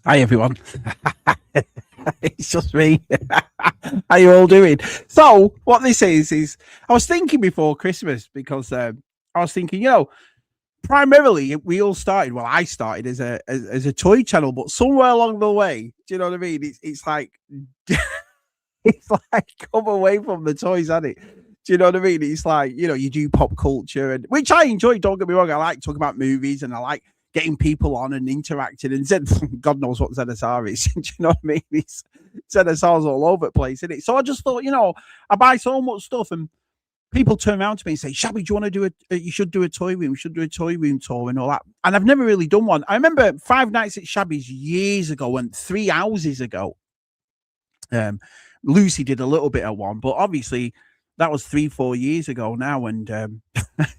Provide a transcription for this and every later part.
Hi everyone. It's just me. How you all doing? So what this is I was thinking before Christmas because I was thinking, primarily we all started. Well, I started as a toy channel, but somewhere along the way, do you know what I mean? It's like it's like come away from the toys, hasn't it? Do you know what I mean? It's like, you do pop culture and which I enjoy, don't get me wrong. I like talking about movies and I like getting people on and interacting and God knows what ZSR is. Do you know what I mean? It's ZSR's all over the place, isn't it? So I just thought, I buy so much stuff and people turn around to me and say, Shabby, do you want to do you should do a toy room, you should do a toy room tour and all that. And I've never really done one. I remember 5 nights at Shabby's years ago and 3 houses ago. Lucy did a little bit of one, but obviously that was 3-4 years ago now, and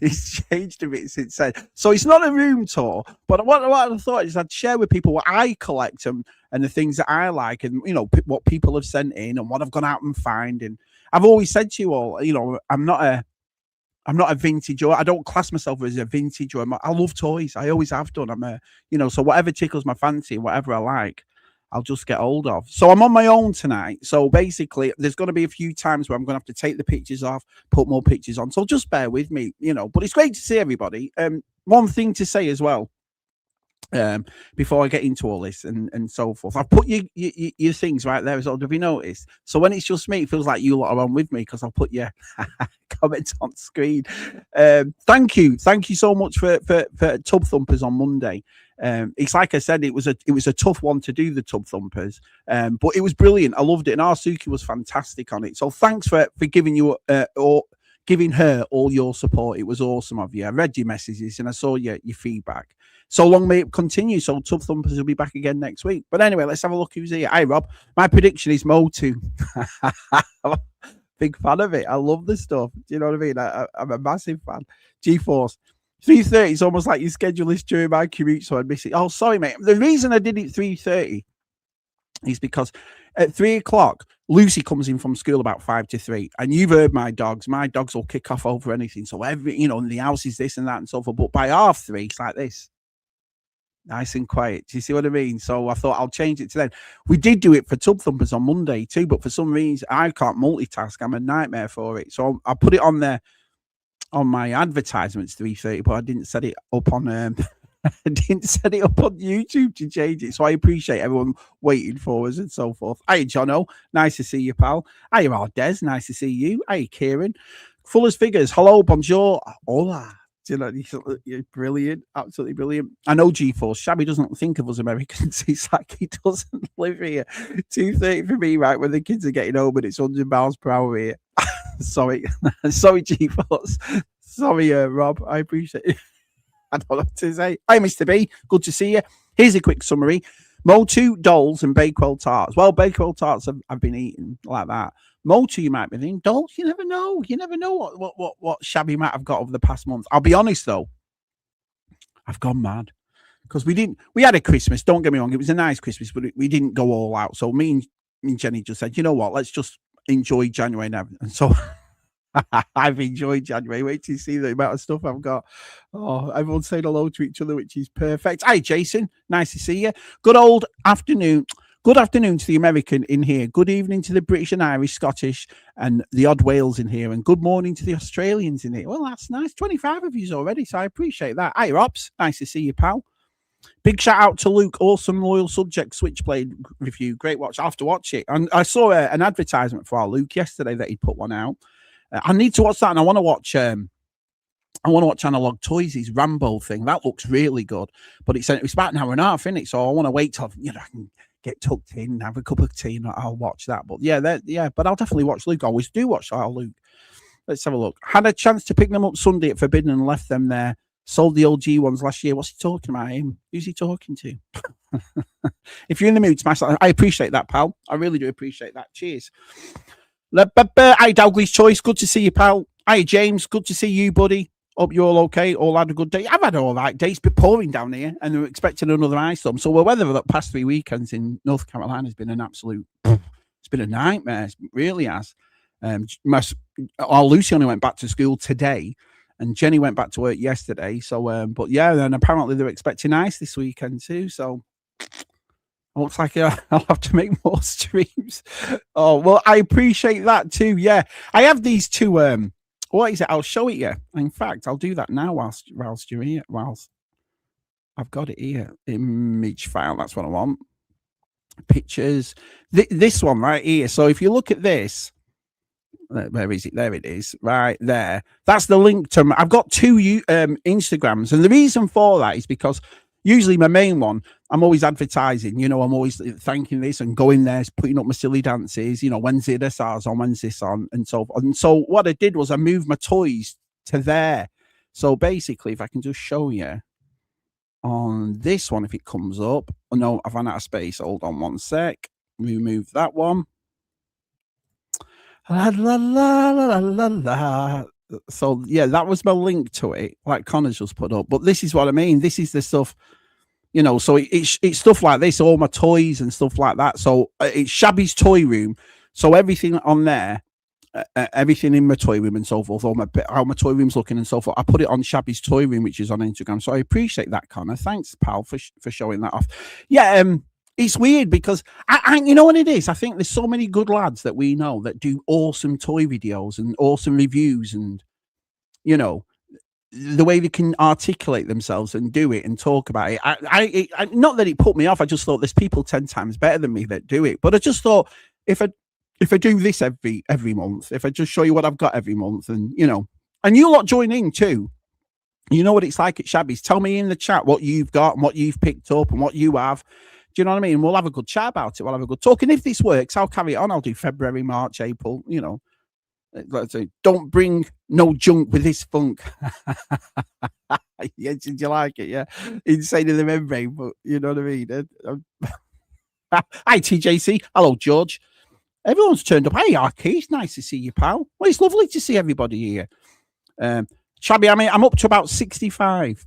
it's changed a bit since then. So it's not a room tour, but what I thought is I'd share with people what I collect and the things that I like, and what people have sent in and what I've gone out and find. And I've always said to you all, I'm not a vintage, or I don't class myself as a vintage, or I love toys. I always have done. So whatever tickles my fancy, whatever I like, I'll just get hold of. So I'm on my own tonight. So basically, there's going to be a few times where I'm going to have to take the pictures off, put more pictures on. So just bear with me, But it's great to see everybody. One thing to say as well, before I get into all this and so forth, I've put your things right there as well. Have you noticed? So when it's just me, it feels like you lot are on with me because I'll put your comments on screen. Thank you so much for Tub Thumpers on Monday. It's like I said, it was a tough one to do, the Tub Thumpers, but it was brilliant. I loved it, and Arsuki was fantastic on it. So thanks for giving her all your support. It was awesome of you. I read your messages and I saw your feedback. So long may it continue. So Tub Thumpers will be back again next week. But anyway, let's have a look who's here. Hi, Rob. My prediction is Motu. Big fan of it. I love the stuff. Do you know what I mean? I'm a massive fan. GeForce. 3:30 is almost like your schedule is during my commute, so I miss it. Oh, sorry, mate. The reason I did it 3:30 is because at 3 o'clock, Lucy comes in from school about 5 to 3. And you've heard my dogs. My dogs will kick off over anything. So the house is this and that and so forth. But by 3:30, it's like this. Nice and quiet. Do you see what I mean? So I thought I'll change it to then. We did do it for Tub Thumpers on Monday too, but for some reason I can't multitask. I'm a nightmare for it. So I put it on there on my advertisements 3:30, but I didn't set it up on I didn't set it up on YouTube to change it. So I appreciate everyone waiting for us and so forth. Hi, Jono. Nice to see you, pal. Hi, Des. Nice to see you. Hi, Kieran. Full as figures. Hello, bonjour. Hola. You're brilliant. Absolutely brilliant. I know GeForce. Shabby doesn't think of us Americans. It's like he doesn't live here. 2:30 for me, right, when the kids are getting home and it's 100 miles per hour here. Sorry. Sorry, GeForce. Sorry, Rob. I appreciate it. I don't know what to say. Hi, Mr. B. Good to see you. Here's a quick summary. Motu, dolls, and Bakewell tarts. Well, Bakewell tarts I've been eating like that. Motu, you might be thinking. Dolls, you never know. You never know what Shabby might have got over the past month. I'll be honest, though. I've gone mad. Because we had a Christmas, don't get me wrong. It was a nice Christmas, but we didn't go all out. So me and Jenny just said, you know what? Let's just enjoy January now. And so I've enjoyed January. Wait till you see the amount of stuff I've got. Oh, everyone's saying hello to each other, which is perfect. Hi, Jason. Nice to see you. Good old afternoon. Good afternoon to the American in here. Good evening to the British and Irish, Scottish, and the odd Wales in here. And good morning to the Australians in here. Well, that's nice. 25 of you already, so I appreciate that. Hi, Robs. Nice to see you, pal. Big shout out to Luke. Awesome loyal subject Switchblade review. Great watch. I have to watch it. And I saw an advertisement for our Luke yesterday that he put one out. I need to watch that, and I want to watch. I want to watch Analog Toys' Rambo thing. That looks really good, but it's about an hour and a half, isn't it? So I want to wait till I can get tucked in, have a cup of tea, and I'll watch that. But but I'll definitely watch Luke. I always do watch our Luke. Let's have a look. Had a chance to pick them up Sunday at Forbidden and left them there. Sold the old G ones last year. What's he talking about? Him? Who's he talking to? If you're in the mood, smash that. I appreciate that, pal. I really do appreciate that. Cheers. Hi, Dowgley's Choice. Good to see you, pal. Hi, James. Good to see you, buddy. Hope you're all okay. All had a good day. I've had all right days. It's been pouring down here, and we're expecting another ice storm. So the weather for the past 3 weekends in North Carolina has been an absolute. It's been a nightmare. It really has. Lucy only went back to school today, and Jenny went back to work yesterday. So, but yeah, and apparently they're expecting ice this weekend too. So, Looks like I'll have to make more streams. Oh, well, I appreciate that too. Yeah. I have these two, what is it? I'll show it you. In fact, I'll do that now whilst you're here, whilst I've got it here. Image file, that's what I want. Pictures. This one right here. So if you look at this, where is it? There it is, right there. That's the link to. I've got two Instagrams, and the reason for that is because usually my main one, I'm always advertising. You know, I'm always thanking this and going there, putting up my silly dances. You know, Wednesday this ours on, Wednesday this on, and so on. And so what I did was I moved my toys to there. So basically, if I can just show you on this one, if it comes up. Oh no, I've run out of space. Hold on one sec. Remove that one. La, la, la, la, la, la. So yeah, that was my link to it, like Connor's just put up. But this is what I mean. This is the stuff, you know. So it's stuff like this, all my toys and stuff like that. So it's Shabby's toy room. So everything on there, everything in my toy room and so forth, how my toy room's looking and so forth. I put it on Shabby's toy room, which is on Instagram. So I appreciate that, Connor. Thanks, pal, for showing that off. Yeah, it's weird because I you know what it is? I think there's so many good lads that we know that do awesome toy videos and awesome reviews, and you know the way they can articulate themselves and do it and talk about it. I not that it put me off. I just thought there's people 10 times better than me that do it. But I just thought if I do this every month, if I just show you what I've got every month, and you know, and you lot join in too. You know what it's like at Shabby's. Tell me in the chat what you've got and what you've picked up and what you have. Do you know what I mean? We'll have a good chat about it. We'll have a good talk. And if this works, I'll carry it on. I'll do February, March, April, you know. Let's say, don't bring no junk with this funk. Yeah, did you like it? Yeah. Insane in the membrane, but you know what I mean? Hi, TJC. Hello, George. Everyone's turned up. Hey, Arky. It's nice to see you, pal. Well, it's lovely to see everybody here. Shabby, I mean, I'm up to about 65.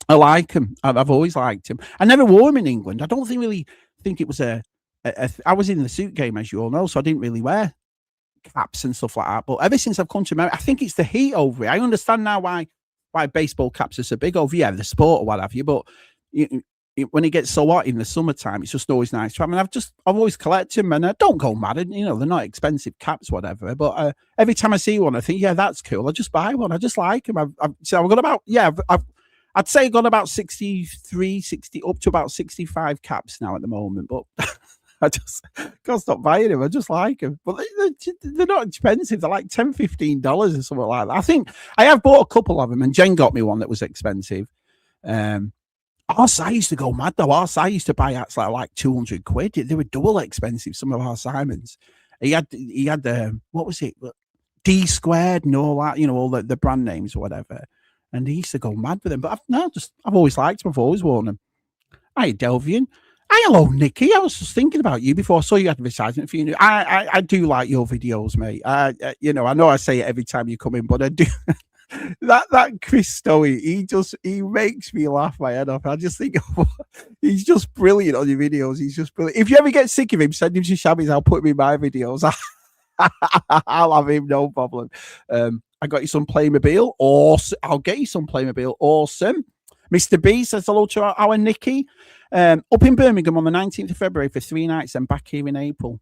I like him. I've always liked him. I never wore him in England. I don't really think it was I was in the suit game, as you all know, so I didn't really wear caps and stuff like that. But ever since I've come to America, I think it's the heat over it. I understand now why baseball caps are so big over here, the sport or what have you. But when it gets so hot in the summertime, it's just always nice to have. I mean, I've always collected them, and I don't go mad. You know, they're not expensive caps, whatever. But every time I see one, I think, yeah, that's cool. I just buy one. I just like them. I've got about, yeah, I'd say I've got about 63, 60, up to about 65 caps now at the moment. But I just can't stop buying them. I just like them. But they're not expensive. They're like $10, $15 or something like that. I think I have bought a couple of them, and Jen got me one that was expensive. I used to go mad though. I used to buy hats like 200 quid. They were double expensive, some of our Simons. He had what was it? D squared and all that, you know, all the brand names or whatever. And he used to go mad with them. But I've always liked them. I've always worn them. Hi, Delvian. Hi, hello, Nikki. I was just thinking about you before I saw you advertising for you. I do like your videos, mate. You know I say it every time you come in, but I do. that Chris Stoey, he makes me laugh my head off. I just think he's just brilliant on your videos. He's just brilliant. If you ever get sick of him, send him to Shabby's. I'll put him in my videos. I'll have him, no problem. I got you some Playmobil. Awesome. I'll get you some Playmobil. Awesome. Mr. B says hello to our Nikki. Up in Birmingham on the 19th of February for 3 nights and back here in April.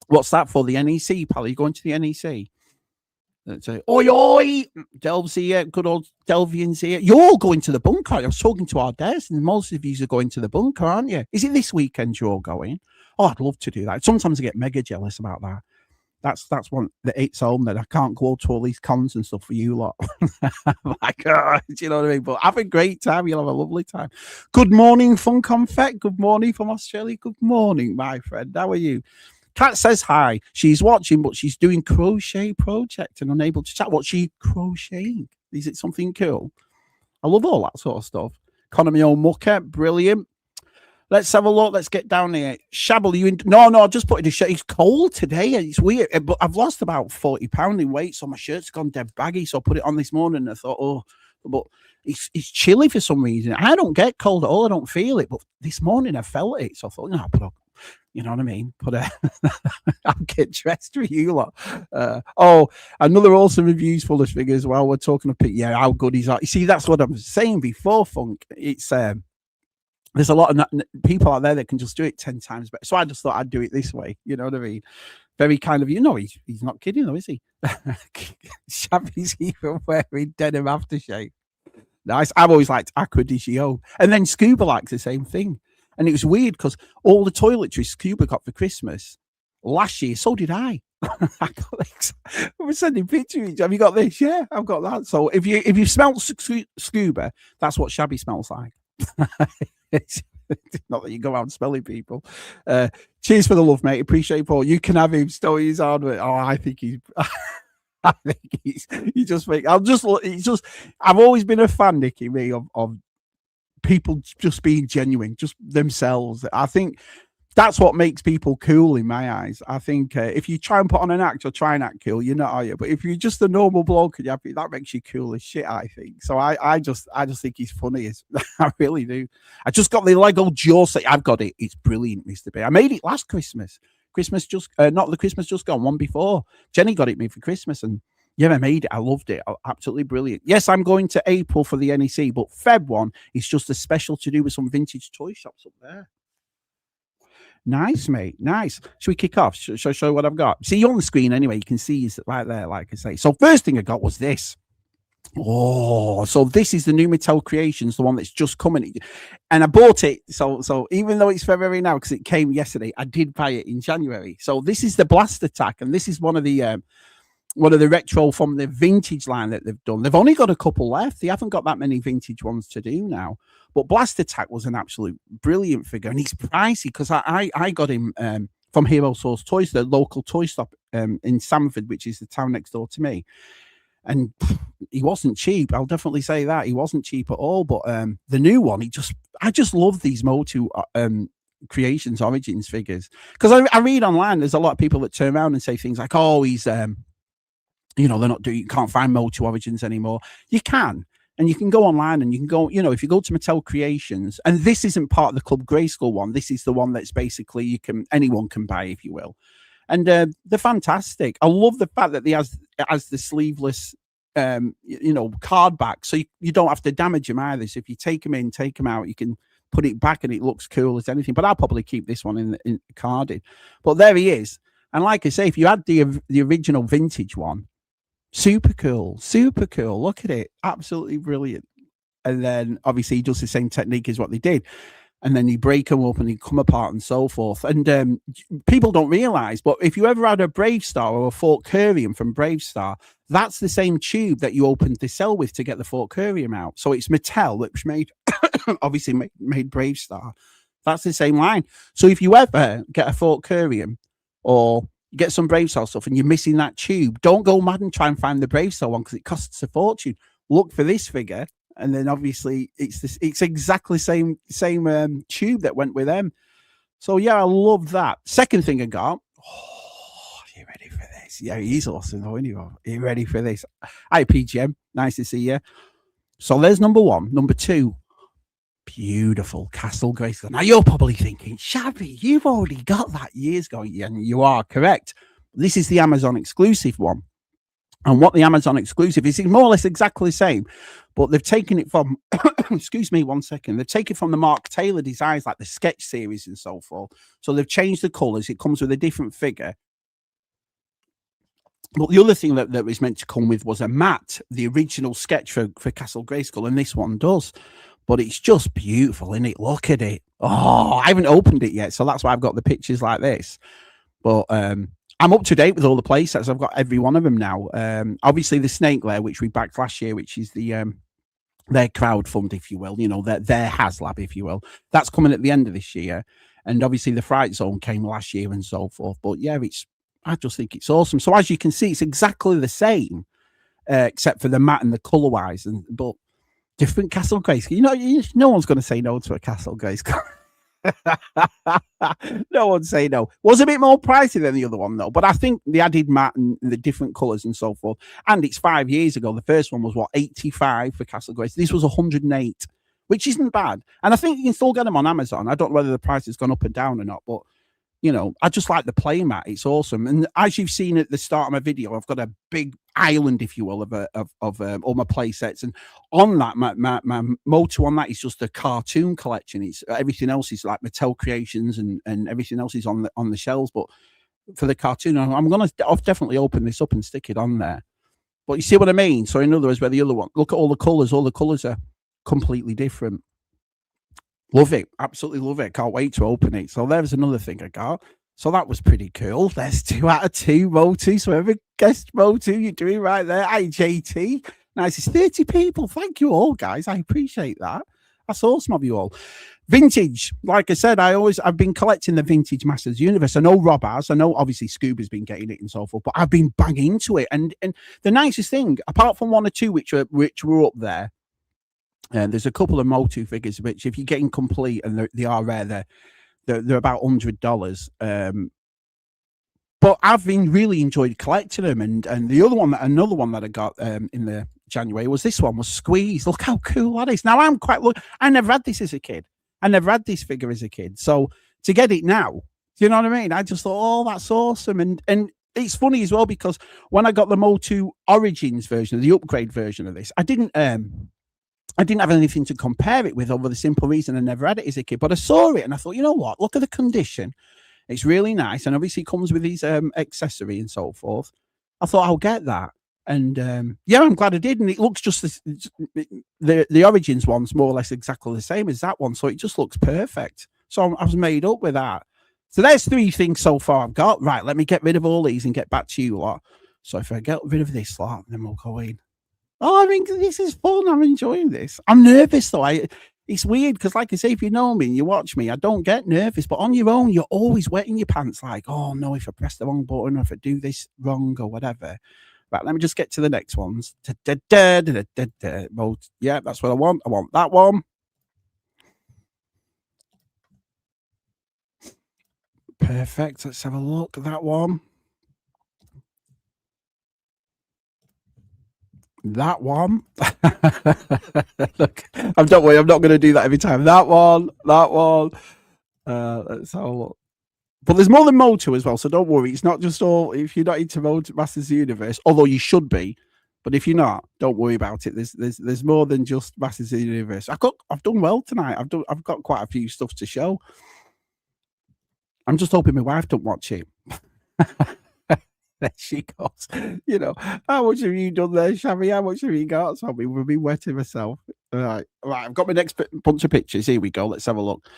What's that for? The NEC, pal? Are you going to the NEC? Oi, oi! Delves here. Good old Delvian's here. You're all going to the bunker. I was talking to our Des, and most of you are going to the bunker, aren't you? Is it this weekend you're going? Oh, I'd love to do that. Sometimes I get mega jealous about that. That's one that hits home that I can't go to all these cons and stuff for you lot. Like, do you know what I mean? But have a great time. You'll have a lovely time. Good morning, Fun Confet. Good morning from Australia. Good morning, my friend. How are you? Kat says hi. She's watching, but she's doing crochet project and unable to chat. What's she crocheting? Is it something cool? I love all that sort of stuff. Economy old mucker. Brilliant. Let's have a look. Let's get down here. Shabble, you in? No, I just put in a shirt. It's cold today. It's weird, but I've lost about 40 pounds in weight, so my shirt's gone dead baggy. So I put it on this morning and I thought, but it's chilly for some reason. I don't get cold at all. I don't feel it. But this morning I felt it. So I thought, no, but you know what I mean? But I'll get dressed for you lot. Another awesome reviews full of figures while we're talking about how good he's are. You see, that's what I'm saying before, Funk. It's there's a lot of people out there that can just do it 10 times better. So I just thought I'd do it this way. You know what I mean? Very kind of, he's not kidding though, is he? Shabby's even wearing denim aftershave. Nice. I've always liked Aqua di Gio. And then Scuba likes the same thing. And it was weird because all the toiletries Scuba got for Christmas last year, so did I. I was sending pictures. Have you got this? Yeah, I've got that. So if you smell Scuba, that's what Shabby smells like. Not that you go out smelling people. Cheers for the love, mate. Appreciate it, Paul. You can have him. Stow his hard work. Oh, I think he's. I think you just think. I've always been a fan, Nicky, me, of people just being genuine, just themselves. I think that's what makes people cool in my eyes. I think if you try and put on an act or try and act cool, you're not, are you? But if you're just a normal bloke, that makes you cool as shit, I think. So I just think he's funny. I really do. I just got the Lego Jaw set. I've got it. It's brilliant, Mr. B. I made it last Christmas. Not the Christmas just gone, one before. Jenny got it me for Christmas, and yeah, I made it. I loved it. Absolutely brilliant. Yes, I'm going to April for the NEC, but Feb one is just a special to do with some vintage toy shops up there. Nice, mate. Nice. Should we kick off? Should I show what I've got? See, you're on the screen anyway. You can see it's right there, like I say. So first thing I got was this. Oh, so this is the new Mattel Creations, the one that's just coming. And I bought it. So even though it's February now, because it came yesterday, I did buy it in January. So this is the Blast Attack, and this is one of the retro from the vintage line that they've done. They've only got a couple left. They haven't got that many vintage ones to do now. But Blast Attack was an absolute brilliant figure, and he's pricey because I got him from Hero Source Toys, the local toy shop in Samford, which is the town next door to me. And he wasn't cheap. I'll definitely say that. He wasn't cheap at all. But the new one, I just love these Motu Creations Origins figures. Because I read online, there's a lot of people that turn around and say things like, oh, he's, they're not doing, you can't find Motu Origins anymore. You can. And you can go online and you can go, if you go to Mattel Creations, and this isn't part of the Club Grayskull one. This is the one that's basically anyone can buy, if you will. And they're fantastic. I love the fact that he has the sleeveless, card back, so you don't have to damage them either. So if you take them in, take them out, you can put it back and it looks cool as anything. But I'll probably keep this one in carded. But there he is. And like I say, if you had the original vintage one, super cool. Look at it. Absolutely brilliant. And then obviously he does the same technique as what they did. And then you break them up and they come apart and so forth. And people don't realize, but if you ever had a Bravestar or a Fort Curium from Bravestar, that's the same tube that you opened the cell with to get the Fort Curium out. So it's Mattel, which made Bravestar. That's the same line. So if you ever get a Fort Curium or get some Bravestar stuff and you're missing that tube, don't go mad and try and find the Bravestar one because it costs a fortune. Look for this figure. And then obviously it's exactly same tube that went with them. So yeah, I love that. Second thing I got. Oh, are you ready for this? Yeah, he's awesome though, isn't he? Are you ready for this? Hi PGM, nice to see you. So there's number one. Number two, beautiful Castle Grayskull. Now you're probably thinking, Shabby, you've already got that years ago. Yeah, and you are correct. This is the Amazon exclusive one. And what the Amazon exclusive is more or less exactly the same, but they've taken it from, excuse me, 1 second. They've taken it from the Mark Taylor designs, like the sketch series and so forth. So they've changed the colors. It comes with a different figure. But the other thing that was meant to come with was a matte, the original sketch for Castle Grayskull, and this one does. But it's just beautiful, isn't it? Look at it. Oh, I haven't opened it yet, so that's why I've got the pictures like this. But I'm up to date with all the play sets. I've got every one of them now. Obviously, the Snake Lair, which we backed last year, which is their crowdfund, if you will, their HasLab, if you will. That's coming at the end of this year. And obviously, the Fright Zone came last year and so forth. But yeah, I just think it's awesome. So as you can see, it's exactly the same, except for the matte and the color-wise. But different Castle Grayskull. No one's going to say no to a Castle Grayskull. No one say no. Was a bit more pricey than the other one though, but I think they added matte and the different colors and so forth. And it's 5 years ago. The first one was 85 for Castle Grayskull. This was 108, which isn't bad. And I think you can still get them on Amazon. I don't know whether the price has gone up and down or not, but you know, I just like the playmat. It's awesome. And as you've seen at the start of my video, I've got a big island, if you will, of all my play sets. And on that, my motto on that is just a cartoon collection. It's everything else is like Mattel Creations, and everything else is on the shelves. But for the cartoon, I'll definitely open this up and stick it on there. But you see what I mean? So in other words, where the other one, look at all the colours are completely different. Love it. Absolutely love it. Can't wait to open it. So there's another thing I got. So that was pretty cool. There's 2 out of 2 Motu. So whoever guessed Motu, you're doing right there. Hi, JT. Nice. It's 30 people. Thank you all, guys. I appreciate that. That's awesome of you all. Vintage. Like I said, I've been collecting the vintage Masters Universe. I know Rob has. I know obviously Scuba's been getting it and so forth, but I've been banging into it. And the nicest thing, apart from 1 or 2 which were up there, and there's a couple of Motu figures which, if you're getting complete and they are rare, they're about $100. But I've been really enjoyed collecting them. And another one that I got in the January was this one, was Squeeze. Look how cool that is. Now I never had this as a kid. I never had this figure as a kid. So to get it now, do you know what I mean? I just thought, oh, that's awesome. And it's funny as well, because when I got the Motu Origins version, the upgrade version of this, I didn't have anything to compare it with, over the simple reason I never had it as a kid. But I saw it and I thought, you know what? Look at the condition. It's really nice. And obviously it comes with these accessory and so forth. I thought I'll get that. And yeah, I'm glad I did. And it looks just the Origins one's more or less exactly the same as that one. So it just looks perfect. So I was made up with that. So there's 3 things so far I've got. Right, let me get rid of all these and get back to you lot. So if I get rid of this lot, then we'll go in. Oh, I mean, this is fun. I'm enjoying this. I'm nervous though. It's weird because, like I say, if you know me and you watch me, I don't get nervous. But on your own, you're always wetting your pants. Like, oh no, if I press the wrong button, or if I do this wrong, or whatever. Right, let me just get to the next ones. Yeah, that's what I want. I want that one. Perfect. Let's have a look at that one. That one. Look, don't worry, I'm not going to do that every time. That one. Let's have a look. But there's more than Motu as well, so don't worry. It's not just all, if you're not into Masters of the Universe, although you should be. But if you're not, don't worry about it. There's more than just Masters of the Universe. I've done well tonight. I've got quite a few stuff to show. I'm just hoping my wife don't watch it. There she goes. You know, how much have you done there, Shabby? How much have you got? So we'll be wetting myself. All right. I've got my next bunch of pictures. Here we go. Let's have a look.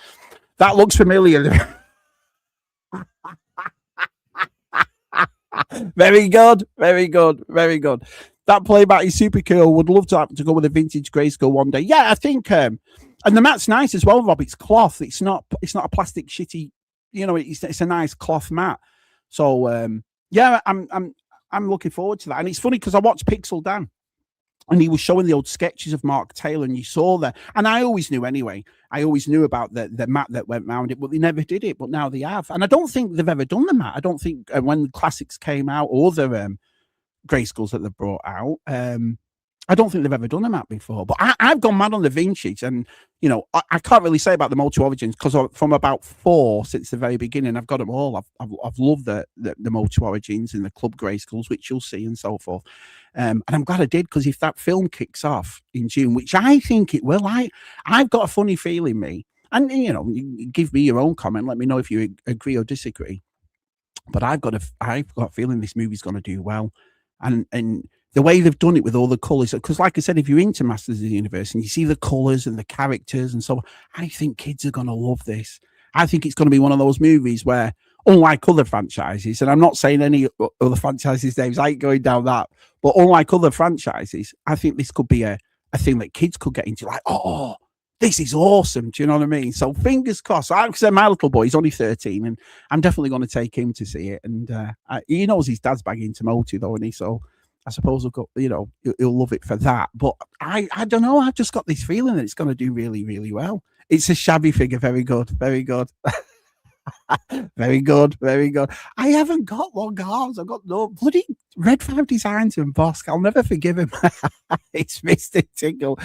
That looks familiar. Very good. That playback is super cool. Would love to go with a vintage Grayskull one day. Yeah, I think. And the mat's nice as well, Rob. It's cloth. It's not a plastic shitty. You know, it's a nice cloth mat. So yeah, I'm looking forward to that. And it's funny because I watched Pixel Dan, and he was showing the old sketches of Mark Taylor, and you saw that. And I always knew anyway. I always knew about the mat that went round it, but they never did it. But now they have. And I don't think they've ever done the mat. I don't think when the classics came out, or the Grayskulls that they brought out, I don't think they've ever done a mat before. But I've gone mad on the vintage, and you know, I can't really say about the Motu Origins because from about 4 since the very beginning, I've got them all. I've loved the Motu Origins and the Club Grayskulls, which you'll see and so forth. And I'm glad I did, because if that film kicks off in June, which I think it will, I've got a funny feeling, me, and you know, give me your own comment. Let me know if you agree or disagree. But I've got a feeling this movie's going to do well, and the way they've done it with all the colours, because like I said, if you're into Masters of the Universe and you see the colours and the characters and so on, I think kids are going to love this. I think it's going to be one of those movies where, unlike other franchises, and I'm not saying any other franchises' names, I ain't going down that, but unlike other franchises, I think this could be a thing that kids could get into, like, oh, this is awesome. Do you know what I mean? So fingers crossed. Like I said, my little boy, he's only 13, and I'm definitely going to take him to see it. And he knows his dad's bagging into Motu, though, and he so I suppose he'll love it for that. But I don't know. I've just got this feeling that it's going to do really, really well. It's a shabby figure. Very good. Very good. Very good. Very good. I haven't got long arms. I've got no bloody Red 5 Designs and Bosk, I'll never forgive him. It's Mr. Tingle.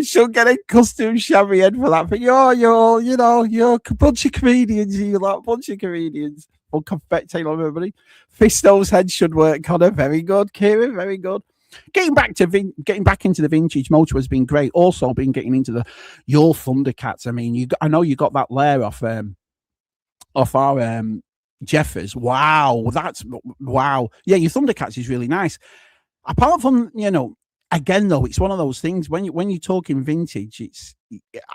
She'll get a custom shabby head for that. But you're a bunch of comedians. You like a bunch of comedians. Well, confetti Taylor, everybody. Fisto's head should work, Connor. Very good, Kieran. Very good. Getting back into the vintage motor has been great. Also, been getting into your Thundercats. I mean, I know you got that layer off our Jeffers. Wow, wow. Yeah, your Thundercats is really nice. Apart from, again though, it's one of those things when you're talking vintage.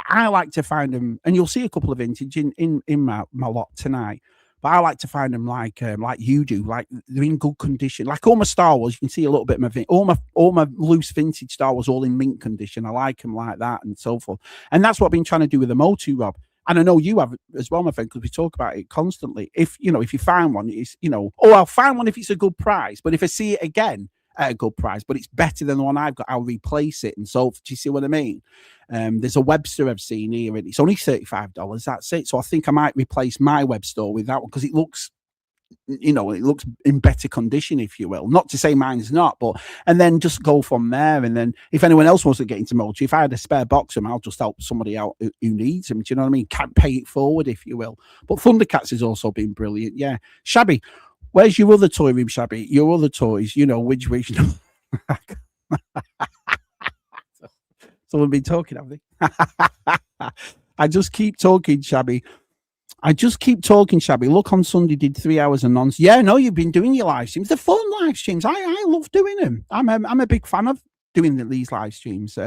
I like to find them, and you'll see a couple of vintage in my lot tonight. But I like to find them like you do, like they're in good condition. Like all my Star Wars, you can see a little bit of all my loose vintage Star Wars, all in mint condition. I like them like that and so forth. And that's what I've been trying to do with the Motu, Rob. And I know you have as well, my friend, because we talk about it constantly. If you find one, it's I'll find one if it's a good price. But if I see it again at a good price, but it's better than the one I've got, I'll replace it. And so, do you see what I mean? There's a Webster I've seen here, and it's only $35. That's it. So I think I might replace my Webster with that one because it looks, it looks in better condition, if you will. Not to say mine's not, and then just go from there. And then if anyone else wants to get into Motu, if I had a spare box of them, I'll just help somebody out who needs them. Do you know what I mean? Can't pay it forward, if you will. But Thundercats has also been brilliant. Yeah, Shabby. Where's your other toy room, Shabby? Your other toys, which someone been talking, have they? I just keep talking, Shabby. Look, on Sunday did 3 hours of nonsense. Yeah, no, you've been doing your live streams. They're fun live streams. I love doing them. I'm a big fan of doing these live streams.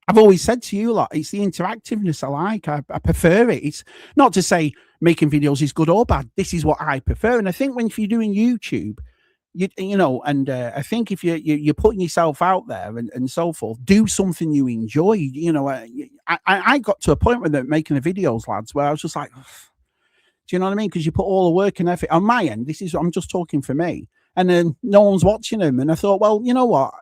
I've always said to you, it's the interactiveness I like. I prefer it. It's not to say making videos is good or bad. This is what I prefer. And I think if you're doing YouTube, I think if you're putting yourself out there and so forth, do something you enjoy. I got to a point with making the videos, lads, where I was just like, do you know what I mean? Because you put all the work and effort on my end. I'm just talking for me. And then no one's watching them. And I thought, well, you know what?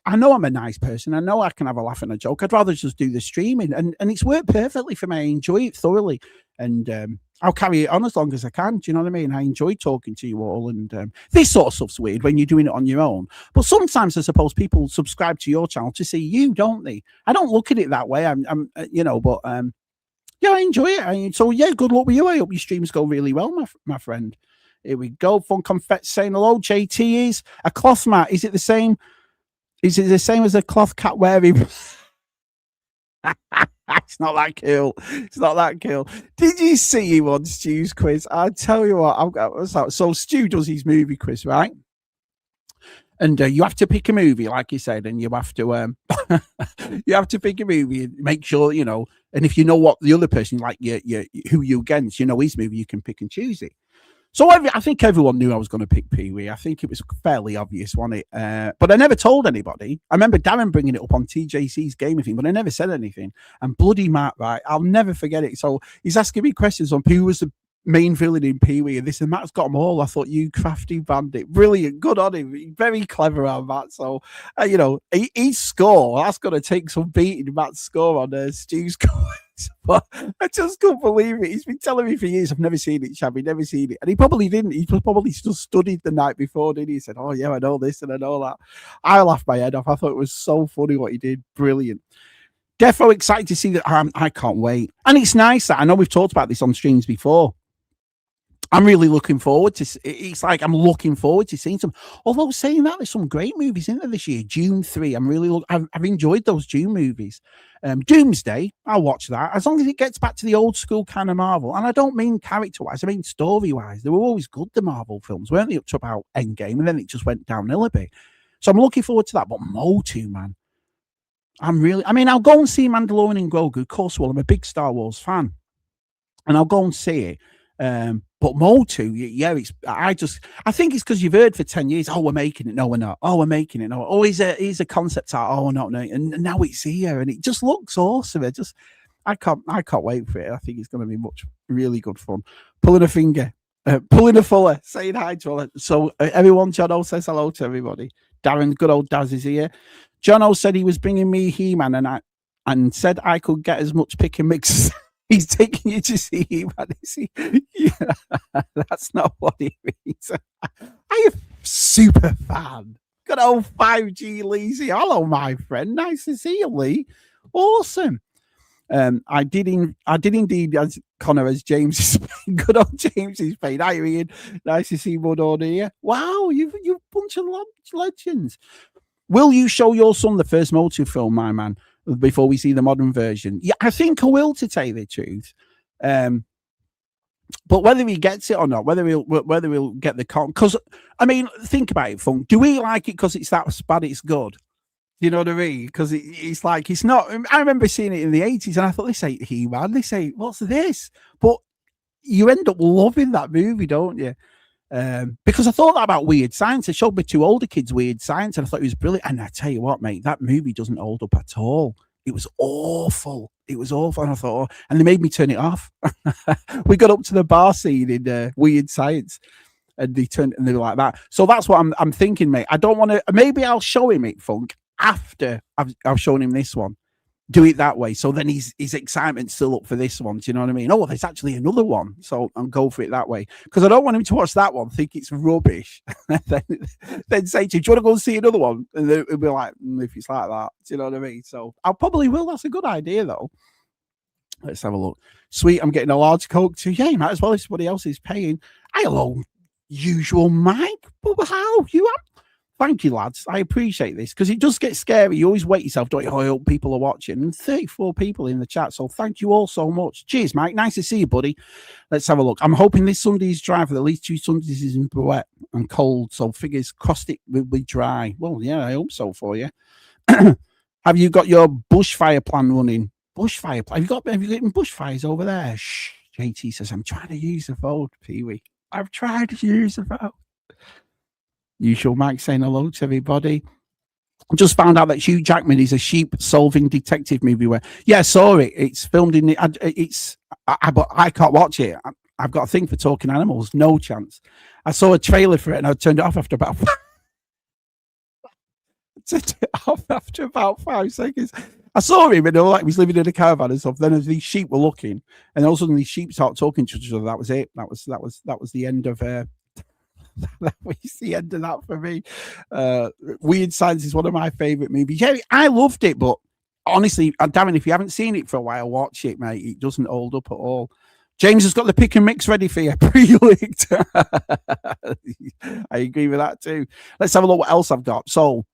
I know I'm a nice person. I know I can have a laugh and a joke. I'd rather just do the streaming. And it's worked perfectly for me. I enjoy it thoroughly. And I'll carry it on as long as I can. Do you know what I mean? I enjoy talking to you all. And this sort of stuff's weird when you're doing it on your own. But sometimes I suppose people subscribe to your channel to see you, don't they? I don't look at it that way. Yeah, I enjoy it. So, yeah, good luck with you. I hope your streams go really well, my friend. Here we go. Fun Confetti saying hello. JT is a cloth mat. Is it the same? Is it the same as a cloth cat wearing? It's not that cool. It's not that cool. Did you see him on Stu's quiz? I'll tell you what. So Stu does his movie quiz, right? And you have to pick a movie, like you said, and you have to pick a movie and make sure, and if you know what the other person, like who you against, his movie, you can pick and choose it. So I think everyone knew I was going to pick Pee-wee. I think it was fairly obvious, wasn't it? But I never told anybody. I remember Darren bringing it up on TJC's gaming thing, but I never said anything. And bloody Matt, right? I'll never forget it. So he's asking me questions on who was the main villain in Pee-wee, and this, and Matt's got them all. I thought, you crafty bandit. Brilliant. Good on him. Very clever on Matt. So, his score, that's going to take some beating, Matt's score on Stu's score. But I just couldn't believe it. He's been telling me for years, I've never seen it, Shabby, never seen it. And he probably didn't. He probably still studied the night before, didn't he? He said, oh, yeah, I know this and I know that. I laughed my head off. I thought it was so funny what he did. Brilliant. Defo excited to see that. I can't wait. And it's nice that I know we've talked about this on streams before. I'm really looking forward to. It's like I'm looking forward to seeing some. Although saying that, there's some great movies in there this year. Dune 3. I've enjoyed those Dune movies. Doomsday, I'll watch that as long as it gets back to the old school kind of Marvel. And I don't mean character wise. I mean story wise. They were always good. The Marvel films, weren't they? Up to about Endgame, and then it just went downhill a bit. So I'm looking forward to that. But Motu, man, I'll go and see Mandalorian and Grogu. Of course, well, I'm a big Star Wars fan, and I'll go and see it. But Motu, yeah, I think it's because you've heard for 10 years, oh, we're making it. No, we're not. Oh, we're making it. No. Oh, he's a concept art. Oh, no. And now it's here and it just looks awesome. I can't wait for it. I think it's going to be really good fun. Pulling a finger, pulling a fuller, saying hi to all. So everyone, Jono says hello to everybody. Darren, good old Daz is here. Jono said he was bringing me He-Man and said I could get as much pick and mix. He's taking you to see him. Yeah, that's not what he means. I am super fan. Good old 5G Leezy. Hello, my friend. Nice to see you, Lee. Awesome. I did indeed, as Connor, as James is good old James is paid. Hi, Ian. Nice to see one on here. Wow, you bunch of legends. Will you show your son the first Motu film, my man, before we see the modern version? Yeah, I think I will, to tell you the truth. But whether he gets it or not, whether we'll get the con, because I mean, think about it, Funk. Do we like it because it's that bad? It's good. You know what I mean? Because it's like it's not. I remember seeing it in the 80s, and I thought, this ain't He-Man. This ain't, what's this? But you end up loving that movie, don't you? Because I thought that about Weird Science. They showed me two older kids Weird Science, and I thought it was brilliant. And I tell you what, mate, that movie doesn't hold up at all. It was awful. It was awful. And I thought, oh, and they made me turn it off. We got up to the bar scene in Weird Science, and they were like that. So that's what I'm thinking, mate. I don't want to. Maybe I'll show him it, Funk, after I've shown him this one. Do it that way. So then his excitement's still up for this one. Do you know what I mean? Oh, there's actually another one. So I'll go for it that way. Because I don't want him to watch that one, think it's rubbish. then say to you, do you want to go and see another one? And then it'll be like, if it's like that. Do you know what I mean? So I probably will. That's a good idea, though. Let's have a look. Sweet, I'm getting a large Coke too. Yeah, you might as well if somebody else is paying. Hello, usual Mike. But how? You have? Thank you, lads. I appreciate this because it does get scary. You always wait yourself, don't you? Oh, I hope people are watching. And 34 people in the chat. So thank you all so much. Cheers, Mike. Nice to see you, buddy. Let's have a look. I'm hoping this Sunday's dry for at least 2 Sundays is wet and cold. So figures crossed it will be dry. Well, yeah, I hope so for you. Have you got your bushfire plan running? Bushfire plan? Have you got bushfires over there? Shh. JT says, I'm trying to use the phone, Pee-wee. I've tried to use the phone. Usual Mike saying hello to everybody. Just found out that Hugh Jackman is a sheep-solving detective movie. Where, yeah, I saw it. It's filmed in but I can't watch it. I've got a thing for talking animals. No chance. I saw a trailer for it and I turned it off after about. Turned it off after about 5 seconds. I saw him and like he was living in a caravan and stuff. Then as these sheep were looking, and all of a sudden these sheep started talking to each other. That was it. That was the end of. That was the end of that for me. Weird Science is one of my favorite movies. Yeah, I loved it, but honestly, damn it, if you haven't seen it for a while, watch it, mate. It doesn't hold up at all. James has got the pick and mix ready for you, pre-licked. I agree with that too. Let's have a look what else I've got. So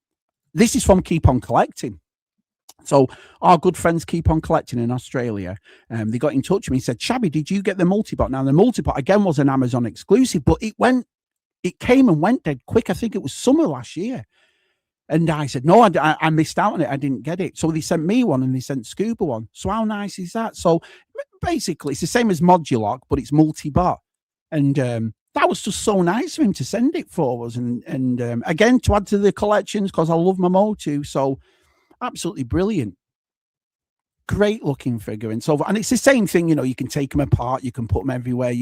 this is from Keep On Collecting. So our good friends Keep On Collecting in Australia, they got in touch with me and said, Shabby, did you get the multibot? Now the multibot again was an Amazon exclusive, but it came and went dead quick. I think it was summer last year. And I said, no, I missed out on it. I didn't get it. So they sent me one and they sent Scuba one. So how nice is that? So basically, it's the same as Modulock, but it's multi-bot. And that was just so nice of him to send it for us. And again, to add to the collections, because I love my Motu. So absolutely brilliant. Great looking figure and so forth. And it's the same thing, you can take them apart, you can put them everywhere,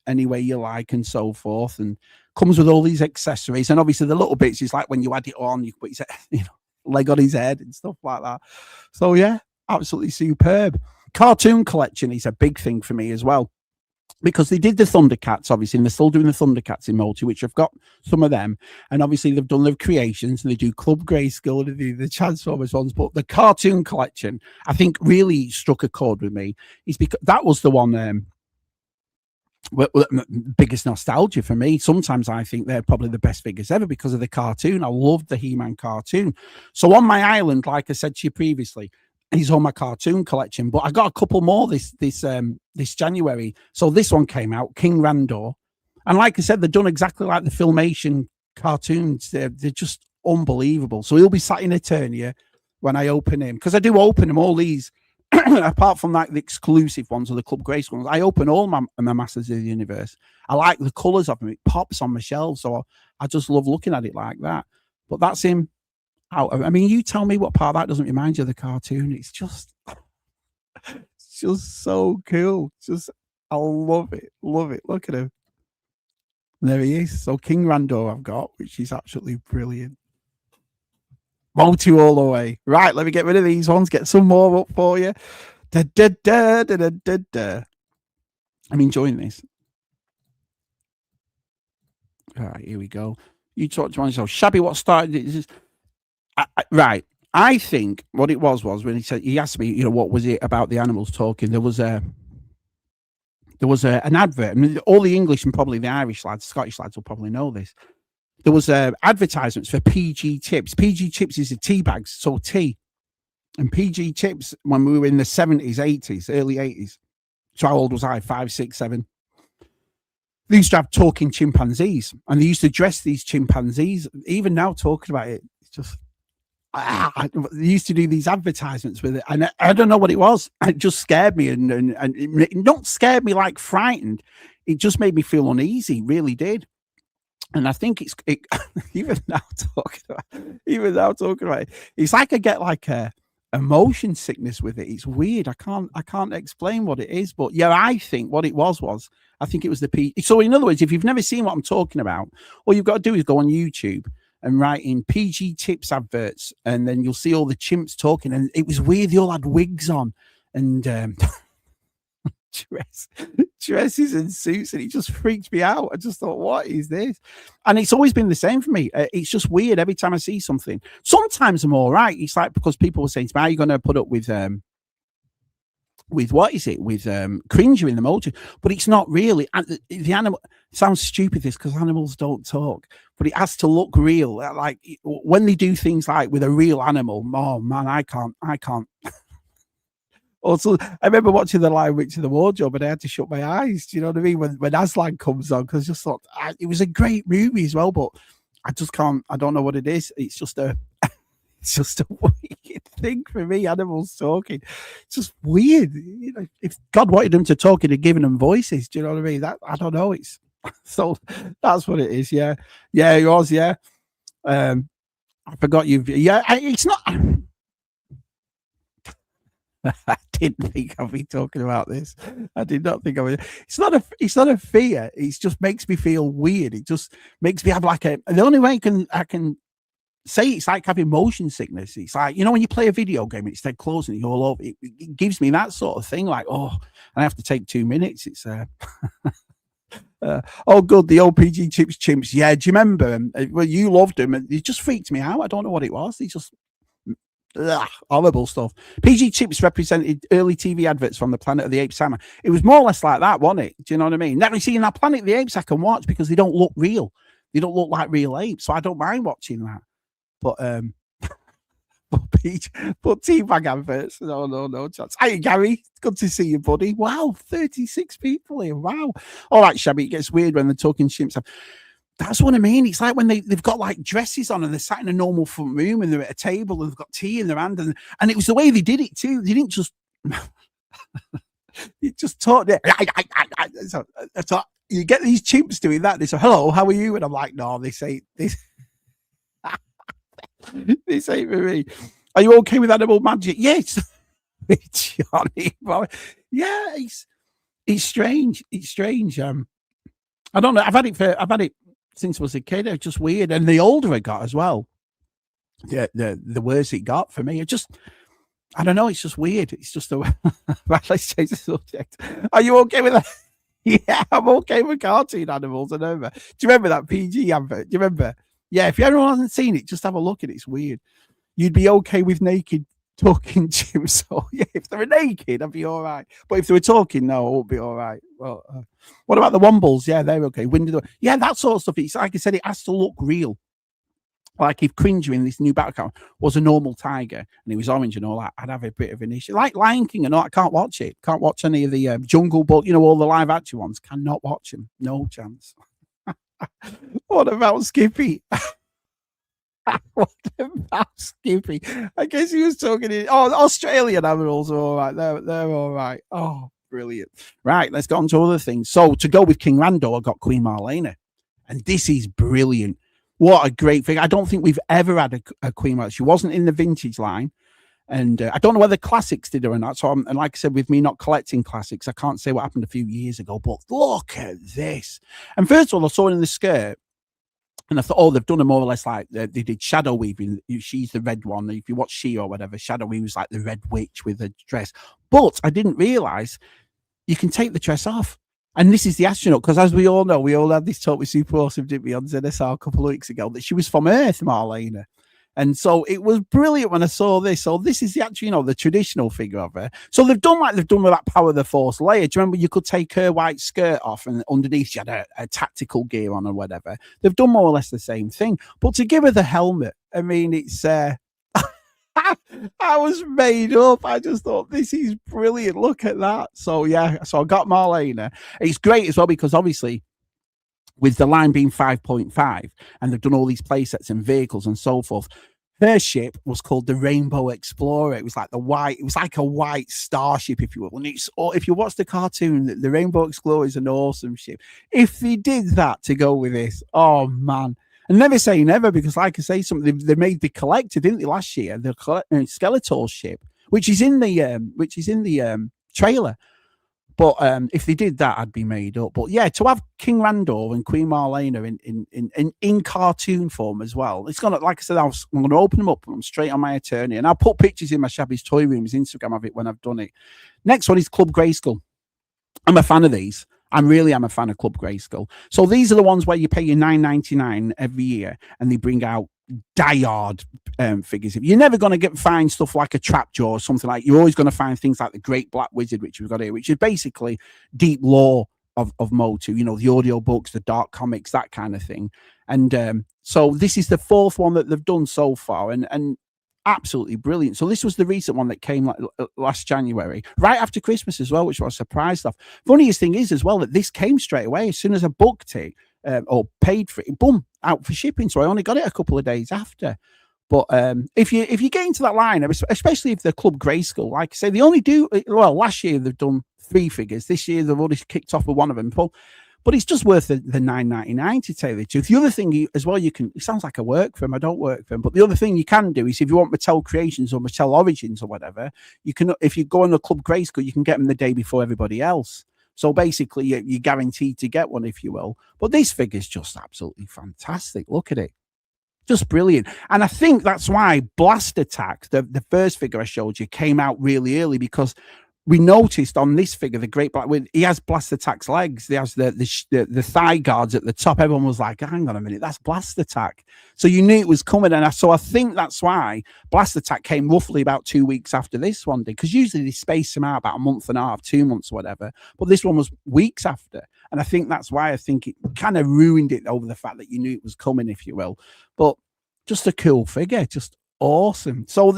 any way you like and so forth. And comes with all these accessories. And obviously the little bits is like when you add it on, you put his leg on his head and stuff like that. So yeah, absolutely superb. Cartoon collection is a big thing for me as well. Because they did the Thundercats, obviously, and they're still doing the Thundercats in Multi, which I've got some of them. And obviously, they've done their creations, and they do Club Grayskull, and they do the Transformers ones. But the cartoon collection, I think, really struck a chord with me. Is because that was the one biggest nostalgia for me. Sometimes I think they're probably the best figures ever because of the cartoon. I loved the He-Man cartoon. So on my island, like I said to you previously, he's on my cartoon collection, but I got a couple more this January. So this one came out, King Randor, and like I said, they're done exactly like the Filmation cartoons. They're just unbelievable. So he'll be sat in Eternia when I open him, because I do open them all these. Apart from like the exclusive ones or the Club Grace ones, I open all my Masters of the Universe. I like the colours of them. It pops on my shelves, so I just love looking at it like that. But that's him. I mean, you tell me what part of that doesn't remind you of the cartoon. It's just so cool. I love it. Look at him. There he is. So King Randor I've got, which is absolutely brilliant. Motu all the way. Right, let me get rid of these ones. Get some more up for you. I'm enjoying this. All right, here we go. You talk to myself. Shabby, what started it? Right. I think what it was when he asked me, what was it about the animals talking? There was an advert. I mean, all the English and probably the Irish lads, Scottish lads will probably know this. There was advertisements for PG Chips. PG Chips is a tea bags, so tea. And PG Chips, when we were in the 70s, 80s, early 80s. So how old was I? 5, 6, 7. They used to have talking chimpanzees, and they used to dress these chimpanzees. Even now, talking about it, it's just they used to do these advertisements with it, and I don't know what it was. It just scared me, and it not scared me like frightened. It just made me feel uneasy. Really did. And I think it even now talking about it, it's like I get like a motion sickness with it. It's weird. I can't explain what it is, but yeah, I think what it was I think it was the P. So in other words, if you've never seen what I'm talking about, all you've got to do is go on YouTube and write in PG Chips adverts, and then you'll see all the chimps talking. And it was weird. They all had wigs on and dresses and suits, and it just freaked me out. I just thought, what is this? And it's always been the same for me. It's just weird every time I see something. Sometimes I'm all right. It's like, because people were saying to me, are you going to put up with what is it? With Cringer in the motor. But it's not really. The animal sounds stupid, this, because animals don't talk, but it has to look real. Like when they do things like with a real animal, oh man, I can't. Also, I remember watching The Lion, Witch, and the Wardrobe, and I had to shut my eyes. Do you know what I mean? When Aslan comes on, because I just thought it was a great movie as well, but I just can't. I don't know what it is. It's just a weird thing for me. Animals talking, it's just weird. If God wanted them to talk, he'd have given them voices. Do you know what I mean? That I don't know. It's so that's what it is. Yeah, it was. Yeah, I forgot you. Yeah, it's not. I didn't think I'd be talking about this. I did not think I would. It's not a fear. It just makes me feel weird. It just makes me have like the only way I can say it's like having motion sickness. It's like, when you play a video game, it's dead close and you're all over. It gives me that sort of thing. Like, and I have to take 2 minutes. It's oh, good. The old PG Chips chimps. Yeah. Do you remember them? Well, you loved them. It just freaked me out. I don't know what it was. They just. Horrible stuff. PG Chips represented early TV adverts from the Planet of the Apes summer. It was more or less like that, wasn't it? Do you know what I mean? Now, you see, in that Planet of the Apes, I can watch because they don't look real. They don't look like real apes, so I don't mind watching that. But teabag adverts, no chance. Hey, Gary, good to see you, buddy. Wow, 36 people here. Wow. All right, Shabby, it gets weird when they're talking chimps. That's what I mean. It's like when they've got like dresses on and they're sat in a normal front room and they're at a table and they've got tea in their hand. And it was the way they did it too. They didn't just, you just talk there. So you get these chimps doing that. They say, hello, how are you? And I'm like, no, they say this. They say for me, are you okay with animal magic? Yes. Johnny, yeah, it's strange. It's strange. I don't know. I've had it since I was a kid. It's just weird. And the older I got as well, the worse it got for me. I don't know. It's just weird. It's just right, let's change the subject. Are you okay with that? Yeah, I'm okay with cartoon animals. I remember. Do you remember that PG advert? Do you remember? Yeah, if everyone hasn't seen it, just have a look at it. It's weird. You'd be okay with naked talking chimps. So yeah, if they were naked, I'd be all right. But if they were talking, no, it would be all right. Well, what about the Wombles? Yeah, they're okay. Yeah, that sort of stuff. It's like I said, it has to look real. Like if Cringer in this new battle count was a normal tiger and he was orange and all that, I'd have a bit of an issue. Like Lion King and all, I can't watch it. Can't watch any of the Jungle Book, all the live action ones. Cannot watch them. No chance. What about Skippy? What about Skippy? I guess he was talking Australian animals are all right. They're all right. Oh, brilliant. Right, let's go on to other things. So to go with King Rando, I got Queen Marlena. And this is brilliant. What a great thing. I don't think we've ever had a Queen Marlena. She wasn't in the vintage line. And I don't know whether classics did or not. So, and like I said, with me not collecting classics, I can't say what happened a few years ago. But look at this. And first of all, I saw it in the skirt. And I thought, they've done it more or less like they did Shadow Weaving. She's the red one. If you watch She or whatever, Shadow Weaving was like the red witch with a dress. But I didn't realize you can take the dress off. And this is the astronaut, because as we all know, we all had this talk with Super Awesome, didn't we, on ZSR a couple of weeks ago, that she was from Earth, Marlena. And so it was brilliant when I saw this. So this is the actual, the traditional figure of her. So they've done like they've done with that Power of the Force layer. Do you remember you could take her white skirt off and underneath she had a tactical gear on or whatever? They've done more or less the same thing. But to give her the helmet, I mean, it's I was made up. I just thought, this is brilliant. Look at that. So yeah, so I got Marlena. It's great as well because obviously, with the line being 5.5, and they've done all these play sets and vehicles and so forth. Her ship was called the Rainbow Explorer. It was like a white starship, if you will. And if you watch the cartoon, the Rainbow Explorer is an awesome ship. If they did that to go with this, oh man. And never say never, because like I say, something they made the Collector, didn't they, last year? The Skeletor ship, which is in the trailer. But if they did that, I'd be made up. But yeah, to have King Randor and Queen Marlena in cartoon form as well, it's gonna, like I said, I'm gonna open them up. I'm straight on my attorney, and I'll put pictures in my Shabby's Toy Room's Instagram of it when I've done it. Next one is Club Grayskull. I'm a fan of these. I really am a fan of Club Grayskull. So these are the ones where you pay your $9.99 every year, and they bring out diehard figures. You're never going to find stuff like a Trapjaw or something like. You're always going to find things like the Great Black Wizard, which we've got here, which is basically deep lore of Motu. The audio books, the dark comics, that kind of thing. And so this is the fourth one that they've done so far, and absolutely brilliant. So this was the recent one that came last January, right after Christmas as well, which I was surprised of. Funniest thing is as well that this came straight away as soon as I booked it. Or paid for it, boom, out for shipping. So I only got it a couple of days after. But if you get into that line, especially if they're Club Grayskull, like I say, they only do, well, last year they've done 3 figures. This year they've already kicked off with one of them. But it's just worth the $9.99 to tell you the truth. The other thing as well, it sounds like I work for them. I don't work for them. But the other thing you can do is if you want Mattel Creations or Mattel Origins or whatever, if you go on the Club Grayskull, you can get them the day before everybody else. So basically, you're guaranteed to get one, if you will. But this figure's just absolutely fantastic. Look at it. Just brilliant. And I think that's why Blast Attack, the first figure I showed you, came out really early, because we noticed on this figure, the Great Black Wizard, he has Blast Attack's legs. He has the thigh guards at the top. Everyone was like, hang on a minute, that's Blast Attack. So you knew it was coming. And so I think that's why Blast Attack came roughly about 2 weeks after this one did, because usually they space them out about a month and a half, 2 months, whatever. But this one was weeks after. And I think that's why I think it kind of ruined it over the fact that you knew it was coming, if you will. But just a cool figure, just awesome. So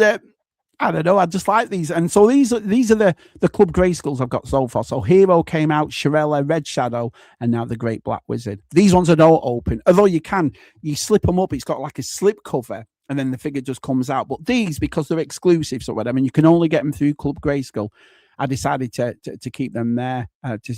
I don't know. I just like these. And so these are the Club Grayskulls I've got so far. So Hero came out, Shirella, Red Shadow, and now the Great Black Wizard. These ones are not open. Although you slip them up. It's got like a slip cover, and then the figure just comes out. But these, because they're exclusives or whatever, and you can only get them through Club Grayskull, I decided to keep them there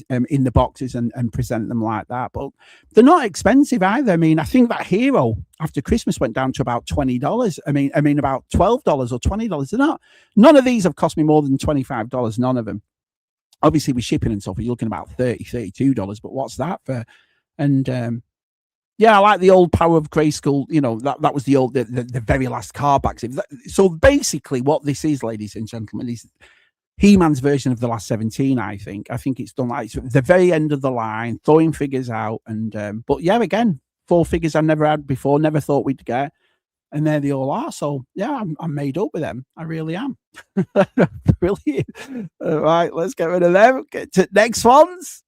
in the boxes and present them like that. But they're not expensive either. I mean, I think that Hero after Christmas went down to about $20. I mean about $12 or $20. They're not. None of these have cost me more than $25. None of them. Obviously, with shipping and stuff, you're looking about $32. But what's that for? And yeah, I like the old Power of Grayskull. That was the very last card back. So basically, what this is, ladies and gentlemen, is He-Man's version of the last 17, I think. I think it's done like the very end of the line, throwing figures out. And but yeah, again, 4 figures I never had before, never thought we'd get. And there they all are. So yeah, I'm made up with them. I really am. Brilliant. All right, let's get rid of them. Get to next ones.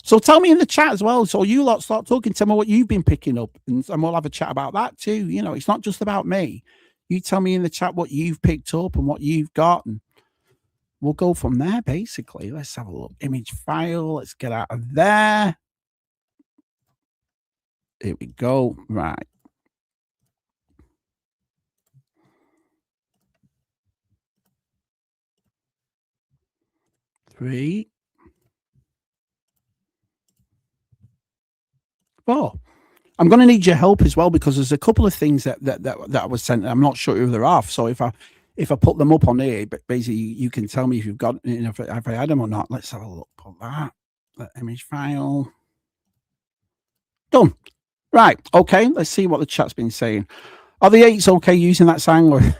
So tell me in the chat as well. So you lot start talking. Tell me what you've been picking up, and we'll have a chat about that too. It's not just about me. You tell me in the chat what you've picked up and what you've got, and we'll go from there, basically. Let's have a look. Image file. Let's get out of there. Here we go. Right. Three. 4. I'm going to need your help as well, because there's a couple of things that I was sent. I'm not sure who they're off. So if I put them up on here, but basically you can tell me if you've got, if I had them or not. Let's have a look. Put that image file. Done. Right. Okay. Let's see what the chat's been saying. Are the 8s okay using that sign?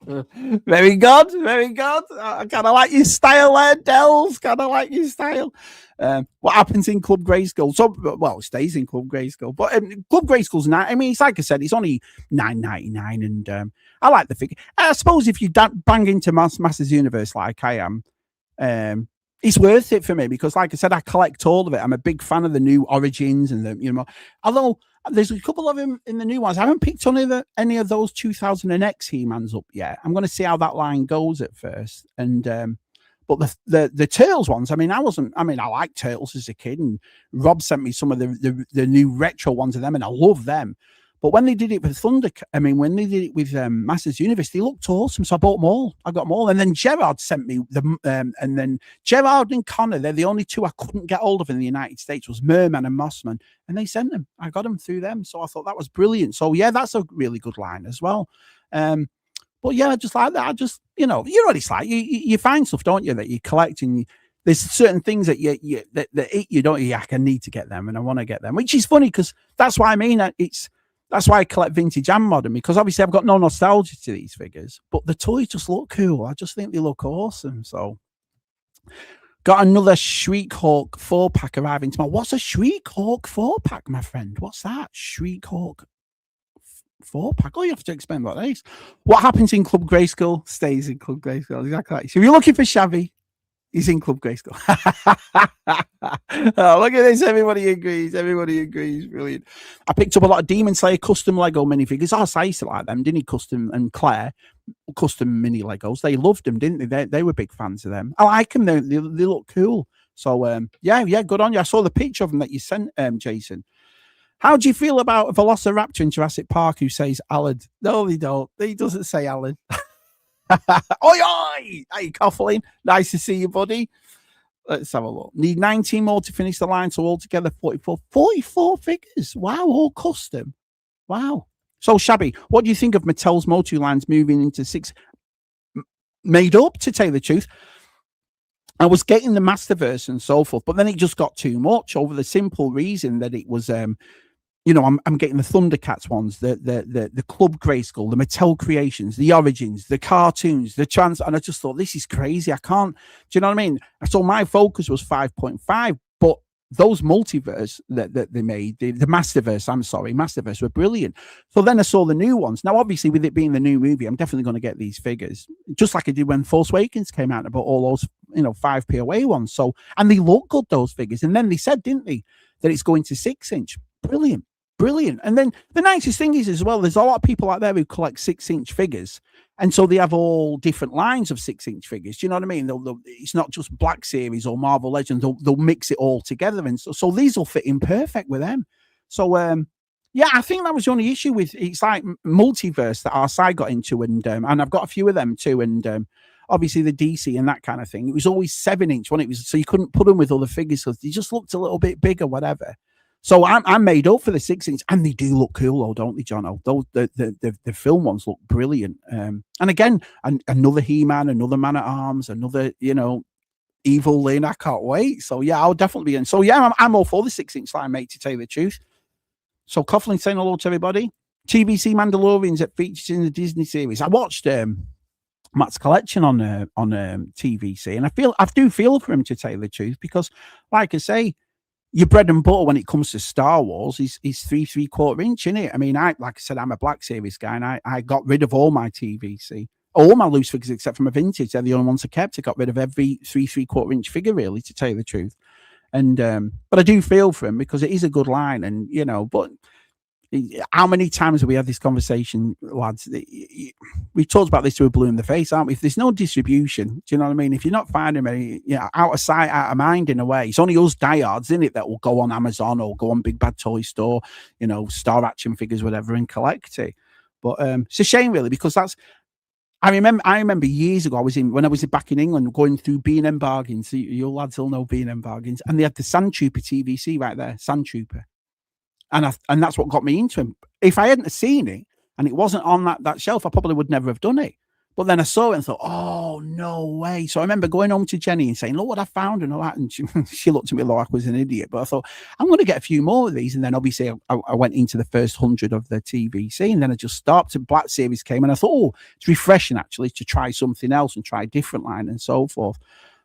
Very good, very good. I kind of like your style there, Dells. Kind of like your style. What happens in Club Grayskull? So, well, it stays in Club Grayskull, but Club Grayskull's not. I mean, it's like I said, it's only $9.99, and I like the figure. I suppose if you bang into Masters Universe like I am, it's worth it for me because, like I said, I collect all of it. I'm a big fan of the new Origins and although there's a couple of them in the new ones. I haven't picked on any of those 2000X He-Mans up yet. I'm going to see how that line goes at first. And but the Turtles ones, I liked Turtles as a kid, and Rob sent me some of the new retro ones of them, and I love them. But when they did it with when they did it with Masters Universe, they looked awesome. So I bought them all. I got them all. And then Gerard sent me them. And then Gerard and Connor, they're the only two I couldn't get hold of in the United States, was Merman and Mossman. And they sent them. I got them through them. So I thought that was brilliant. So yeah, that's a really good line as well. But yeah, just like that. I just, you know what it's like. You find stuff, don't you, that you collect, and there's certain things that you don't. I need to get them, and I want to get them, which is funny because that's why I mean that's why I collect vintage and modern, because obviously I've got no nostalgia to these figures, but the toys just look cool. I just think they look awesome. So, got another Shriek-Hawk 4-pack arriving tomorrow. What's a Shriek-Hawk 4-pack, my friend? What's that? Shriek-Hawk 4-pack? Oh, you have to explain what that is. What happens in Club Grayskull stays in Club Grayskull. Exactly. So if you're looking for Shabby, he's in Club Grayskull. Oh, look at this. Everybody agrees. Brilliant. I picked up a lot of Demon Slayer custom Lego minifigures. I used to like them, didn't he? Custom, and Claire, custom mini Legos. They loved them, didn't they? They were big fans of them. I like them. They look cool. So, yeah, good on you. I saw the picture of them that you sent, Jason. How do you feel about Velociraptor in Jurassic Park who says Alan? No, they don't. He doesn't say Alan. Oi! Hey, Coughlin. Nice to see you, buddy. Let's have a look. Need 19 more to finish the line, so altogether 44. 44 figures. Wow, all custom. Wow. So, Shabby, what do you think of Mattel's Motu lines moving into 6 made up, to tell you the truth? I was getting the Masterverse and so forth, but then it just got too much over the simple reason that it was I'm getting the Thundercats ones, the Club Grayskull, the Mattel Creations, the Origins, the cartoons, the and I just thought, this is crazy. I can't. Do you know what I mean? So my focus was 5.5, but those multiverse that they made, the Masterverse were brilliant. So then I saw the new ones. Now, obviously, with it being the new movie, I'm definitely going to get these figures, just like I did when Force Awakens came out. I bought all those, 5 POA ones. So, and they look good, those figures. And then they said, didn't they, that it's going to 6-inch. Brilliant. And then the nicest thing is as well, there's a lot of people out there who collect 6-inch figures. And so they have all different lines of 6-inch figures. Do you know what I mean? It's not just Black Series or Marvel Legends. They'll mix it all together. And so these will fit in perfect with them. So, yeah, I think that was the only issue with it's like Multiverse that our side got into. And I've got a few of them too. And obviously the DC and that kind of thing. It was always 7-inch when it was, so you couldn't put them with other figures because they just looked a little bit bigger, whatever. So I'm made up for the 6-inch, and they do look cool, though, don't they, Jono? Those the film ones look brilliant. And again, another He-Man, another Man at Arms, another Evil Lyn. I can't wait. So yeah, I'll definitely be in. So yeah, I'm all for the 6-inch line, mate. To tell you the truth. So Coughlin saying hello to everybody. TVC Mandalorians that features in the Disney series. I watched Matt's collection on TVC, and I do feel for him, to tell you the truth, because like I say, your bread and butter when it comes to Star Wars is 3/4 inch, isn't it? I mean, like I said, I'm a Black Series guy, and I got rid of all my TVC, all my loose figures except from a vintage. They're the only ones I kept. I got rid of every 3/4 inch figure, really, to tell you the truth. And but I do feel for him because it is a good line, and but how many times have we had this conversation, lads? We've talked about this to a blue in the face, aren't we? If there's no distribution, do you know what I mean? If you're not finding any, out of sight, out of mind, in a way, it's only us diehards, isn't it, that will go on Amazon or go on Big Bad Toy Store, Star Action Figures, whatever, and collect it. But it's a shame, really, because I remember years ago, when I was back in England, going through B&M Bargains. You lads will know B&M Bargains, and they had the Sand Trooper TVC right there, Sand Trooper. And that's what got me into him. If I hadn't seen it and it wasn't on that shelf, I probably would never have done it. But then I saw it and thought, oh, no way. So I remember going home to Jenny and saying, look what I found and all that. And she looked at me like I was an idiot. But I thought, I'm going to get a few more of these. And then obviously I went into the first 100 of the TVC, and then I just stopped and Black Series came. And I thought, oh, it's refreshing actually to try something else and try a different line and so forth.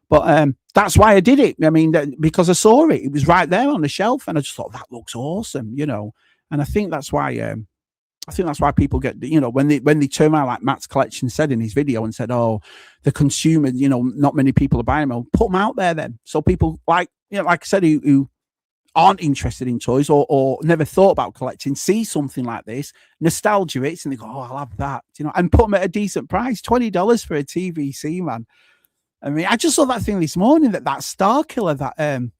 But that's why I did it. I mean, because I saw it. It was right there on the shelf. And I just thought, that looks awesome, you know. And I think that's why... I think that's why people get, you know, when they turn around, like Matt's Collection said in his video and said, oh, the consumer, you know, not many people are buying them. Well, put them out there then. So people like, you know, like I said, who aren't interested in toys or never thought about collecting, see something like this, nostalgia hits, and they go, oh, I'll have that, you know, and put them at a decent price, $20 for a TVC, man. I mean, I just saw that thing this morning, that Star Killer, that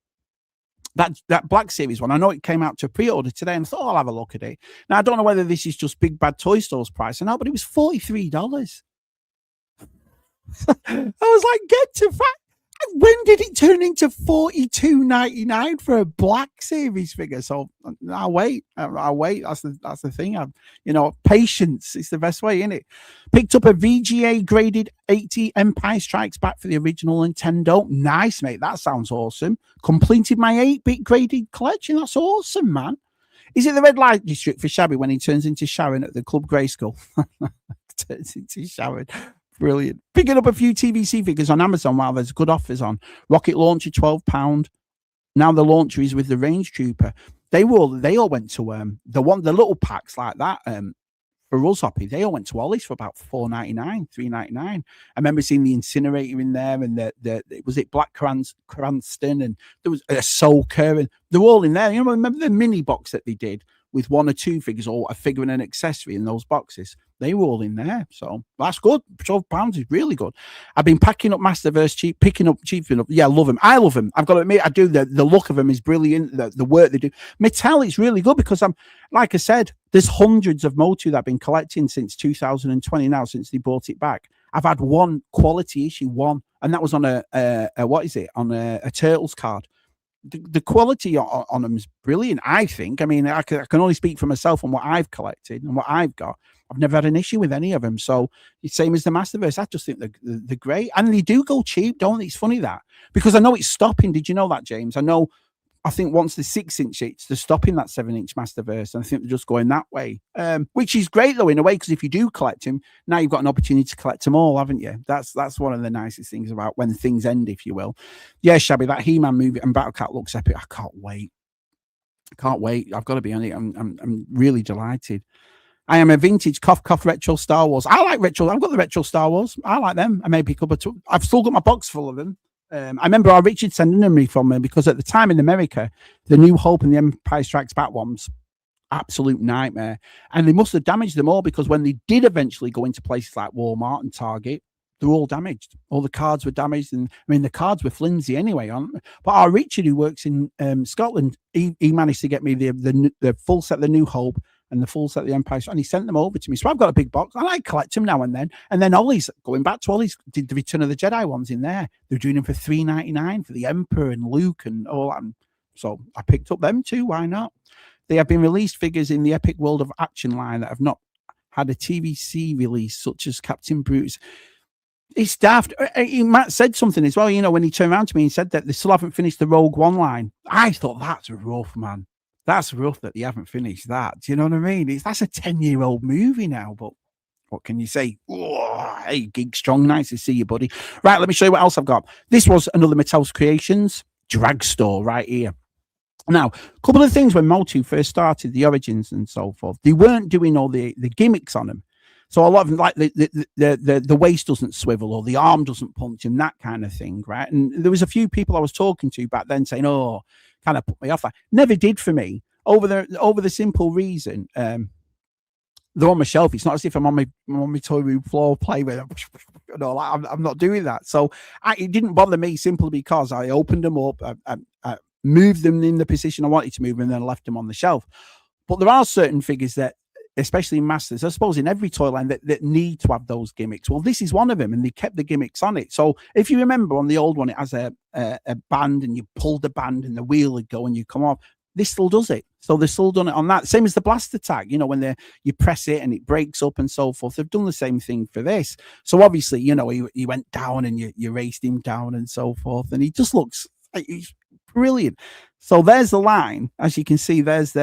Black Series one. I know it came out to pre-order today, and I thought, I'll have a look at it. Now, I don't know whether this is just Big Bad Toy Store's price or not, but it was $43. I was like, get to fact. When did it turn into $42.99 for a Black Series figure? So I'll wait. That's the thing. You know, patience is the best way, isn't it? Picked up a VGA graded 80 Empire Strikes Back for the original Nintendo. Nice, mate. That sounds awesome. Completed my 8-bit graded collection. That's awesome, man. Is it the red light district for Shabby when he turns into Sharon at the Club Grayskull? Turns into Sharon. Brilliant. Picking up a few TVC figures on Amazon while there's good offers on. Rocket Launcher, £12. Now the launcher is with the Range Trooper. They all went to the little packs like that for us, Hoppy. They all went to Ollie's for about $4.99, $3.99. I remember seeing the Incinerator in there, and was it Black Cranston, and there was a Soaker, and they're all in there. You know, remember the mini box that they did with 1 or 2 figures, or a figure and an accessory in those boxes? They were all in there. So that's good. £12 is really good. I've been packing up Masterverse picking up cheap enough. Yeah, I love them. I love them. I've got to admit, I do. The look of them is brilliant. The work they do. Mattel is really good because like I said, there's hundreds of Motu that I've been collecting since 2020 now, since they brought it back. I've had one quality issue, and that was on on a Turtles card. The quality on them is brilliant, I think. I mean, I can only speak for myself on what I've collected and what I've got. I've never had an issue with any of them. So it's same as the Masterverse. I just think they're great. And they do go cheap, don't they? It's funny that. Because I know it's stopping. Did you know that, James? I think once the 6-inch hits, they're stopping that 7-inch Masterverse. And I think they're just going that way. Which is great, though, in a way, because if you do collect them, now you've got an opportunity to collect them all, haven't you? That's one of the nicest things about when things end, if you will. Yeah, Shabby, that He-Man movie and Battle Cat looks epic. I can't wait. I've got to be on it. I'm really delighted. I am a vintage cough retro Star Wars. I like retro. I've got the retro Star Wars. I like them. I may pick up I've still got my box full of them. I remember our Richard sending them from me because at the time in America, the New Hope and the Empire Strikes Back ones, absolute nightmare. And they must have damaged them all because when they did eventually go into places like Walmart and Target, they're all damaged. All the cards were damaged. And I mean, the cards were flimsy anyway. But our Richard, who works in Scotland, he managed to get me the full set of the New Hope and the full set of the Empire, and he sent them over to me. So I've got a big box, and I collect them now and then. And then Ollie's, going back to Ollie's, did the Return of the Jedi ones in there. They're doing them for $3.99 for the Emperor and Luke and all that. So I picked up them too. Why not? They have been released figures in the Epic World of Action line that have not had a TVC release, such as Captain Brutus. It's daft. Matt said something as well, you know, when he turned around to me and said that they still haven't finished the Rogue One line. I thought, that's rough, man. That's rough that they haven't finished that. Do you know what I mean? That's a 10-year-old movie now, but what can you say? Oh, hey, Geek Strong, nice to see you, buddy. Right, let me show you what else I've got. This was another Mattel's Creations drag store right here. Now, a couple of things when Motu first started, the origins and so forth, they weren't doing all the gimmicks on them. So a lot of them, like the waist doesn't swivel or the arm doesn't punch and that kind of thing, right? And there was a few people I was talking to back then saying, oh, kind of put me off. Never did for me over the simple reason they're on my shelf. It's not as if I'm on my toy room floor playing with them. No, I'm not doing that. So it didn't bother me simply because I opened them up, I moved them in the position I wanted to move, and then I left them on the shelf. But there are certain figures that, especially in Masters, I suppose in every toy line, that need to have those gimmicks. Well, this is one of them, and they kept the gimmicks on it. So if you remember on the old one, it has a band, and you pull the band and the wheel would go and you come off. this still does it. So they've still done it on that. Same as the blaster tag, when you press it and it breaks up and so forth. They've done the same thing for this. So obviously, he went down and you raced him down and so forth. And he just looks, he's brilliant. So there's the line. As you can see, there's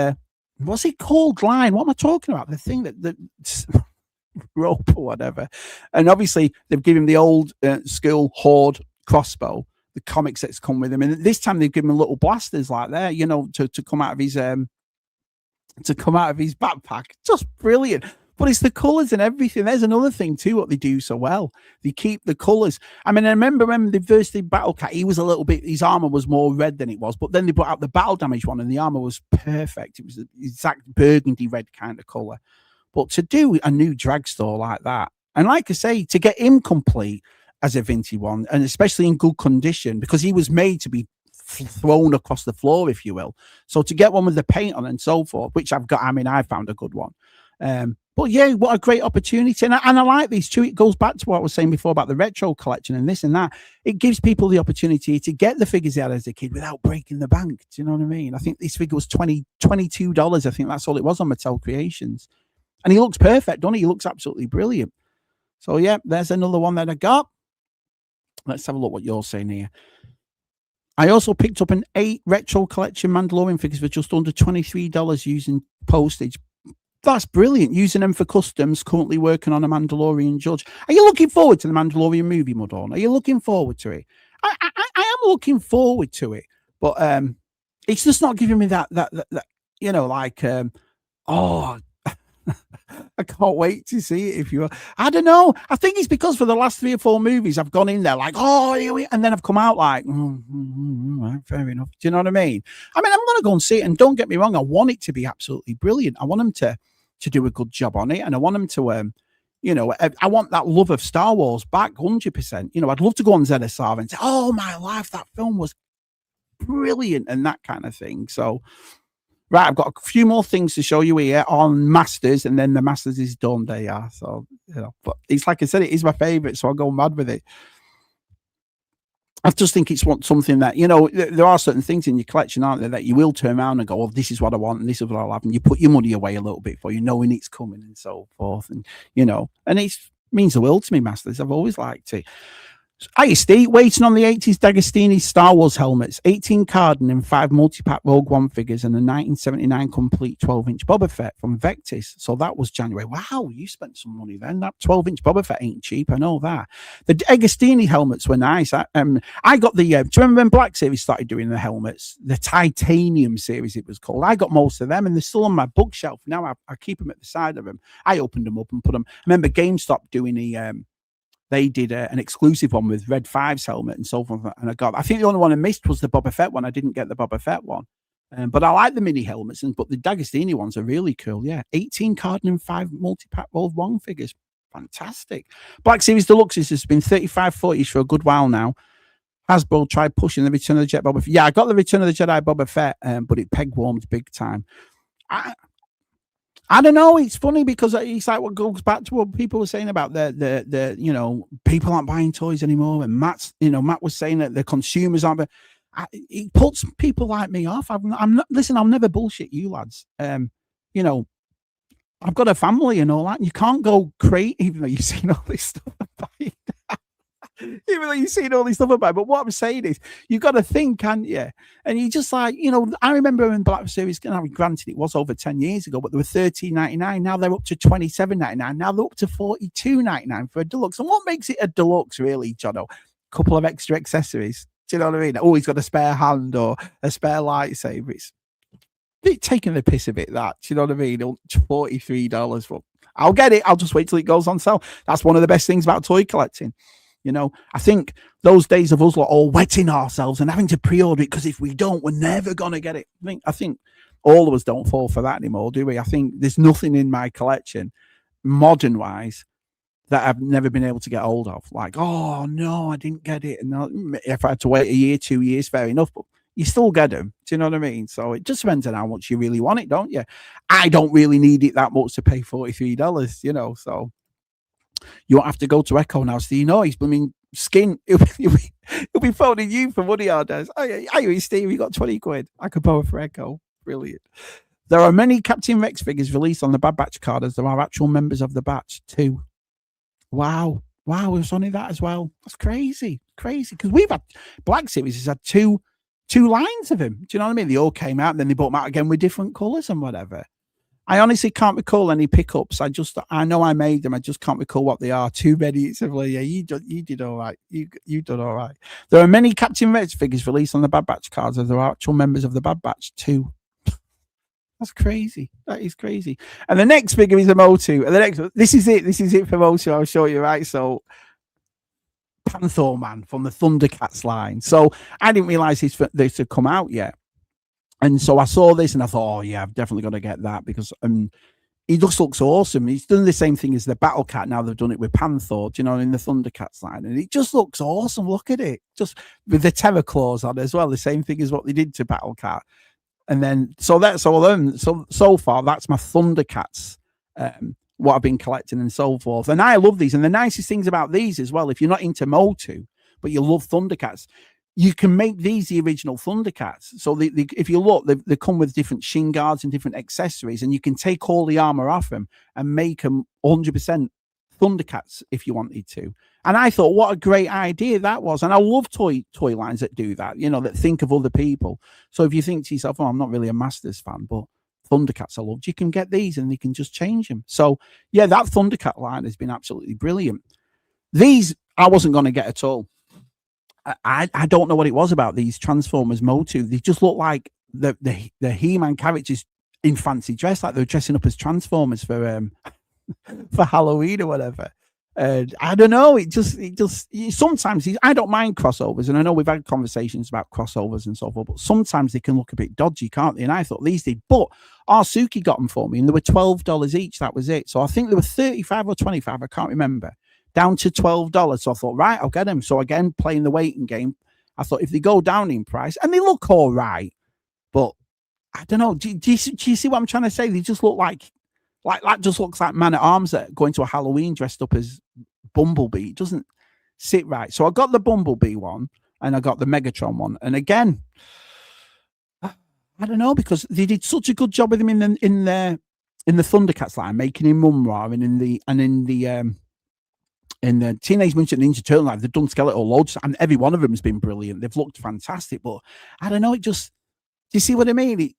what's it called line? What am I talking about? The thing that rope or whatever. And obviously they've given him the old school Horde crossbow, the comics that's come with him, and this time they've given him little blasters like that, to come out of his backpack. Just brilliant. But it's the colors and everything. There's another thing too, what they do so well. They keep the colors. I mean, I remember when they first did Battle Cat, he was a little bit, his armor was more red than it was, but then they brought out the battle damage one and the armor was perfect. It was the exact burgundy red kind of color. But to do a new Dragstore like that, and like I say, to get him complete as a vintage one, and especially in good condition, because he was made to be thrown across the floor, if you will. So to get one with the paint on and so forth, which I've got, I mean, I found a good one. But yeah, what a great opportunity. And I like these too. It goes back to what I was saying before about the retro collection and this and that. It gives people the opportunity to get the figures out as a kid without breaking the bank. Do you know what I mean? I think this figure was $22. I think that's all it was on Mattel Creations. And he looks perfect, doesn't he? He looks absolutely brilliant. So yeah, there's another one that I got. Let's have a look what you're saying here. I also picked up an 8 retro collection Mandalorian figures for just under $23 using postage. That's brilliant. Using them for customs, currently working on a Mandalorian Judge. Are you looking forward to the Mandalorian movie, Mudon? Are you looking forward to it? I am looking forward to it, but it's just not giving me that I can't wait to see it. If you, I don't know. I think it's because for the last 3 or 4 movies, I've gone in there like, and then I've come out like, fair enough. Do you know what I mean? I'm going to go and see it. And don't get me wrong, I want it to be absolutely brilliant. I want them to do a good job on it, and I want them to, I want that love of Star Wars back 100%. I'd love to go on ZSR and say, oh my life, that film was brilliant and that kind of thing. So. Right, I've got a few more things to show you here on Masters, and then the Masters is done. They are. So, but it's like I said, it is my favorite, so I'll go mad with it. I just think it's something that, there are certain things in your collection, aren't there, that you will turn around and go, oh, this is what I want, and this is what I'll have, and you put your money away a little bit for you, knowing it's coming and so forth. And, and it means the world to me, Masters. I've always liked it. Hi, Steve. Waiting on the 80s D'Agostini Star Wars helmets, 18 Carden and 5 multi-pack Rogue One figures, and a 1979 complete 12-inch Boba Fett from Vectis. So that was January. Wow, you spent some money then. That 12-inch Boba Fett ain't cheap. I know that. The D'Agostini helmets were nice. I got the, do you remember when Black Series started doing the helmets? The Titanium series, it was called. I got most of them, and they're still on my bookshelf. Now I keep them at the side of them. I opened them up and put them. I remember GameStop doing they did an exclusive one with Red 5's helmet and so forth. And I think the only one I missed was the Boba Fett one. I didn't get the Boba Fett one. But I like the mini helmets, but the D'Agostini ones are really cool. Yeah. 18 Carden and 5 multi-pack Rogue One figures. Fantastic. Black Series Deluxes has been 35.40 for a good while now. Hasbro tried pushing the Return of the Jedi Boba Fett. Yeah, I got the Return of the Jedi Boba Fett, but it peg warmed big time. I don't know. It's funny because it's like what goes back to what people were saying about the people aren't buying toys anymore. And Matt was saying that the consumers aren't. It puts people like me off. I'm not. Listen, I'll never bullshit you lads. I've got a family and all that. And you can't go crazy, even though you've seen all this stuff about it. Even though you've seen all this stuff about it. But what I'm saying is, you've got to think, can't you? And you just like, I remember when Black Series, granted it was over 10 years ago, but they were $13.99. Now they're up to $27.99. Now they're up to $42.99 for a deluxe. And what makes it a deluxe, really, Jono? A couple of extra accessories. Do you know what I mean? Oh, he's got a spare hand or a spare lightsaber. It's taking the piss a bit, that. Do you know what I mean? $43 for. I'll get it. I'll just wait till it goes on sale. That's one of the best things about toy collecting. I think those days of us all wetting ourselves and having to pre-order it because if we don't, we're never going to get it. I think all of us don't fall for that anymore, do we? I think there's nothing in my collection, modern-wise, that I've never been able to get hold of. Like, oh, no, I didn't get it. And if I had to wait a year, 2 years, fair enough. But you still get them. Do you know what I mean? So it just depends on how much you really want it, don't you? I don't really need it that much to pay $43, so... You won't have to go to Echo now, Steve. No, he's blooming skin. He'll be phoning you for money orders. Hey, Steve, you got 20 quid. I could borrow for Echo. Brilliant. There are many Captain Rex figures released on the Bad Batch card as there are actual members of the Batch too. Wow. Wow, it was only that as well. That's crazy. Crazy. Because we've had Black Series has had two lines of him. Do you know what I mean? They all came out and then they brought them out again with different colours and whatever. I honestly can't recall any pickups. I know I made them. I just can't recall what they are. Too many. It's like, yeah, you did all right. You done all right. There are many Captain Rex figures released on the Bad Batch cards as there are actual members of the Bad Batch too. That's crazy. That is crazy. And the next figure is a Motu. And the next, this is it for Motu. I'll show you, right? So, Panther Man from the Thundercats line. So, I didn't realize this had come out yet. And so I saw this and I thought, oh, yeah, I've definitely got to get that because he just looks awesome. He's done the same thing as the Battle Cat. Now they've done it with Panther, you know, in the Thundercats line. And it just looks awesome. Look at it. Just with the Terror Claws on as well. The same thing as what they did to Battle Cat. And then, so far, that's my Thundercats, what I've been collecting and so forth. And I love these. And the nicest things about these as well, if you're not into Motu, but you love Thundercats, you can make these the original Thundercats. So if you look, they come with different shin guards and different accessories, and you can take all the armor off them and make them 100% Thundercats if you wanted to. And I thought, what a great idea that was. And I love toy lines that do that, you know, that think of other people. So if you think to yourself, oh, I'm not really a Masters fan, but Thundercats I loved, you can get these and you can just change them. So yeah, that Thundercat line has been absolutely brilliant. These I wasn't going to get at all. I don't know what it was about these Transformers Motu. They just look like the He-Man characters in fancy dress, like they're dressing up as Transformers for Halloween or whatever. I don't know. It just sometimes I don't mind crossovers, and I know we've had conversations about crossovers and so forth, but sometimes they can look a bit dodgy, can't they? And I thought these did, but Arsuki got them for me, and they were $12 each. That was it. So I think they were 35 or 25. I can't remember. Down to $12. So I thought, right, I'll get them. So again, playing the waiting game, I thought if they go down in price, and they look all right, but I don't know. Do you see what I'm trying to say? They just look like that just looks like Man at Arms that going to a Halloween dressed up as Bumblebee. It doesn't sit right. So I got the Bumblebee one and I got the Megatron one. And again, I don't know, because they did such a good job with him in the Thundercats line, making him Mumm-Ra, and in the Teenage Mutant Ninja Turtle line, they've done Skeletor loads, and every one of them has been brilliant. They've looked fantastic, but I don't know. It just, do you see what I mean?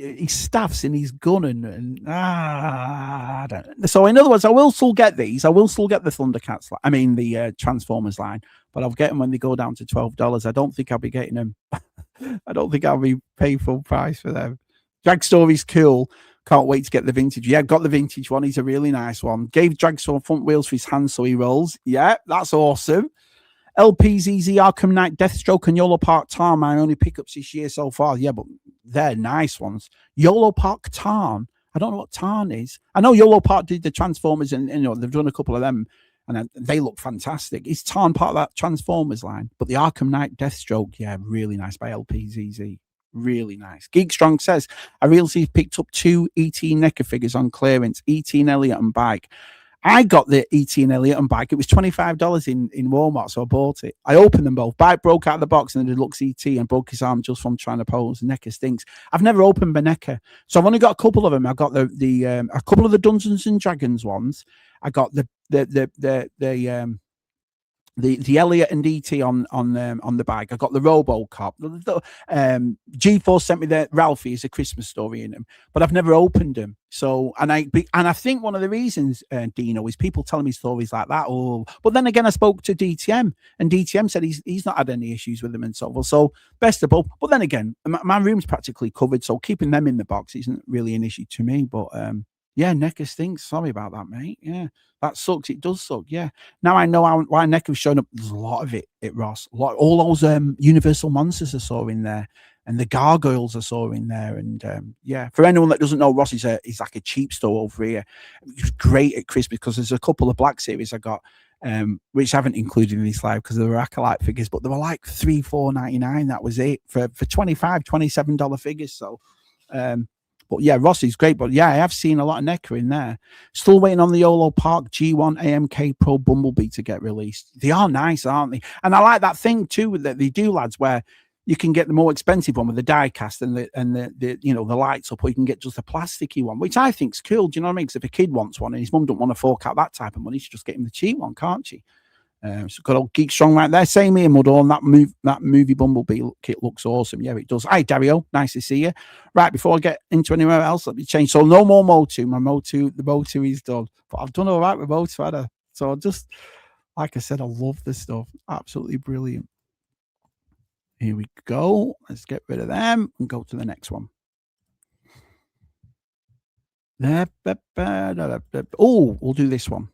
He staffs and he's gunning, and I don't know. So in other words, I will still get these. I will still get the Thundercats. The Transformers line, but I'll get them when they go down to $12. I don't think I'll be getting them. I don't think I'll be paying full price for them. Dragstore's cool. Can't wait to get the vintage. Yeah, got the vintage one. He's a really nice one. Gave Dragstore front wheels for his hands so he rolls. Yeah, that's awesome. LPZZ, Arkham Knight, Deathstroke, and YOLO Park Tarn, my only pickups this year so far. Yeah, but they're nice ones. YOLO Park Tarn, I don't know what Tarn is. I know YOLO Park did the Transformers, and you know they've done a couple of them, and they look fantastic. Is Tarn part of that Transformers line? But the Arkham Knight Deathstroke, yeah, really nice by LPZZ. Really nice. Geek Strong says, I recently picked up 2 E.T. NECA figures on clearance, E.T. and Elliot and Bike. I got the E.T. and Elliot and Bike. It was $25 in Walmart, so I bought it. I opened them both. Bike broke out of the box and it looks E.T. and broke his arm just from trying to pose. NECA stinks. I've never opened the NECA, so I've only got a couple of them. I got the a couple of the Dungeons and Dragons ones. I got the Elliot and ET on the bike. I got the RoboCop. G-Force sent me the Ralphie as a Christmas story in them, but I've never opened them. So and I think one of the reasons, Dino, is people telling me stories like that. Oh, but then again, I spoke to DTM, and DTM said he's not had any issues with them and so forth. So best of both. But then again, my room's practically covered, so keeping them in the box isn't really an issue to me. But yeah, NECA stinks. Sorry about that, mate. Yeah, that sucks. It does suck. Yeah. Now I know why NECA was showing up. There's a lot of it at Ross. All those Universal monsters I saw in there, and the gargoyles I saw in there. And yeah, for anyone that doesn't know, Ross is like a cheap store over here. It was great at Christmas because there's a couple of Black Series I got, which I haven't included in this live because they were Acolyte figures, but they were like $3-4.99. That was it for $27 figures. So, but yeah, Rossi's great. But yeah, I have seen a lot of NECA in there. Still waiting on the YOLO Park G1 AMK Pro Bumblebee to get released. They are nice, aren't they? And I like that thing too that they do, lads, where you can get the more expensive one with the die cast and the you know, the lights up, or you can get just a plasticky one, which I think's cool. Do you know what I mean? Because if a kid wants one and his mum don't want to fork out that type of money, she just get him the cheap one, can't she? So good old Geek Strong right there. Same here, Mudhorn. That movie Bumblebee kit looks awesome. Yeah, it does. Hi, Dario. Nice to see you. Right, before I get into anywhere else, let me change. So no more Motu. My Motu, the Motu is done. But I've done all right with Motu, had I? So just, like I said, I love this stuff. Absolutely brilliant. Here we go. Let's get rid of them and go to the next one. Oh, we'll do this one.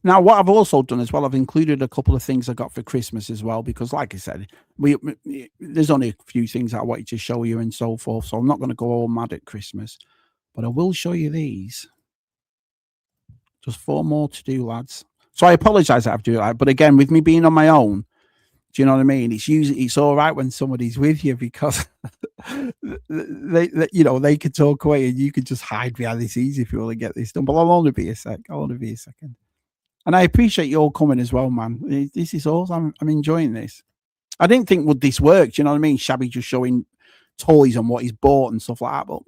Now, what I've also done as well, I've included a couple of things I got for Christmas as well, because like I said, there's only a few things I wanted to show you and so forth. So I'm not going to go all mad at Christmas, but I will show you these. Just 4 more to do, lads. So I apologize that I have to do that. But again, with me being on my own, do you know what I mean? It's all right when somebody's with you, because they could talk away and you could just hide behind this easy if you want to get this done. But I'll only be a second. And I appreciate you all coming as well, man. This is awesome. I'm enjoying this. I didn't think would this work. Do you know what I mean? Shabby just showing toys and what he's bought and stuff like that. But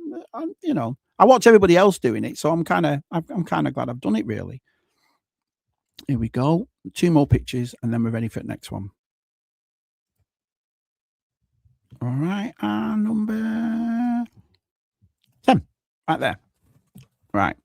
you know, I watch everybody else doing it, so I'm kind of glad I've done it. Really. Here we go. 2 more pictures, and then we're ready for the next one. All right, and number 10, right there. Right.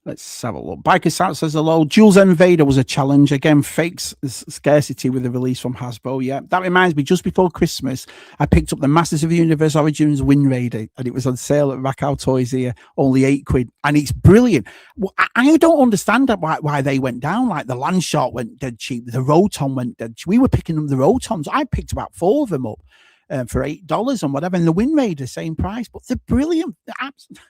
Let's have a look. Biker Sat says hello. Jules Invader was a challenge. Again, fake scarcity with the release from Hasbro. Yeah, that reminds me, just before Christmas, I picked up the Masters of the Universe Origins Wind Raider, and it was on sale at Rakow Toys here, only £8. And it's brilliant. Well, I don't understand why they went down. Like the Landshark went dead cheap. The Roton went dead cheap. We were picking up the Rotons. I picked about 4 of them up for $8 and whatever. And the Wind Raider, same price. But they're brilliant. They're absolutely...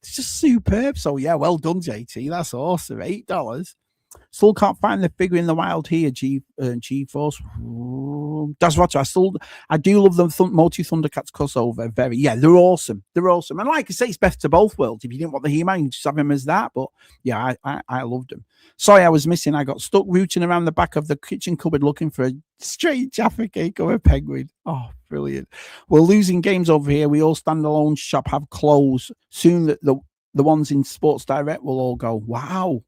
It's just superb. So yeah, well done, JT. That's awesome. $8. Still can't find the figure in the wild here. G-Force. That's what I do love the Multi Thundercats crossover. They're awesome. And like I say, it's best to both worlds. If you didn't want the He-Man, you just have him as that. But yeah, I loved him. Sorry, I was missing. I got stuck rooting around the back of the kitchen cupboard looking for a straight Jaffa cake or a penguin. Oh, brilliant. We're losing games over here. We all standalone shop have closed. Soon the ones in Sports Direct will all go. Wow.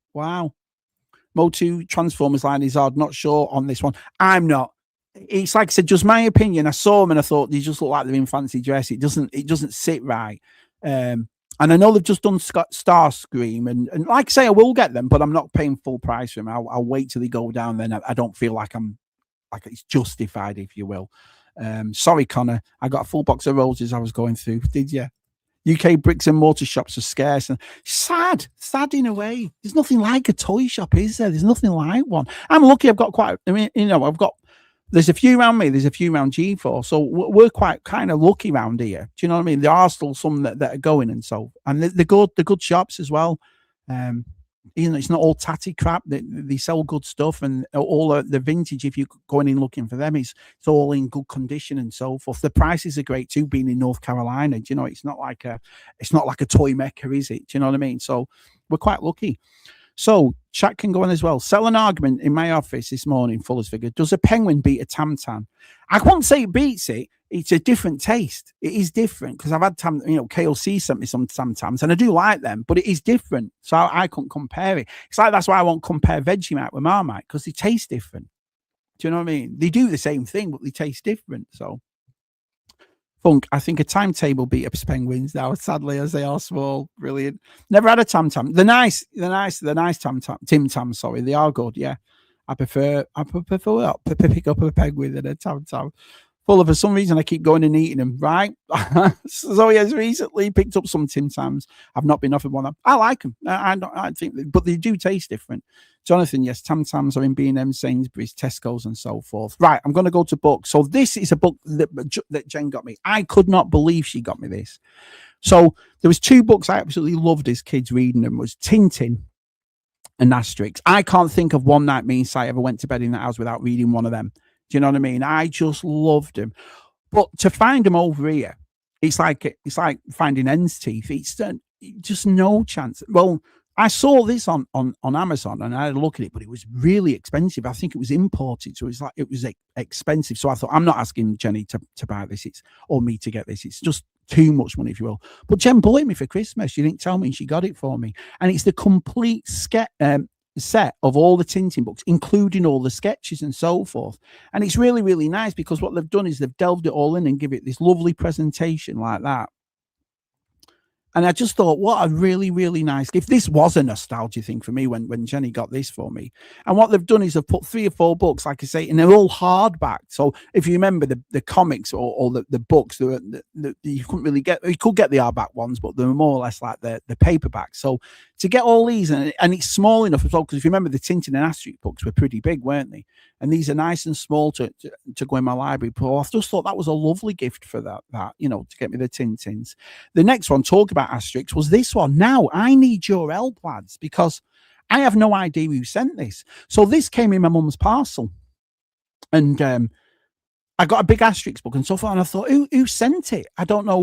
Motu Transformers line is hard. Not sure on this one. I'm not. It's like I said, just my opinion. I saw them and I thought they just look like they're in fancy dress. It doesn't sit right. And I know they've just done Starscream, and like I say, I will get them, but I'm not paying full price for them. I'll wait till they go down. Then I don't feel like it's justified, if you will. Sorry, Connor. I got a full box of roses I was going through. Did you? UK bricks and mortar shops are scarce and sad in a way. There's nothing like a toy shop, is there? There's nothing like one. I'm lucky. I've got there's a few around me. There's a few around G4. So we're quite kind of lucky around here. Do you know what I mean? There are still some that are going, and they're good shops as well. It's not all tatty crap. They sell good stuff, and all the vintage, if you're going in looking for them, it's all in good condition and so forth. The prices are great too, being in North Carolina. Do you know, it's not like a toy mecca, is it? Do you know what I mean? So we're quite lucky. So chat can go on as well. Sell an argument in my office this morning, Fuller's figure. Does a penguin beat a Tam Tam? I won't say it beats it. It's a different taste. It is different, because I've had KLC sent me some Tam Tams and I do like them, but it is different. So I couldn't compare it. It's like, that's why I won't compare Vegemite with Marmite, because they taste different. Do you know what I mean? They do the same thing, but they taste different. So Funk, I think a timetable beat up penguins now, sadly, as they are small. Brilliant. Never had a Tam Tam. They're nice Tam Tam. Tim Tam, sorry. They are good, yeah. I prefer pick up a penguin than a Tam Tam. Fuller, for some reason, I keep going and eating them, right? So he has recently picked up some Tim Tams. I've not been offered one. I like them. I think, but they do taste different. Jonathan, yes, Tam Tams are in B&M, Sainsbury's, Tesco's, and so forth. Right, I'm going to go to books. So this is a book that Jen got me. I could not believe she got me this. So there was 2 books I absolutely loved as kids reading them. Was Tintin and Asterix. I can't think of one night me and Si ever went to bed in the house without reading one of them. Do you know what I mean? I just loved them. But to find them over here, it's like finding hen's teeth. It's just no chance. Well, I saw this on Amazon and I had a look at it, but it was really expensive. I think it was imported, so it was expensive. So I thought, I'm not asking Jenny to buy this, or me to get this. It's just too much money, if you will. But Jen bought it me for Christmas. She didn't tell me, and she got it for me. And it's the complete set of all the Tintin books, including all the sketches and so forth. And it's really, really nice because what they've done is they've delved it all in and give it this lovely presentation like that. And I just thought, what a really, really nice gift. This was a nostalgia thing for me when Jenny got this for me. And what they've done is they've put 3 or 4 books, like I say, and they're all hardback. So if you remember the comics or the books, you couldn't really get, you could get the hardback ones, but they were more or less like the paperback. So to get all these, and it's small enough as well, because if you remember the Tintin and Asterix books were pretty big, weren't they? And these are nice and small to go in my library. But I just thought that was a lovely gift for that, to get me the Tintins. The next one, talk about Asterix, was this one. Now, I need your help, lads, because I have no idea who sent this. So this came in my mum's parcel. And I got a big Asterix book and so forth, and I thought, who sent it? I don't know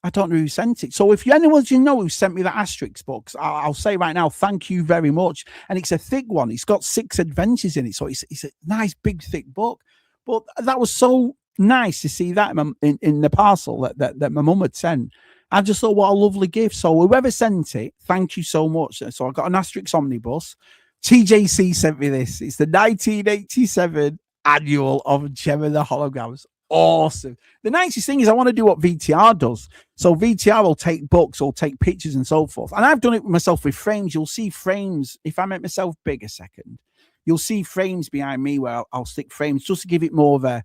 who sent it. So if anyone you know who sent me the Asterix books, I'll say right now, thank you very much. And it's a thick one. It's got 6 adventures in it, so it's a nice big thick book. But that was so nice to see that in the parcel that my mum had sent. I just thought, what a lovely gift. So whoever sent it, thank you so much. So I got an Asterix omnibus. TJC sent me this. It's the 1987 annual of Gemma the Holograms. Awesome. The nicest thing is I want to do what VTR does. So VTR will take books or take pictures and so forth. And I've done it myself with frames. You'll see frames. If I make myself big a second, you'll see frames behind me where I'll stick frames just to give it more of a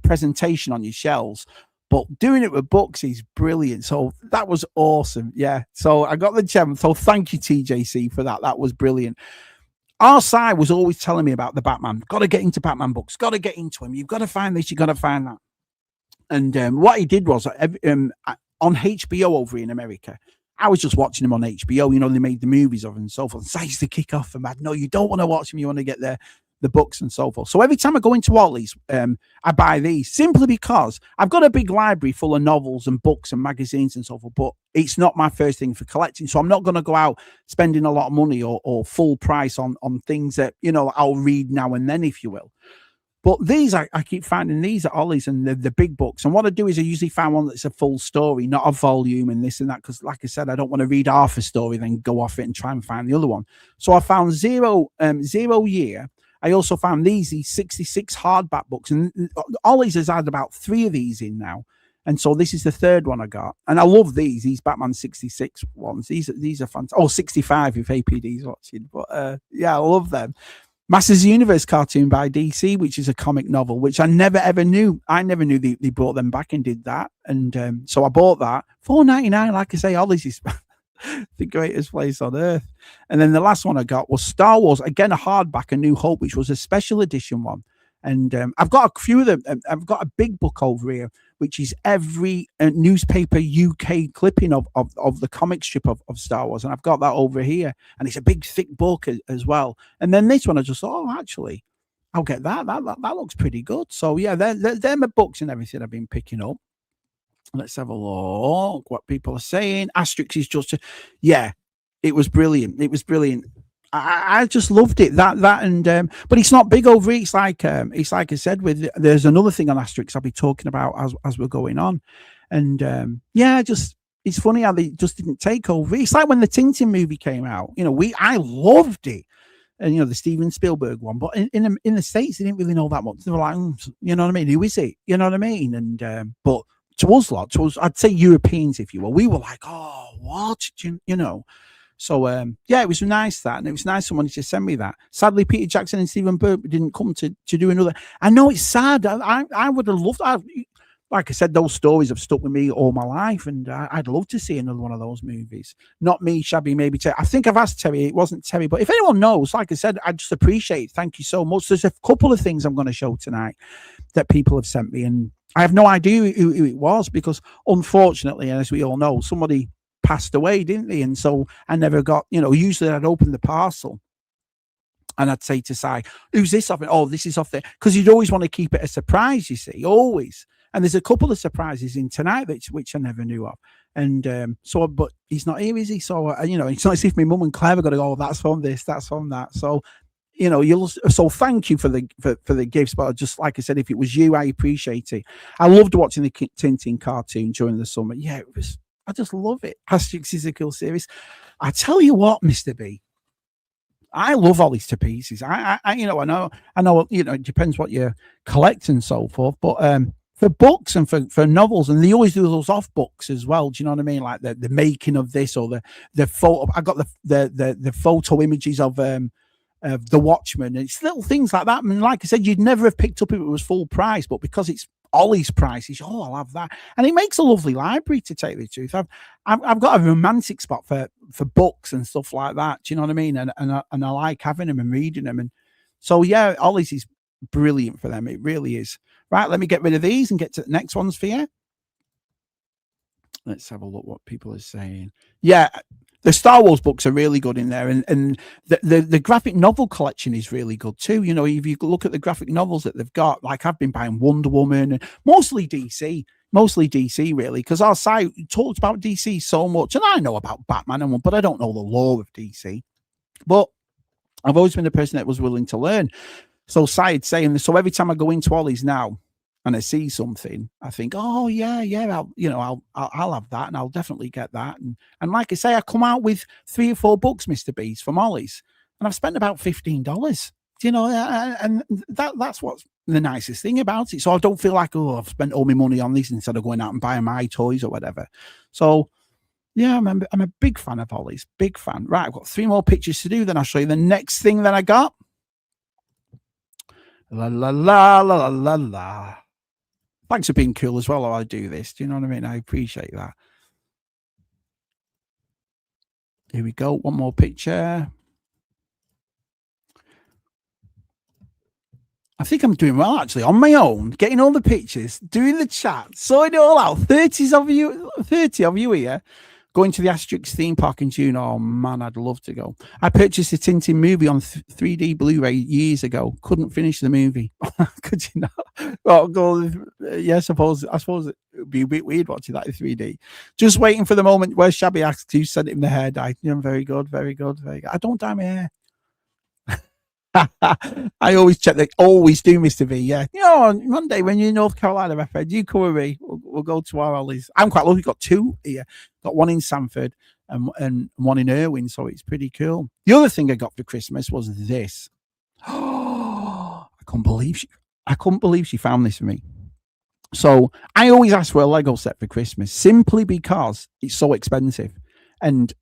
presentation on your shelves. But doing it with books is brilliant. So that was awesome. Yeah. So I got the gem. So thank you, TJC, for that. That was brilliant. Our side was always telling me about the Batman. Got to get into Batman books. Got to get into him. You've got to find this. You've got to find that. And what he did was on HBO over in America, I was just watching him on HBO. They made the movies of him and so forth. So I used to kick off and no, you don't want to watch him. You want to get the books and so forth. So every time I go into Ollie's, I buy these simply because I've got a big library full of novels and books and magazines and so forth, but it's not my first thing for collecting. So I'm not going to go out spending a lot of money or full price on things that, I'll read now and then, if you will. But these, I keep finding these at Ollie's and the big books. And what I do is I usually find one that's a full story, not a volume and this and that. Because like I said, I don't want to read half a story, then go off it and try and find the other one. So I found Zero Year. I also found these 66 hardback books, and Ollie's has had about 3 of these in now. And so this is the 3rd one I got. And I love these Batman 66 ones. These are fantastic. Oh, 65 if APD's watching. But yeah, I love them. Masters of the Universe cartoon by DC, which is a comic novel, which I never ever knew. I never knew they brought them back and did that. And so I bought that. $4.99, like I say, Ollie's is the greatest place on earth. And then the last one I got was Star Wars, again a hardback, A New Hope, which was a special edition one. And I've got a few of them. I've got a big book over here, which is every newspaper UK clipping of the comic strip of Star Wars, and I've got that over here, and it's a big thick book as well. And then this one I just thought, actually I'll get that looks pretty good. So yeah, they're my books and everything I've been picking up. Let's have a look what people are saying. Asterix is just it was brilliant. I just loved it. That and but it's not big over here. It's like I said, there's another thing on Asterix I'll be talking about as we're going on. And it's funny how they just didn't take over. It's like when the Tintin movie came out, I loved it. And the Steven Spielberg one, but in the States they didn't really know that much. They were like, you know what I mean? Who is it? You know what I mean? And but to us, I'd say Europeans, if you will, we were like, oh, what? So, it was nice that, and it was nice someone to send me that. Sadly, Peter Jackson and Stephen Burke didn't come to do another. I know it's sad. I would have loved, like I said, those stories have stuck with me all my life, and I'd love to see another one of those movies. Not me, Shabby, maybe Terry. I think I've asked Terry. It wasn't Terry, but if anyone knows, like I said, I just appreciate it. Thank you so much. There's a couple of things I'm going to show tonight that people have sent me, and I have no idea who it was because, unfortunately, and as we all know, somebody passed away, didn't they? And so I never got, usually I'd open the parcel and I'd say to Si, who's this off? Oh, this is off there. Because you'd always want to keep it a surprise, you see, always. And there's a couple of surprises in tonight which I never knew of. And so, but he's not here, is he? So you know, it's not as if my mum and Claire are going to go, oh, that's from this, that's from that. So you know, so thank you for the gifts, but just like I said, if it was you, I appreciate it. I loved watching the Tintin cartoon during the summer. Yeah, it was. I just love it. Asterix is a cool series. I tell you what, Mr. B, I love Ollie's to pieces. You know, I know, you know, it depends what you collect and so forth, but for books and for novels, and they always do those off books as well. Do you know what I mean? Like the making of this, or the photo. I got the photo images of the Watchmen. It's little things like that. I mean, like I said, you'd never have picked up if it was full price, but because it's Ollie's price, I'll have that, and it makes a lovely library. To tell you the truth, I've got a romantic spot for books and stuff like that. Do you know what I mean? And I like having them and reading them, and so yeah, Ollie's is brilliant for them. It really is. Right, let me get rid of these and get to the next ones for you. Let's have a look what people are saying. Yeah, the Star Wars books are really good in there, and the graphic novel collection is really good too. You know, if you look at the graphic novels that they've got, like I've been buying Wonder Woman, and mostly DC really, because our site talks about DC so much, and I know about Batman but I don't know the lore of DC. But I've always been a person that was willing to learn. So Syed saying, so every time I go into Ollie's now and I see something, I think, oh yeah, I'll have that, and I'll definitely get that. And like I say, I come out with 3 or 4 books, Mr. B's, from Ollie's, and I've spent about $15. You know, and that's what's the nicest thing about it. So I don't feel like, oh, I've spent all my money on these instead of going out and buying my toys or whatever. So yeah, I'm a big fan of Ollie's, big fan. Right, I've got 3 more pictures to do, then I'll show you the next thing that I got. La la la la la la. Thanks for being cool as well while I do this. Do you know what I mean? I appreciate that. Here we go. One more picture. I think I'm doing well, actually, on my own, getting all the pictures, doing the chat, sorting it all out. 30 of you here going to the Asterix theme park in June. Oh, man, I'd love to go. I purchased a Tintin movie on 3D Blu-ray years ago. Couldn't finish the movie. Could you not? Well, yeah, I suppose it would be a bit weird watching that in 3D. Just waiting for the moment where Shabby asks who sent him the hair dye. Yeah, very good, very good, very good. I don't dye my hair. I always check that. Always do, Mr. V. Yeah, you know, on Monday when you're in North Carolina, my friend, you come with me. We'll go to our Ollie's. I'm quite lucky. Got 2 here. Got one in Sanford and one in Irwin, so it's pretty cool. The other thing I got for Christmas was this. Oh, I couldn't believe she found this for me. So I always ask for a Lego set for Christmas simply because it's so expensive. And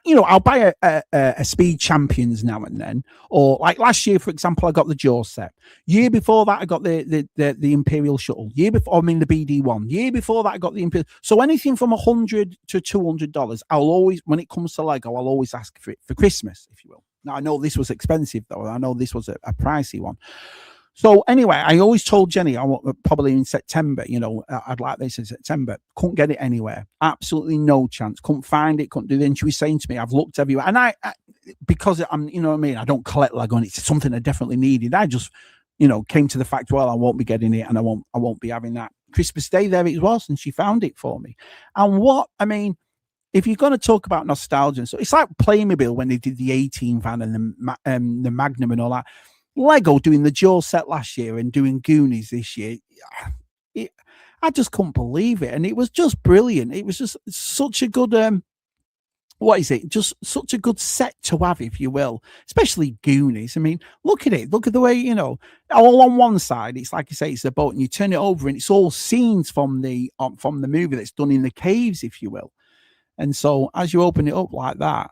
I'll buy a Speed Champions now and then, or like last year, for example, I got the Jaws set. Year before that, I got the Imperial Shuttle. Year before, the BD1. Year before that, I got the Imperial. So anything from $100 to $200, I'll always, when it comes to Lego, I'll always ask for it for Christmas, if you will. Now I know this was expensive though. I know this was a pricey one. So anyway, I always told Jenny, I want probably in September, I'd like this in September. Couldn't get it anywhere. Absolutely no chance. Couldn't find it. Couldn't do it. And she was saying to me, I've looked everywhere. And I because I'm, you know what I mean? I don't collect Lego and it's something I definitely needed. I just, came to the fact, well, I won't be getting it and I won't be having that. Christmas Day, there it was. And she found it for me. And if you're going to talk about nostalgia, so it's like Playmobil when they did the 18 van and the Magnum and all that. Lego doing the Jaws set last year and doing Goonies this year, I just couldn't believe it, and it was just brilliant. It was just such a good just such a good set to have, if you will, especially Goonies. I mean, look at it. Look at the way, all on one side, it's like you say, it's the boat, and you turn it over and it's all scenes from the movie that's done in the caves, if you will. And so as you open it up like that,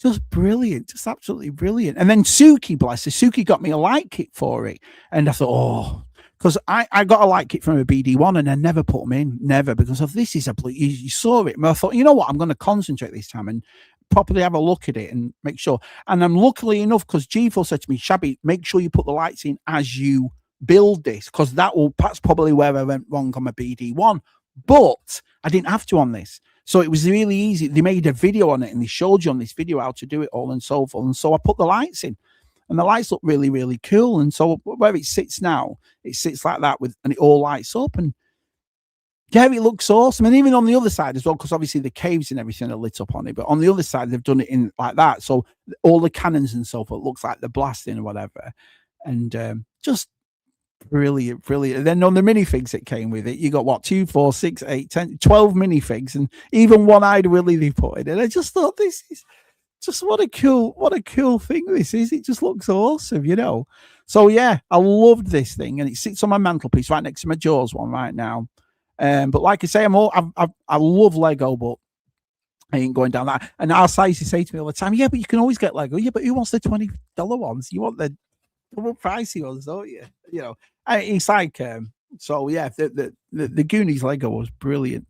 just brilliant, just absolutely brilliant. And then Suki, bless her, Suki got me a light kit for it. And I thought, because I got a light kit from a BD1 and I never put them in, never, because of this is you saw it. And I thought, you know what, I'm going to concentrate this time and properly have a look at it and make sure. And I'm luckily enough, because G4 said to me, Shabby, make sure you put the lights in as you build this, because that's probably where I went wrong on my BD1. But I didn't have to on this. So it was really easy. They made a video on it and they showed you on this video how to do it all and so forth. And so I put the lights in and the lights look really, really cool. And so where it sits now, it sits like that and it all lights up. And Yeah, it looks awesome. And even on the other side as well, because obviously the caves and everything are lit up on it. But on the other side, they've done it in like that. So all the cannons and so forth looks like they're blasting or whatever. And just brilliant, brilliant. And then on the minifigs that came with it, you got what, 2, 4, 6, 8, 10, 12 minifigs, and even one-eyed Willie they put in. And I just thought, this is just what a cool thing this is. It just looks awesome, you know. So yeah, I loved this thing, and it sits on my mantelpiece right next to my Jaws one right now. But like I say, I love Lego, but I ain't going down that. And our size to say to me all the time, yeah, but you can always get Lego. Yeah, but who wants the $20 ones? You want the double pricey ones, don't you? You know, it's like so yeah, the Goonies Lego was brilliant.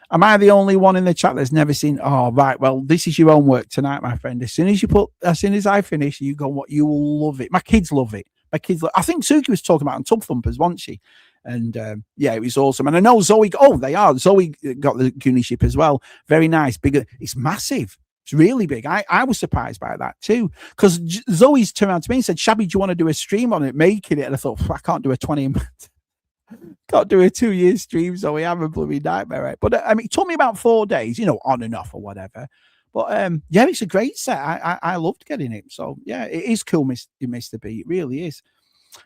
Am I the only one in the chat that's never seen? Oh, right. Well, this is your homework tonight, my friend. As soon as I finish, you go, what, you will love it. My kids love it. I think Suki was talking about on Tub Thumpers, wasn't she? And yeah, it was awesome. And I know Zoe, Zoe got the Goonie ship as well. Very nice. Bigger. It's massive. It's really big. I was surprised by that too. Because Zoe's turned around to me and said, Shabby, do you want to do a stream on it, making it? And I thought, I can't do a 20 can't do a 2-year stream, Zoe. I'm a bloody nightmare, right? But I mean, it took me about 4 days, you know, on and off or whatever. But yeah, it's a great set. I loved getting it. So yeah, it is cool, Mr. B. It really is.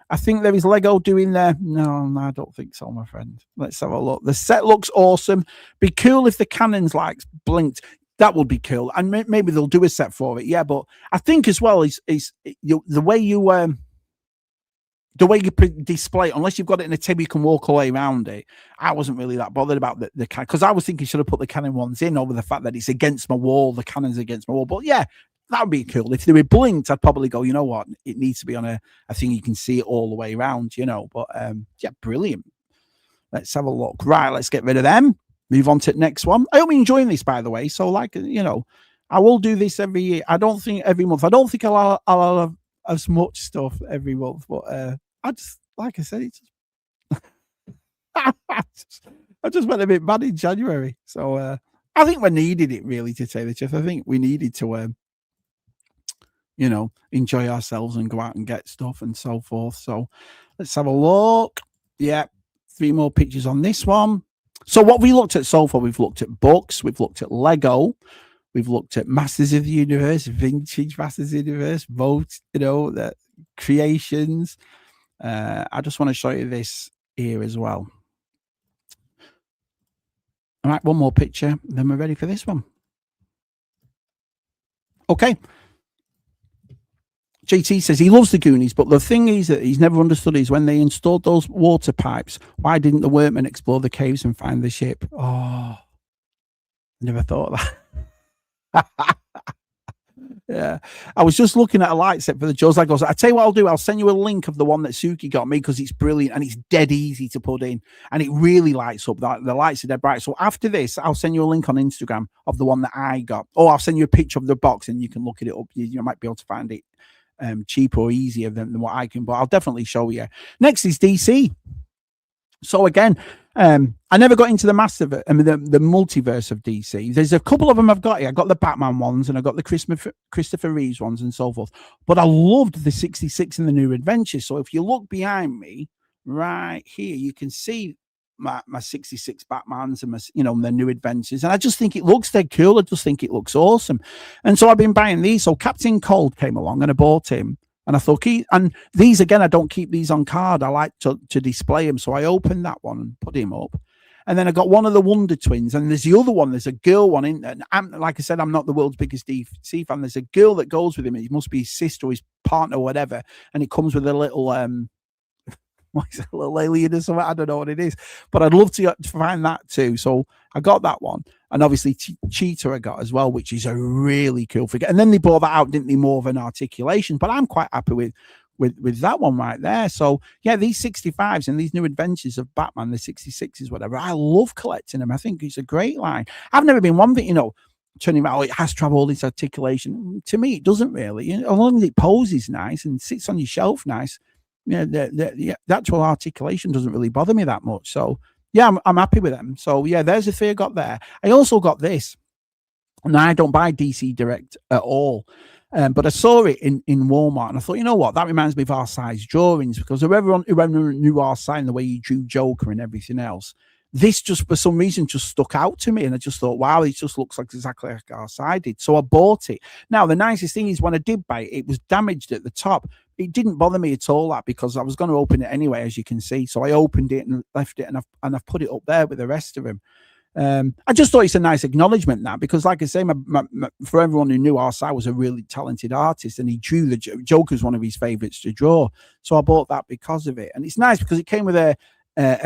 I think there is Lego doing there. No, I don't think so, my friend. Let's have a look. The set looks awesome. Be cool if the cannons like blinked. That would be cool, and maybe they'll do a set for it. Yeah, but I think as well is the way you display it, unless you've got it in a table you can walk away around it. I wasn't really that bothered about the because I was thinking should have put the cannon ones in over the fact that it's against my wall. The cannon's against my wall, but yeah. That would be cool. If they were blinked, I'd probably go, you know what? It needs to be on a thing you can see it all the way around, you know. But yeah, brilliant. Let's have a look. Right, let's get rid of them. Move on to the next one. I hope you're enjoying this, by the way. So, like, you know, I will do this every year. I don't think every month. I don't think I'll have as much stuff every month. But I just, like I said, it's I just went a bit mad in January. So I think we needed it, really, to tell the truth. I think we needed to you know, enjoy ourselves and go out and get stuff and so forth. So let's have a look. Yeah, 3 more pictures on this one. So what we looked at so far, we've looked at books, we've looked at Lego, we've looked at Masters of the Universe, vintage Masters of the Universe, vote, you know, the creations. I just want to show you this here as well. All right, one more picture, then we're ready for this one. Okay. JT says he loves the Goonies, but the thing is that he's never understood is when they installed those water pipes, why didn't the workmen explore the caves and find the ship? Oh, never thought of that. Yeah, I was just looking at a light set for the Jaws. I tell you what I'll do. I'll send you a link of the one that Suki got me because it's brilliant and it's dead easy to put in and it really lights up. The lights are dead bright. So after this, I'll send you a link on Instagram of the one that I got. Or I'll send you a picture of the box and you can look at it up. You might be able to find it cheaper or easier than what I can, but I'll definitely show you. Next is DC. So again, I never got into the the multiverse of DC. There's a couple of them I've got here. I got the Batman ones and I got the Christopher Reeves ones and so forth. But I loved the 66 and the New Adventures. So if you look behind me, right here, you can see my 66 Batmans and my, you know, the New Adventures, and I just think it looks dead cool. I just think it looks awesome, and so I've been buying these. So Captain Cold came along and I bought him, and I thought, and these again, I don't keep these on card. I like to display them, so I opened that one and put him up, and then I got one of the Wonder Twins, and there's the other one. There's a girl one in, and like I said, I'm not the world's biggest DC fan. There's a girl that goes with him. It must be his sister or his partner or whatever, and it comes with a little what's a little alien or something? I don't know what it is, but I'd love to find that too. So I got that one, and obviously Cheetah I got as well, which is a really cool figure. And then they brought that out, didn't they? More of an articulation, but I'm quite happy with that one right there. So yeah, these 65s and these New Adventures of Batman, the 66s, whatever. I love collecting them. I think it's a great line. I've never been one thing, you know, turning around, it has to have all this articulation. To me, it doesn't really. You know, as long as it poses nice and sits on your shelf nice. Yeah, the actual articulation doesn't really bother me that much. So yeah, I'm happy with them. So yeah, there's the thing I got there. I also got this. Now I don't buy DC Direct at all, but I saw it in Walmart, and I thought, you know what, that reminds me of our size drawings, because whoever knew our sign, the way you drew Joker and everything else, this just for some reason just stuck out to me, and I just thought, wow, it just looks like exactly like our side did. So I bought it. Now the nicest thing is when I did buy it, it was damaged at the top. It didn't bother me at all, that, because I was going to open it anyway, as you can see. So I opened it and left it, and I've put it up there with the rest of them. I just thought it's a nice acknowledgement, that, because, like I say, for everyone who knew, Arsai was a really talented artist, and he drew the Joker's one of his favourites to draw. So I bought that because of it, and it's nice because it came with a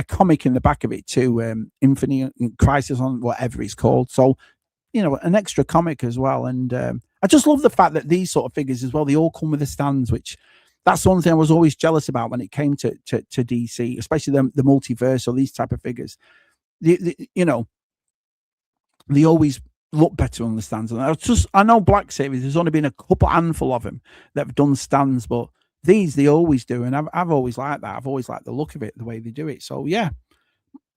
comic in the back of it too, Infinite Crisis on whatever it's called. So, you know, an extra comic as well. And I just love the fact that these sort of figures as well, they all come with the stands, which that's one thing I was always jealous about when it came to DC, especially the multiverse or these type of figures. You know, they always look better on the stands. And I know Black Series, there's only been a handful of them that have done stands, but these they always do, and I've always liked that. I've always liked the look of it, the way they do it. So yeah,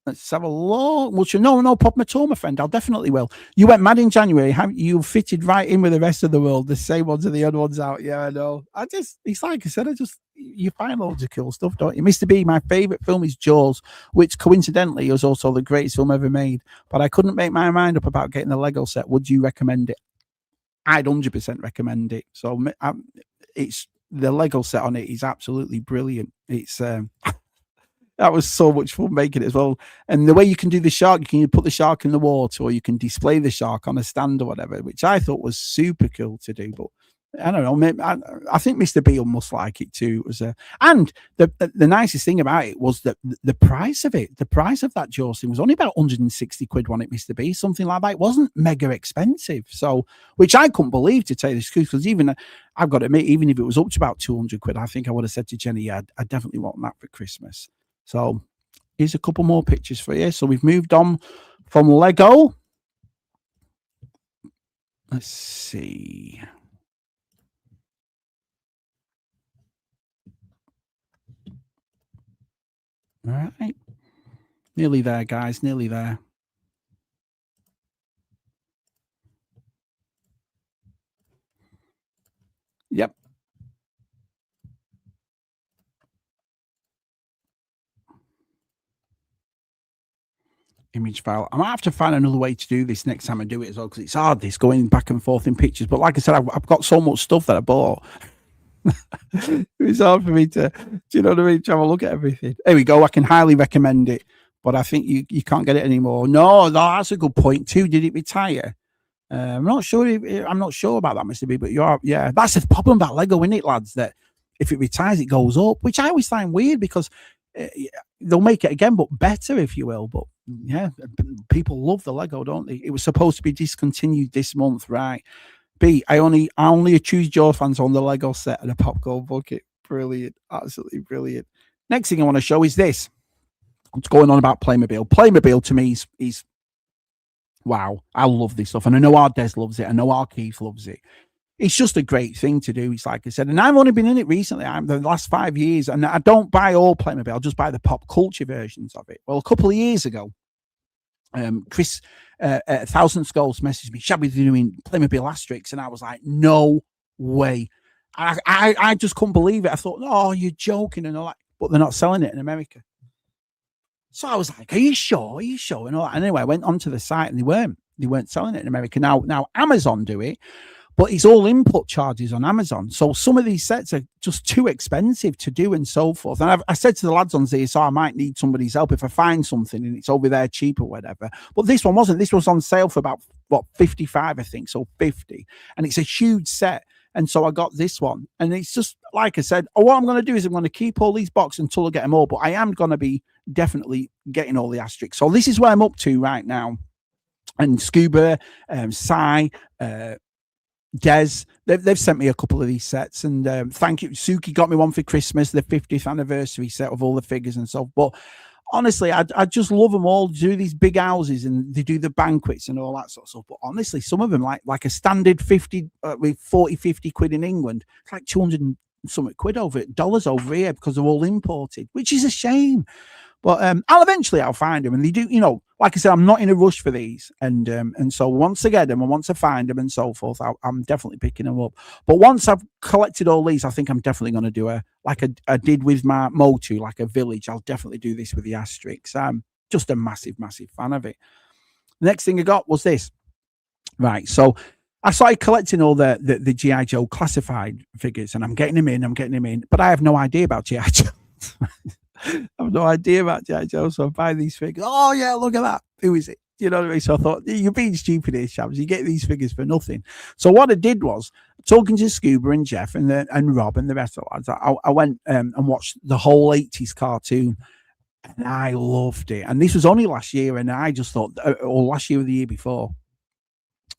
let's have a look. Well, no, pop my tour, my friend. I'll definitely will. You went mad in January. You fitted right in with the rest of the world. The same ones are the other ones out. Yeah, I know. It's like I said, you find loads of cool stuff, don't you? Mr. B, my favorite film is Jaws, which coincidentally is also the greatest film ever made. But I couldn't make my mind up about getting the Lego set. Would you recommend it? I'd 100% recommend it. So it's the Lego set on it is absolutely brilliant. It's that was so much fun making it as well. And the way you can do the shark, you can put the shark in the water, or you can display the shark on a stand or whatever, which I thought was super cool to do. But I don't know. Maybe, I think Mr. Beale must like it too. It was and the nicest thing about it was that the price of it, the price of that Jaws thing was only about 160 quid on it, Mr. B, something like that. It wasn't mega expensive. So, which I couldn't believe, to tell you the truth, because even I've got to admit, even if it was up to about 200 quid, I think I would have said to Jenny, yeah, I definitely want that for Christmas. So here's a couple more pictures for you. So we've moved on from Lego. Let's see. All right. Nearly there, guys. Nearly there. Yep. Image file. I might have to find another way to do this next time I do it as well, because it's hard, this going back and forth in pictures. But like I said, I've got so much stuff that I bought. It's hard for me to, do you know what I mean? To have a look at everything. There we go. I can highly recommend it, but I think you can't get it anymore. No, that's a good point too. Did it retire? I'm not sure. I'm not sure about that, Mr. B. But yeah. That's the problem about Lego, isn't it, lads? That if it retires, it goes up, which I always find weird, because they'll make it again, but better, if you will. But yeah, people love the Lego, don't they? It was supposed to be discontinued this month, right? B, I only choose Jaws fans on the Lego set and a popcorn bucket. Brilliant, absolutely brilliant. Next thing I want to show is this. What's going on about Playmobil? Playmobil to me is wow. I love this stuff, and I know our Des loves it. I know our Keith loves it. It's just a great thing to do. It's like I said, and I've only been in it recently. I'm the last 5 years, and I don't buy all Playmobil. I'll just buy the pop culture versions of it. Well, a couple of years ago, Chris 1,000 Skulls messaged me, shall we be doing Playmobil Asterix? And I was like, no way. I just couldn't believe it. I thought, oh, you're joking and all that. But they're not selling it in America. So I was like, are you sure? Are you sure? And all that. Anyway, I went onto the site and they weren't selling it in America. Now Amazon do it, but it's all input charges on Amazon. So some of these sets are just too expensive to do and so forth. And I said to the lads on ZSR, I might need somebody's help if I find something and it's over there cheap or whatever. But this one wasn't. This was on sale for about, 55, I think. So 50. And it's a huge set. And so I got this one. And it's just, like I said, what I'm going to do is I'm going to keep all these boxes until I get them all. But I am going to be definitely getting all the Asterix. So this is where I'm up to right now. And Scuba, Sai, Des, they've sent me a couple of these sets, and thank you. Suki got me one for Christmas, the 50th anniversary set of all the figures and so. But honestly, I just love them all. They do these big houses and they do the banquets and all that sort of stuff. But honestly, some of them like a standard 50 with 50 quid in England, it's like 200 and something quid dollars over here, because they're all imported, which is a shame. But I'll find them, and they do, like I said, I'm not in a rush for these, and so once I get them and once I find them and so forth, I'm definitely picking them up. But once I've collected all these, I think I'm definitely going to do I did with my Motu, like a village. I'll definitely do this with the Asterix. Just a massive, massive fan of it. Next thing I got was this. Right. So I started collecting all the G.I. Joe classified figures, and I'm getting them in, but I have no idea about G.I. Joe. I have no idea about G.I. Joe, so I buy these figures. Oh, yeah, look at that. Who is it? You know what I mean? So I thought, you're being stupid here, Shams. You get these figures for nothing. So what I did was, talking to Scuba and Jeff and Rob and the rest of the lads, I went and watched the whole 80s cartoon, and I loved it. And this was only last year, and I just thought, or last year or the year before,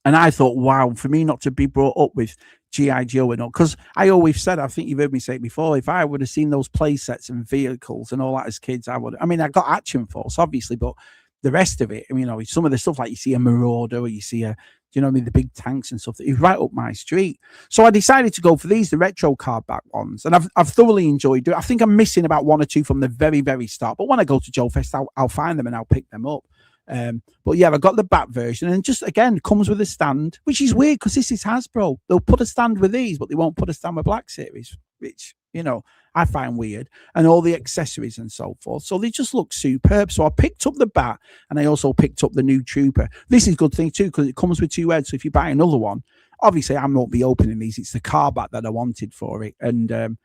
and I thought, wow, for me not to be brought up with G.I. Joe and all, because I always said, I think you've heard me say it before, if I would have seen those play sets and vehicles and all that as kids, I would. I mean, I got Action Force, obviously, but the rest of it, I mean, you know, some of the stuff like you see a Marauder or you see a, you know what I mean, the big tanks and stuff, is right up my street. So I decided to go for these, the retro cardback ones, and I've thoroughly enjoyed it. I think I'm missing about one or two from the very, very start, but when I go to Joe Fest, I'll find them and I'll pick them up. But yeah, I got the back version, and just again comes with a stand, which is weird because this is Hasbro. They'll put a stand with these, but they won't put a stand with Black Series, which, you know, I find weird, and all the accessories and so forth. So they just look superb. So I picked up the bat, and I also picked up the new Trooper. This is a good thing too because it comes with two heads. So if you buy another one, obviously I won't be opening these. It's the car bat that I wanted for it, and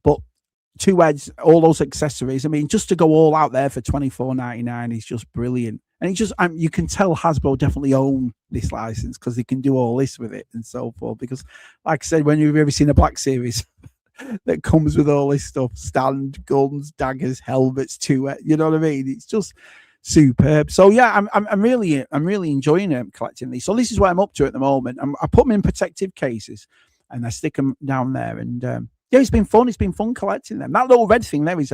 but two heads, all those accessories. I mean, just to go all out there for $24.99 is just brilliant. And it just, you can tell Hasbro definitely own this license because they can do all this with it and so forth. Because, like I said, when you've ever seen a Black Series that comes with all this stuff, stand, guns, daggers, helmets, you know what I mean? It's just superb. So yeah, I'm really enjoying collecting these. So this is what I'm up to at the moment. I put them in protective cases and I stick them down there. And yeah, it's been fun. It's been fun collecting them. That little red thing there is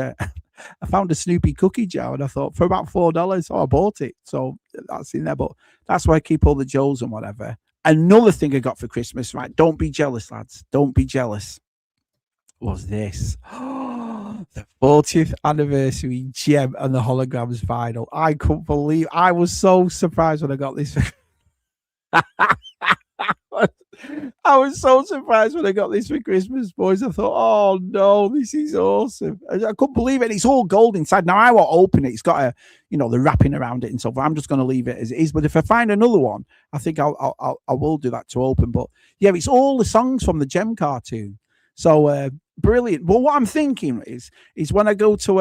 I found a Snoopy cookie jar, and I thought for about $4, I bought it. So that's in there. But that's where I keep all the Joes and whatever. Another thing I got for Christmas, right? Don't be jealous, lads. Don't be jealous. Was this the 40th anniversary gem and the holograms vinyl? I couldn't believe. I was so surprised when I got this. I was so surprised when I got this for Christmas, boys. I thought, oh no, this is awesome. I couldn't believe it. It's all gold inside. Now I won't open it. It's got a, you know, the wrapping around it and so forth. I'm just going to leave it as it is. But if I find another one, I think I will do that to open. But yeah, it's all the songs from the Gem cartoon. So brilliant. Well, what I'm thinking is when I go to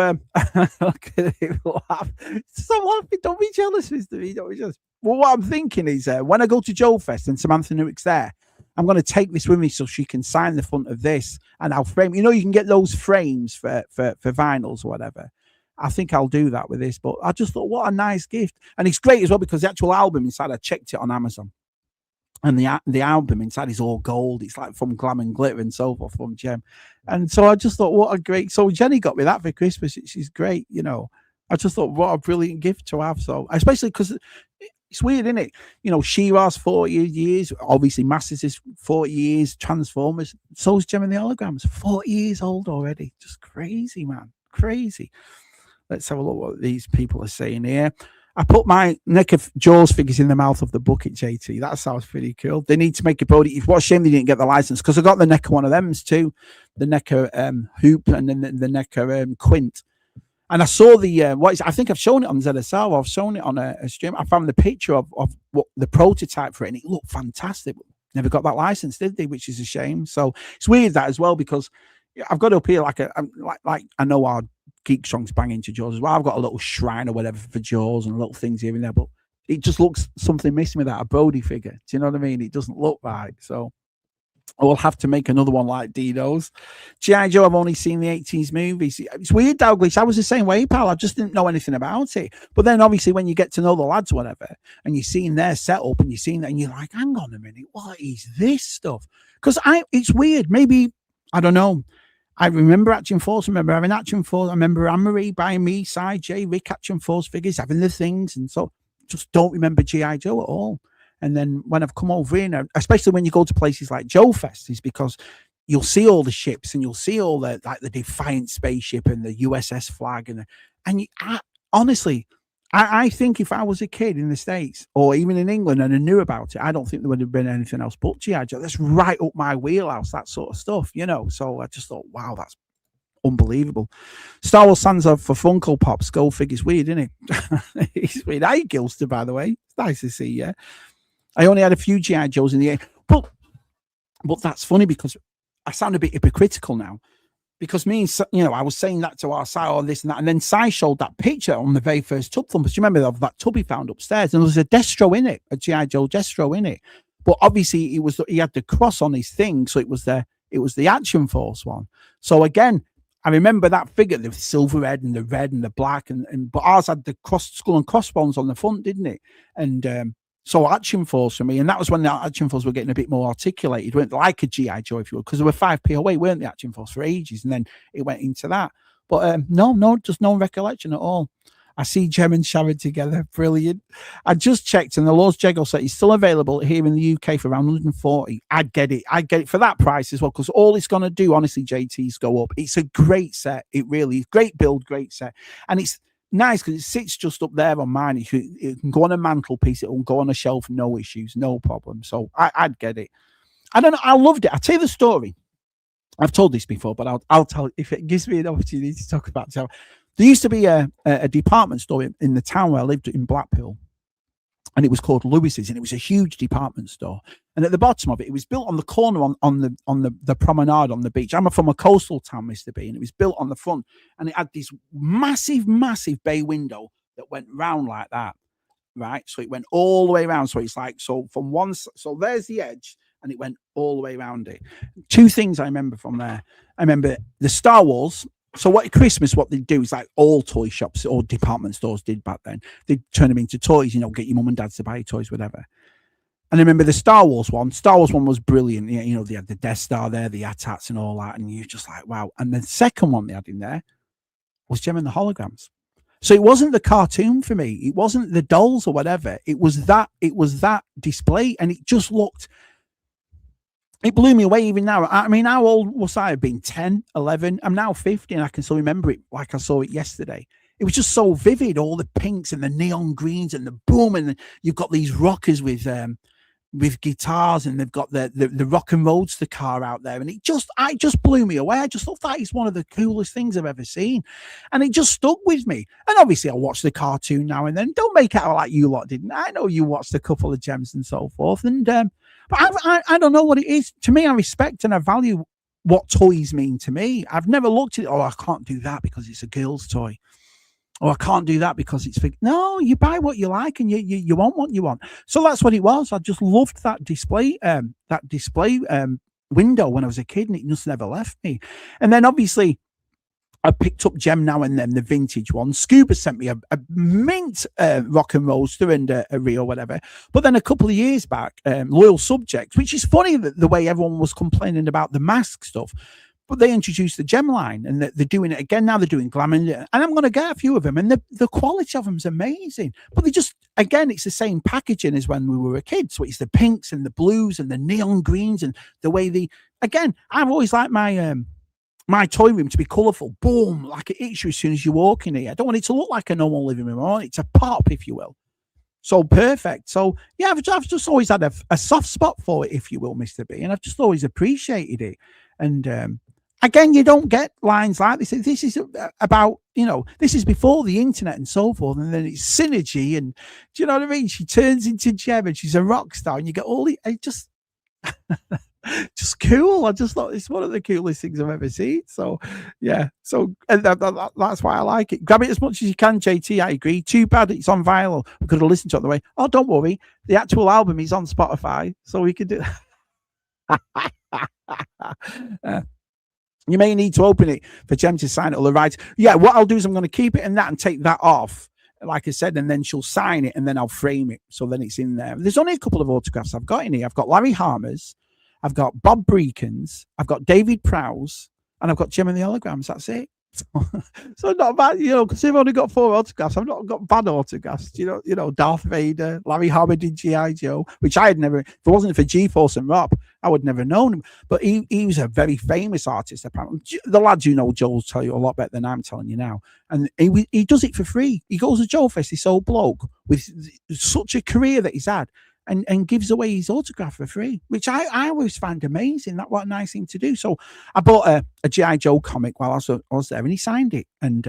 look at him laugh. Stop laughing. Don't be jealous, Mr. V. Don't be jealous. Well, what I'm thinking is when I go to Joe Fest and Samantha Newick's there, I'm going to take this with me so she can sign the front of this and I'll frame. You know, you can get those frames for vinyls or whatever. I think I'll do that with this. But I just thought, what a nice gift. And it's great as well because the actual album inside, I checked it on Amazon. And the album inside is all gold. It's like from Glam and Glitter and so forth from Gem. And so I just thought, what a great... So Jenny got me that for Christmas. She's great, you know. I just thought, what a brilliant gift to have. So, especially because... It's weird, isn't it? You know, She-Ra's 40 years. Obviously, Masters is 40 years. Transformers. So's Gem and the Holograms. 40 years old already. Just crazy, man. Crazy. Let's have a look what these people are saying here. I put my neck of Jaws figures in the mouth of the bucket, JT. That sounds pretty cool. They need to make a Brody. What a shame they didn't get the license because I got the NECA one of them too. The NECA Hoop and then the NECA Quint. And I saw the I think I've shown it on ZSL. I've shown it on a stream. I found the picture of what the prototype for it, and it looked fantastic. Never got that license, did they? Which is a shame. So it's weird that as well because I've got up here like I know our Geek Strong's banging to Jaws as well. I've got a little shrine or whatever for Jaws and little things here and there, but it just looks something missing with that, a Brody figure. Do you know what I mean? It doesn't look right. So I will have to make another one like Dino's. G.I. Joe, I've only seen the 80s movies. It's weird, Douglas. I was the same way, pal. I just didn't know anything about it. But then obviously when you get to know the lads, whatever, and you're seeing their setup and you're seeing that and you're like, hang on a minute, what is this stuff? Because it's weird. Maybe, I don't know. I remember Action Force. I remember having Action Force. I remember Anne-Marie buying me, Cy, J, Rick Action Force figures, having the things. And so just don't remember G.I. Joe at all. And then when I've come over here, especially when you go to places like Joe Fest, is because you'll see all the ships and you'll see all the Defiant spaceship and the USS Flag. Honestly, I think if I was a kid in the States or even in England and I knew about it, I don't think there would have been anything else but G.I. Joe. That's right up my wheelhouse, that sort of stuff, you know. So I just thought, wow, that's unbelievable. Star Wars fans are for Funko Pops. Go figures. Weird, isn't it? It's weird. Hey, Gilster, by the way. It's nice to see you. I only had a few G.I. Joes in the air. But that's funny because I sound a bit hypocritical now. Because me and, I was saying that to our side or this and that. And then Si showed that picture on the very first Tub Thumpers. Do you remember of that tub he found upstairs? And there was a Destro in it, a G.I. Joe Destro in it. But obviously he had the cross on his thing. So it was the Action Force one. So again, I remember that figure, the silver head and the red and the black. But ours had the skull and crossbones on the front, didn't it? And so Action Force for me, and that was when the Action Force were getting a bit more articulated, weren't like a G.I. Joe, if you will, because there were 5p away, weren't the Action Force for ages, and then it went into that. But no, just no recollection at all. I see Jem and Sharon together, brilliant. I just checked, and the Lord's Jeggle set is still available here in the UK for around 140. I'd get it for that price as well, because all it's going to do, honestly, JT's go up. It's a great set, it really is. Great build, great set, and it's nice because it sits just up there on mine. It can go on a mantelpiece. It will go on a shelf, no issues, no problem. So I'd get it. I don't know. I loved it. I'll tell you the story. I've told this before, but I'll tell if it gives me an opportunity to talk about it. So there used to be a department store in the town where I lived in Blackpool, and it was called Lewis's, and it was a huge department store. And at the bottom of it, it was built on the corner on the promenade on the beach. I'm from a coastal town, Mr. B, and it was built on the front, and it had this massive bay window that went round like that, right? So it went all the way around. So it's like, so there's the edge, and it went all the way around it. Two things I remember from there. I remember the Star Wars. So at Christmas, what they do is like all toy shops or department stores did back then. They'd turn them into toys, get your mum and dad to buy toys, whatever. And I remember the Star Wars one. Star Wars one was brilliant. They had the Death Star there, the AT-ATs and all that. And you're just like, wow. And the second one they had in there was Jem and the Holograms. So it wasn't the cartoon for me. It wasn't the dolls or whatever. It was that display. And it just looked, it blew me away even now. I mean, how old was I? I've been 10, 11. I'm now 50 and I can still remember it like I saw it yesterday. It was just so vivid, all the pinks and the neon greens and the boom. And you've got these rockers with guitars, and they've got the Rock and Roadster car out there. And it just blew me away. I just thought that is one of the coolest things I've ever seen. And it just stuck with me. And obviously I watch the cartoon now and then. Don't make it out like you lot didn't. I know you watched a couple of Gems and so forth. And but I don't know what it is. To me, I respect and I value what toys mean to me. I've never looked at it, I can't do that because it's a girl's toy. Or I can't do that because it's big. No, you buy what you like and you want what you want. So that's what it was. I just loved that display window when I was a kid, and it just never left me. And then obviously I picked up Jem now and then, the vintage one. Scuba sent me a mint Rock and Roadster and a Rio, whatever. But then a couple of years back, Loyal Subjects, which is funny that the way everyone was complaining about the mask stuff. But they introduced the Jem line, and they're doing it again now. They're doing glamour, and I'm going to get a few of them, and the quality of them is amazing. But they just, again, it's the same packaging as when we were a kid. So it's the pinks and the blues and the neon greens, and the way again, I've always liked my my toy room to be colourful. Boom, like it hits you as soon as you walk in here. I don't want it to look like a normal living room. I want it to pop, if you will. So perfect. So yeah, I've just always had a soft spot for it, if you will, Mr. B, and I've just always appreciated it. And again, you don't get lines like this. This is about, this is before the internet and so forth. And then it's synergy. And do you know what I mean? She turns into Jem and she's a rock star, and you get all the, just cool. I just thought it's one of the coolest things I've ever seen. So yeah. So and that's why I like it. Grab it as much as you can, JT. I agree. Too bad it's on vinyl. We could have listened to it on the way. Oh, don't worry. The actual album is on Spotify. So we could do you may need to open it for Jem to sign it all the rights. Yeah, what I'll do is I'm going to keep it in that and take that off, like I said, and then she'll sign it, and then I'll frame it. So then it's in there. There's only a couple of autographs I've got in here. I've got Larry Harmer's, I've got Bob Breekins, I've got David Prowse, and I've got Jem and the Holograms. That's it. So not bad, because I've only got 4 autographs. I've not got bad autographs. Darth Vader, Larry Harmer did G.I. Joe, which I had never, if it wasn't for G-Force and Rob, I would never known him. But he was a very famous artist, apparently. The lads who know Joe will tell you a lot better than I'm telling you now. And he does it for free. He goes to Joe Fest, this old bloke with such a career that he's had. and gives away his autograph for free, which I always find amazing. That what a nice thing to do. So I bought a G.I. Joe comic while I was there, and he signed it. And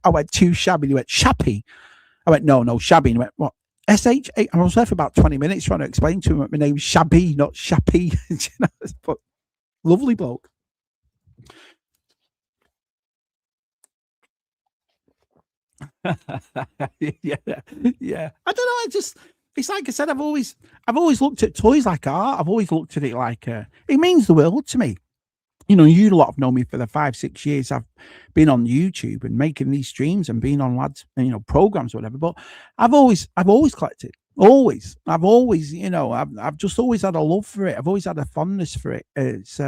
I went, too shabby. He went, Shappy. I went, no, Shabby. And he went, what? S-H-A? I was there for about 20 minutes trying to explain to him that my name's Shabby, not Shappy. But lovely bloke. yeah. I don't know. It's like I said, I've always looked at toys like art. I've always looked at it like it means the world to me. You know, you lot have known me for the 5-6 years I've been on YouTube and making these streams and being on lads, programs or whatever. But I've always collected. Always. I've always, I've just always had a love for it. I've always had a fondness for it. It's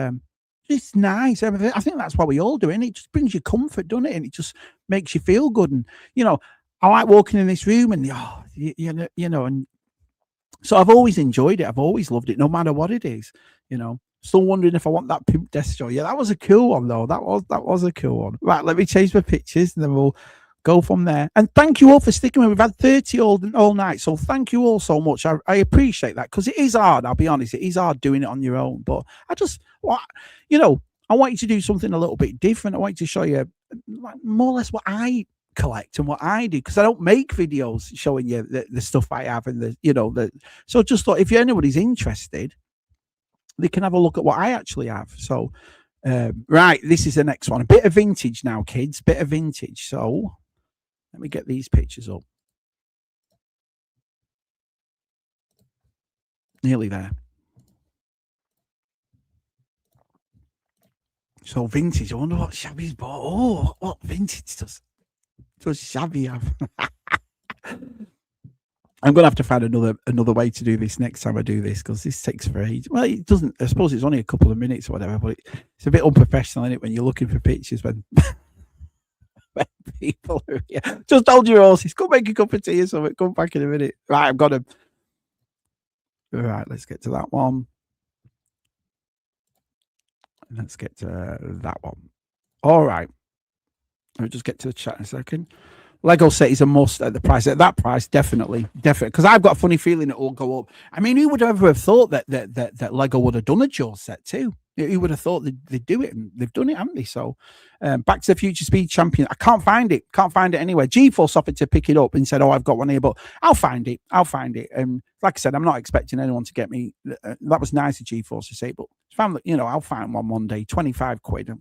nice. I think that's what we all do, and it just brings you comfort, doesn't it? And it just makes you feel good. And I like walking in this room, and and so I've always enjoyed it. I've always loved it, no matter what it is. Still wondering if I want that pimp Destro. Yeah, that was a cool one though. That was a cool one. Right, let me change my pictures, and then we'll go from there. And thank you all for sticking with me. We've had 30 all night, so thank you all so much. I appreciate that, because it is hard. I'll be honest, it is hard doing it on your own. But I want you to do something a little bit different. I want you to show you more or less what I collect and what I do, because I don't make videos showing you the stuff I have and so just thought if anybody's interested, they can have a look at what I actually have. So right, this is the next one. A bit of vintage now, kids. Bit of vintage. So let me get these pictures up. Nearly there. So vintage. I wonder what Shabby's bought. Oh, what vintage does Shabby have? I'm going to have to find another way to do this next time I do this, because this takes for ages. Well, it doesn't. I suppose it's only a couple of minutes or whatever, but it's a bit unprofessional, isn't it, when you're looking for pictures when people are here. Just hold your horses. Go make a cup of tea or something. Come back in a minute. Right, I've got them. Right, let's get to that one. Let's get to that one. All right. Let me just get to the chat in a second. Lego set is a must at the price. At that price, definitely. Because I've got a funny feeling it will go up. I mean, who would ever have thought that Lego would have done a Jaws set too? Who would have thought they'd do it? And they've done it, haven't they? So, Back to the Future Speed Champion. I can't find it. Can't find it anywhere. G-Force offered to pick it up and said, "Oh, I've got one here," but I'll find it. Like I said, I'm not expecting anyone to get me. That was nice of G-Force to say, but I'll find one day. 25 quid.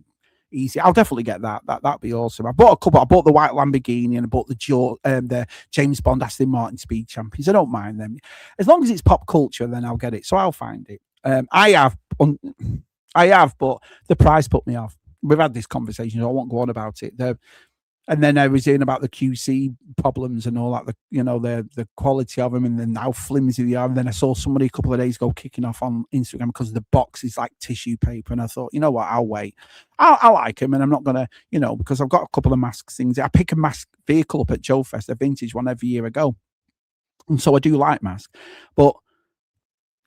Easy. I'll definitely get that. That'd be awesome. I bought a couple. I bought the white Lamborghini and I bought the James Bond Aston Martin Speed Champions. I don't mind them. As long as it's pop culture, then I'll get it. So I'll find it. I have, but the price put me off. We've had this conversation. So I won't go on about it. And then I was in about the QC problems and all that, the quality of them, and then how flimsy they are. And then I saw somebody a couple of days ago kicking off on Instagram because the box is like tissue paper. And I thought, you know what, I'll wait. I like them, and I'm not going to, because I've got a couple of mask things. I pick a mask vehicle up at Joe Fest, a vintage one every year I go. And so I do like masks. But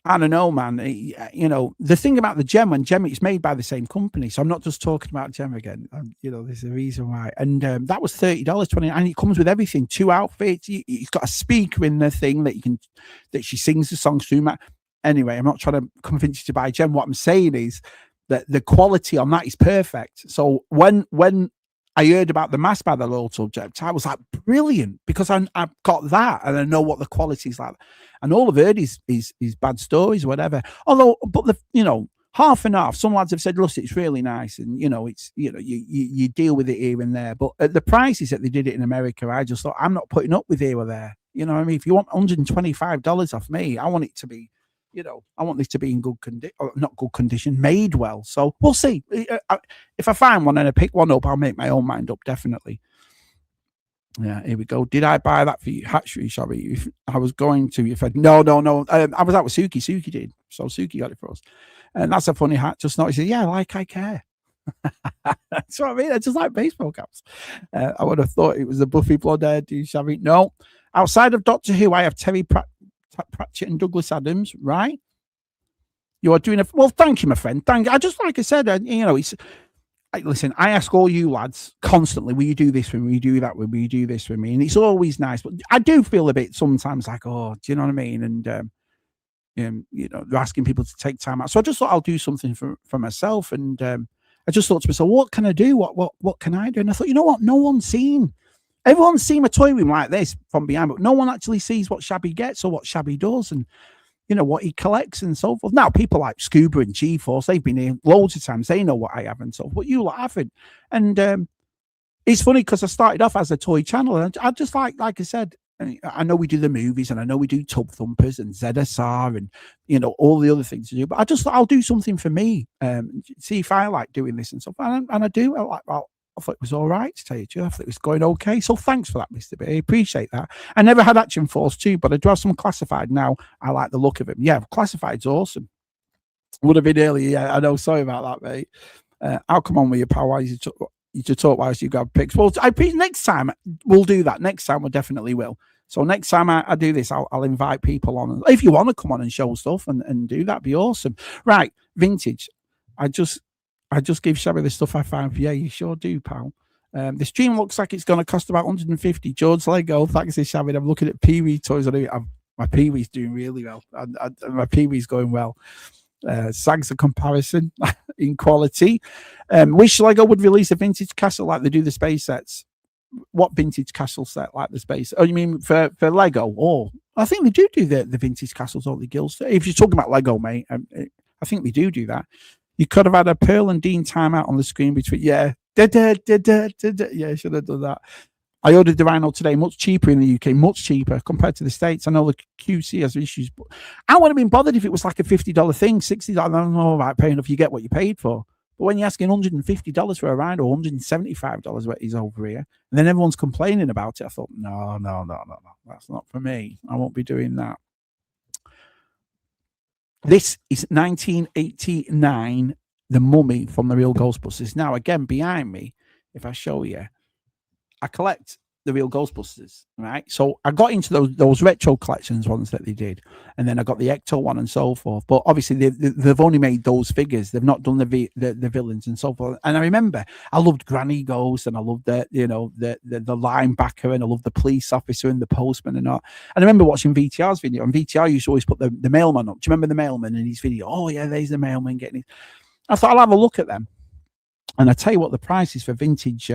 I don't know, man. The thing about the Gem, it's made by the same company, so I'm not just talking about Gem again. There's a reason why. And that was $30, and it comes with everything: 2 outfits. It's got a speaker in the thing that she sings the songs through. Anyway, I'm not trying to convince you to buy Gem. What I'm saying is that the quality on that is perfect. So when I heard about the mask by the Loyal Subject, I was like, brilliant, because I've got that and I know what the quality is like. And all I've heard is bad stories or whatever. But half and half. Some lads have said, look, it's really nice, and it's you deal with it here and there. But at the prices that they did it in America, I just thought, I'm not putting up with here or there. You know what I mean? If you want $125 off me, I want it to be, I want this to be in good condition, not good condition, made well. So we'll see. If I find one and I pick one up, I'll make my own mind up, definitely. Yeah, here we go. Did I buy that for you? Hatchery, sorry. If I was going to, no. I was out with Suki. Suki did. So Suki got it for us. And that's a funny hat. Just noticed, yeah, I care. That's what I mean. I just like baseball caps. I would have thought it was a Buffy blonde hair. Do you, Shabby? No. Outside of Doctor Who, I have Terry Pratchett and Douglas Adams, right? You are doing well, thank you, my friend. Thank you. Like I said, listen, I ask all you lads constantly, will you do this for me? Will you do that with me? Will you do this for me? And it's always nice. But I do feel a bit sometimes like, oh, do you know what I mean? And they're asking people to take time out. So I just thought I'll do something for myself. And I just thought to myself, what can I do? What can I do? And I thought, you know what? Everyone's seen a toy room like this from behind, but no one actually sees what Shabby gets or what Shabby does and, what he collects and so forth. Now, people like Scuba and G-Force, they've been here loads of times. They know what I have and so forth, but you lot haven't. And it's funny because I started off as a toy channel, and I just like I said, I know we do the movies and I know we do Tub Thumpers and ZSR and, all the other things to do, but I just thought I'll do something for me, see if I like doing this and stuff. And I do. I thought it was all right, to tell you the truth. I thought it was going okay. So thanks for that, Mr. B. I appreciate that. I never had Action Force 2, but I do have some Classified now. I like the look of him. Yeah, Classified's awesome. Would have been earlier. Yeah, I know. Sorry about that, mate. I'll come on with your power. You to talk whilst you grab pics. Well, next time we'll do that. Next time we definitely will. So next time I do this, I'll invite people on. If you want to come on and show stuff and do that, be awesome. Right, vintage. I just give Shabby the stuff I found. Yeah, you sure do, pal. The stream looks like it's going to cost about 150. George Lego, thanks to Shabby. I'm looking at Pee-wee toys. My Pee-wee's doing really well. My Pee-wee's going well. Sags a comparison in quality. Wish Lego would release a vintage castle like they do the space sets. What vintage castle set like the space? Oh, you mean for Lego? Oh, I think they do the vintage castles, don't they, Gills? If you're talking about Lego, mate, I think they do that. You could have had a Pearl and Dean timeout on the screen between. Yeah, yeah, should have done that. I ordered the Rhino today, much cheaper in the UK, much cheaper compared to the States. I know the QC has issues, but I wouldn't have been bothered if it was like a $50 thing, $60. I don't know about paying if you get what you paid for. But when you're asking $150 for a Rhino, $175 what is over here, and then everyone's complaining about it, I thought, no, that's not for me. I won't be doing that. This is 1989, The Mummy from the Real Ghostbusters. Now, again, behind me, if I show you, I collect the Real Ghostbusters, right? So I got into those retro collections ones that they did, and then I got the Ecto one and so forth. But obviously, they've only made those figures. They've not done the villains and so forth. And I remember I loved Granny Ghost, and I loved the linebacker, and I loved the police officer and the postman and all. And I remember watching VTR's video, and VTR used to always put the mailman up. Do you remember the mailman in his video? Oh yeah, there's the mailman getting it. I thought I'll have a look at them. And I tell you what, the prices for vintage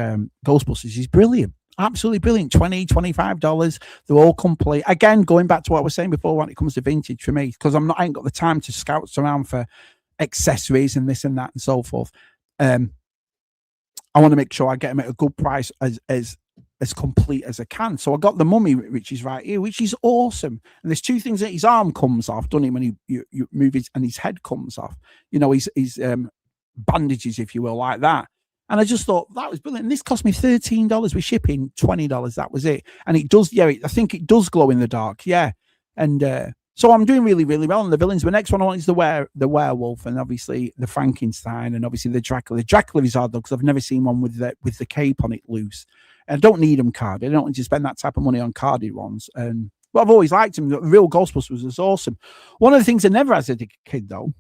Ghostbusters is brilliant. Absolutely brilliant. $20, $25. They're all complete. Again, going back to what I was saying before when it comes to vintage for me, because I ain't got the time to scout around for accessories and this and that and so forth. I want to make sure I get them at a good price as complete as I can. So I got the Mummy, which is right here, which is awesome. And there's two things that his arm comes off, doesn't he, when you move it, and his head comes off. His bandages, if you will, like that. And I just thought that was brilliant. And this cost me $13 with shipping, $20. That was it. And it does, I think it does glow in the dark. Yeah. And so I'm doing really, really well on the villains. The next one I want is the werewolf, and obviously the Frankenstein, and obviously the Dracula. The Dracula is hard though, because I've never seen one with the cape on it loose. And I don't need them carded. I don't need to spend that type of money on carded ones. But I've always liked them. The Real Ghostbusters was awesome. One of the things I never had as a kid though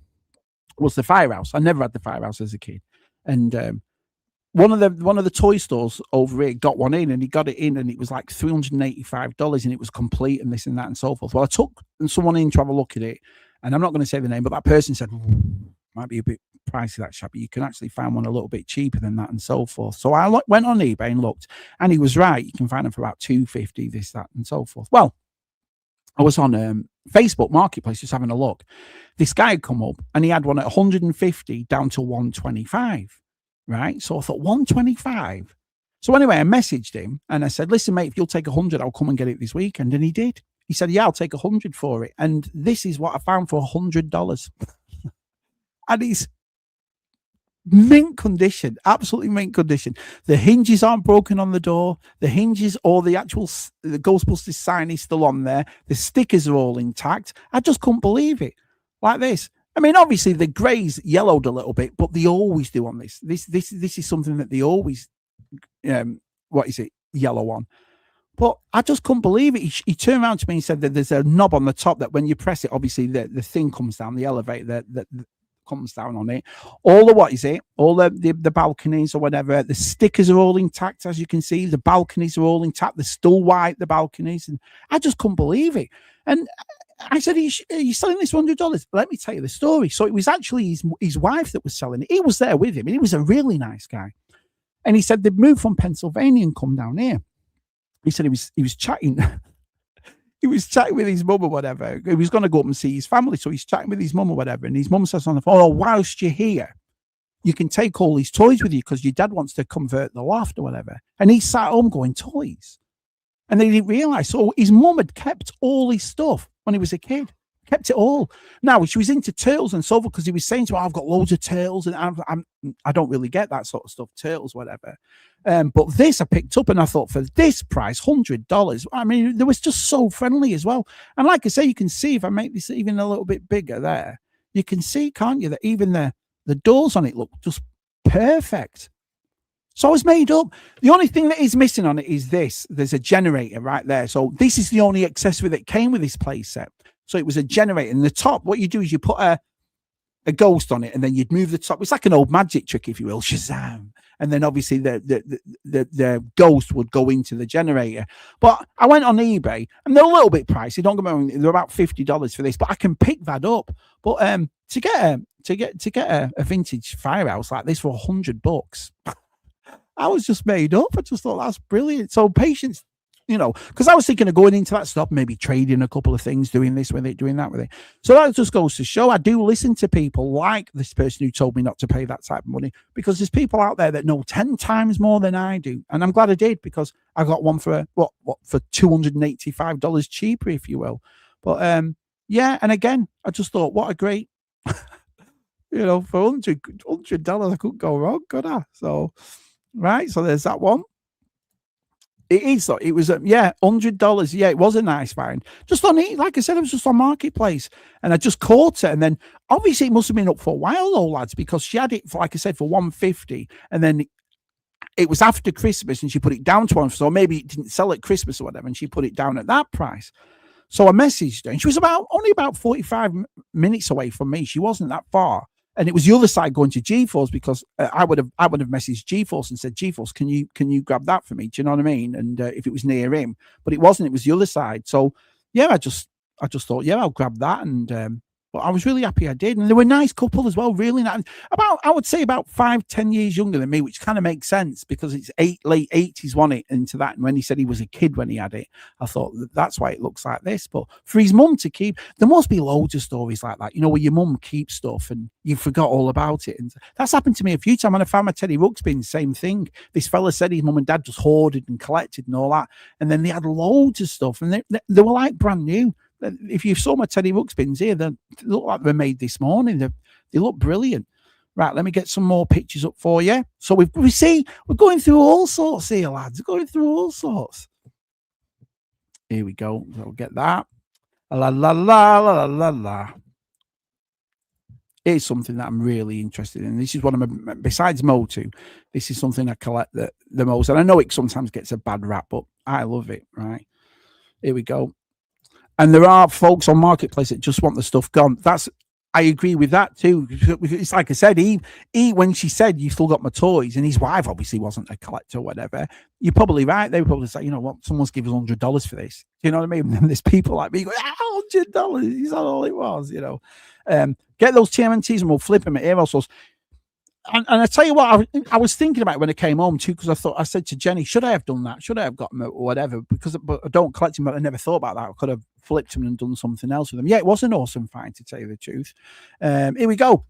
was the Firehouse. I never had the Firehouse as a kid. And one of the toy stores over here got one in, and he got it in, and it was like $385, and it was complete and this and that and so forth. Well, I took someone in to have a look at it, and I'm not going to say the name, but that person said, might be a bit pricey, that shop, but you can actually find one a little bit cheaper than that and so forth. So I went on eBay and looked, and he was right. You can find them for about $250, this, that, and so forth. Well, I was on Facebook Marketplace just having a look. This guy had come up, and he had one at 150 down to 125. Right, so I thought 125. So anyway, I messaged him and I said, "Listen, mate, if you'll take 100, I'll come and get it this weekend." And he did. He said, "Yeah, I'll take 100 for it." And this is what I found for $100, and it's mint condition, absolutely mint condition. The hinges aren't broken on the door. The hinges or the Ghostbusters sign is still on there. The stickers are all intact. I just couldn't believe it. Like this. I mean, obviously the grey's yellowed a little bit, but they always do on this. This is something that they always, yellow on. But I just couldn't believe it. He turned around to me and said that there's a knob on the top that when you press it, obviously the thing comes down, the elevator that comes down on it. All the balconies or whatever, the stickers are all intact, as you can see. The balconies are all intact. They're still white, the balconies. And I just couldn't believe it. And I said, are you selling this $100? Let me tell you the story. So it was actually his wife that was selling it. He was there with him, and he was a really nice guy. And he said they'd moved from Pennsylvania and come down here. He said he was chatting. He was chatting with his mum or whatever. He was going to go up and see his family. So he's chatting with his mum or whatever. And his mum says on the phone, oh, whilst you're here, you can take all these toys with you because your dad wants to convert the loft or whatever. And he sat home going, toys. And they didn't realize. So his mum had kept all his stuff when he was a kid. Kept it all. Now, she was into turtles and so forth because he was saying to her, I've got loads of turtles and I don't really get that sort of stuff, turtles, whatever. But this I picked up and I thought for this price, $100, I mean, they was just so friendly as well. And like I say, you can see if I make this even a little bit bigger there, you can see, can't you, that even the doors on it look just perfect. So I was made up. The only thing that is missing on it is this. There's a generator right there. So this is the only accessory that came with this play set. So it was a generator. In the top, what you do is you put a ghost on it and then you'd move the top. It's like an old magic trick, if you will. Shazam. And then obviously the ghost would go into the generator. But I went on eBay and they're a little bit pricey. Don't get me wrong, they're about $50 for this, but I can pick that up. But to get a vintage firehouse like this for $100, I was just made up. I just thought that's brilliant. So patience, you know, because I was thinking of going into that stuff, maybe trading a couple of things, doing this with it, doing that with it. So that just goes to show I do listen to people like this person who told me not to pay that type of money, because there's people out there that know 10 times more than I do. And I'm glad I did, because I got one for for $285 cheaper, if you will. But yeah, and again, I just thought, what a great, you know, for $100, I couldn't go wrong, could I? So, right, so there's that one. It is, though. It was, $100. Yeah, it was a nice find. Just on it, like I said, it was just on Marketplace, and I just caught it. And then, obviously, it must have been up for a while, though, lads, because she had it, for, like I said, for $150, and then it was after Christmas, and she put it down to $1. So maybe it didn't sell at Christmas or whatever, and she put it down at that price. So I messaged her, and she was only about 45 minutes away from me. She wasn't that far. And it was the other side going to GeForce, because I would have messaged GeForce and said, GeForce, can you grab that for me? Do you know what I mean? And if it was near him, but it wasn't. It was the other side. So yeah, I just thought, yeah, I'll grab that. And but I was really happy I did. And they were a nice couple as well, really nice. I would say about 5-10 years younger than me, which kind of makes sense because it's late 80s, wasn't it, into that. And when he said he was a kid when he had it, I thought that's why it looks like this. But for his mum to keep, there must be loads of stories like that, you know, where your mum keeps stuff and you forgot all about it. And that's happened to me a few times. When I found my Teddy Ruxpin, same thing. This fella said his mum and dad just hoarded and collected and all that. And then they had loads of stuff, and they were like brand new. If you saw my Teddy Ruxpins here, they look like they were made this morning. They look brilliant. Right, let me get some more pictures up for you. So we're going through all sorts here, lads. We're going through all sorts. Here we go. So get that. La la la la la la. It's something that I'm really interested in. This is one of my, besides Motu, this is something I collect the most. And I know it sometimes gets a bad rap, but I love it. Right, here we go. And there are folks on Marketplace that just want the stuff gone. I agree with that too. It's like I said, he when she said you still got my toys, and his wife obviously wasn't a collector or whatever, you're probably right. They would probably say, you know what, someone's giving us $100 for this. Do you know what I mean? And there's people like me going, $100, is that all it was? You know, get those TMNTs and we'll flip them at Aerosols. And I tell you what, I was thinking about it when I came home too, because I said to Jenny, should I have done that? Should I have got them or whatever? But I don't collect them, but I never thought about that. I could have flipped them and done something else with them. Yeah, it was an awesome find, to tell you the truth. Here we go.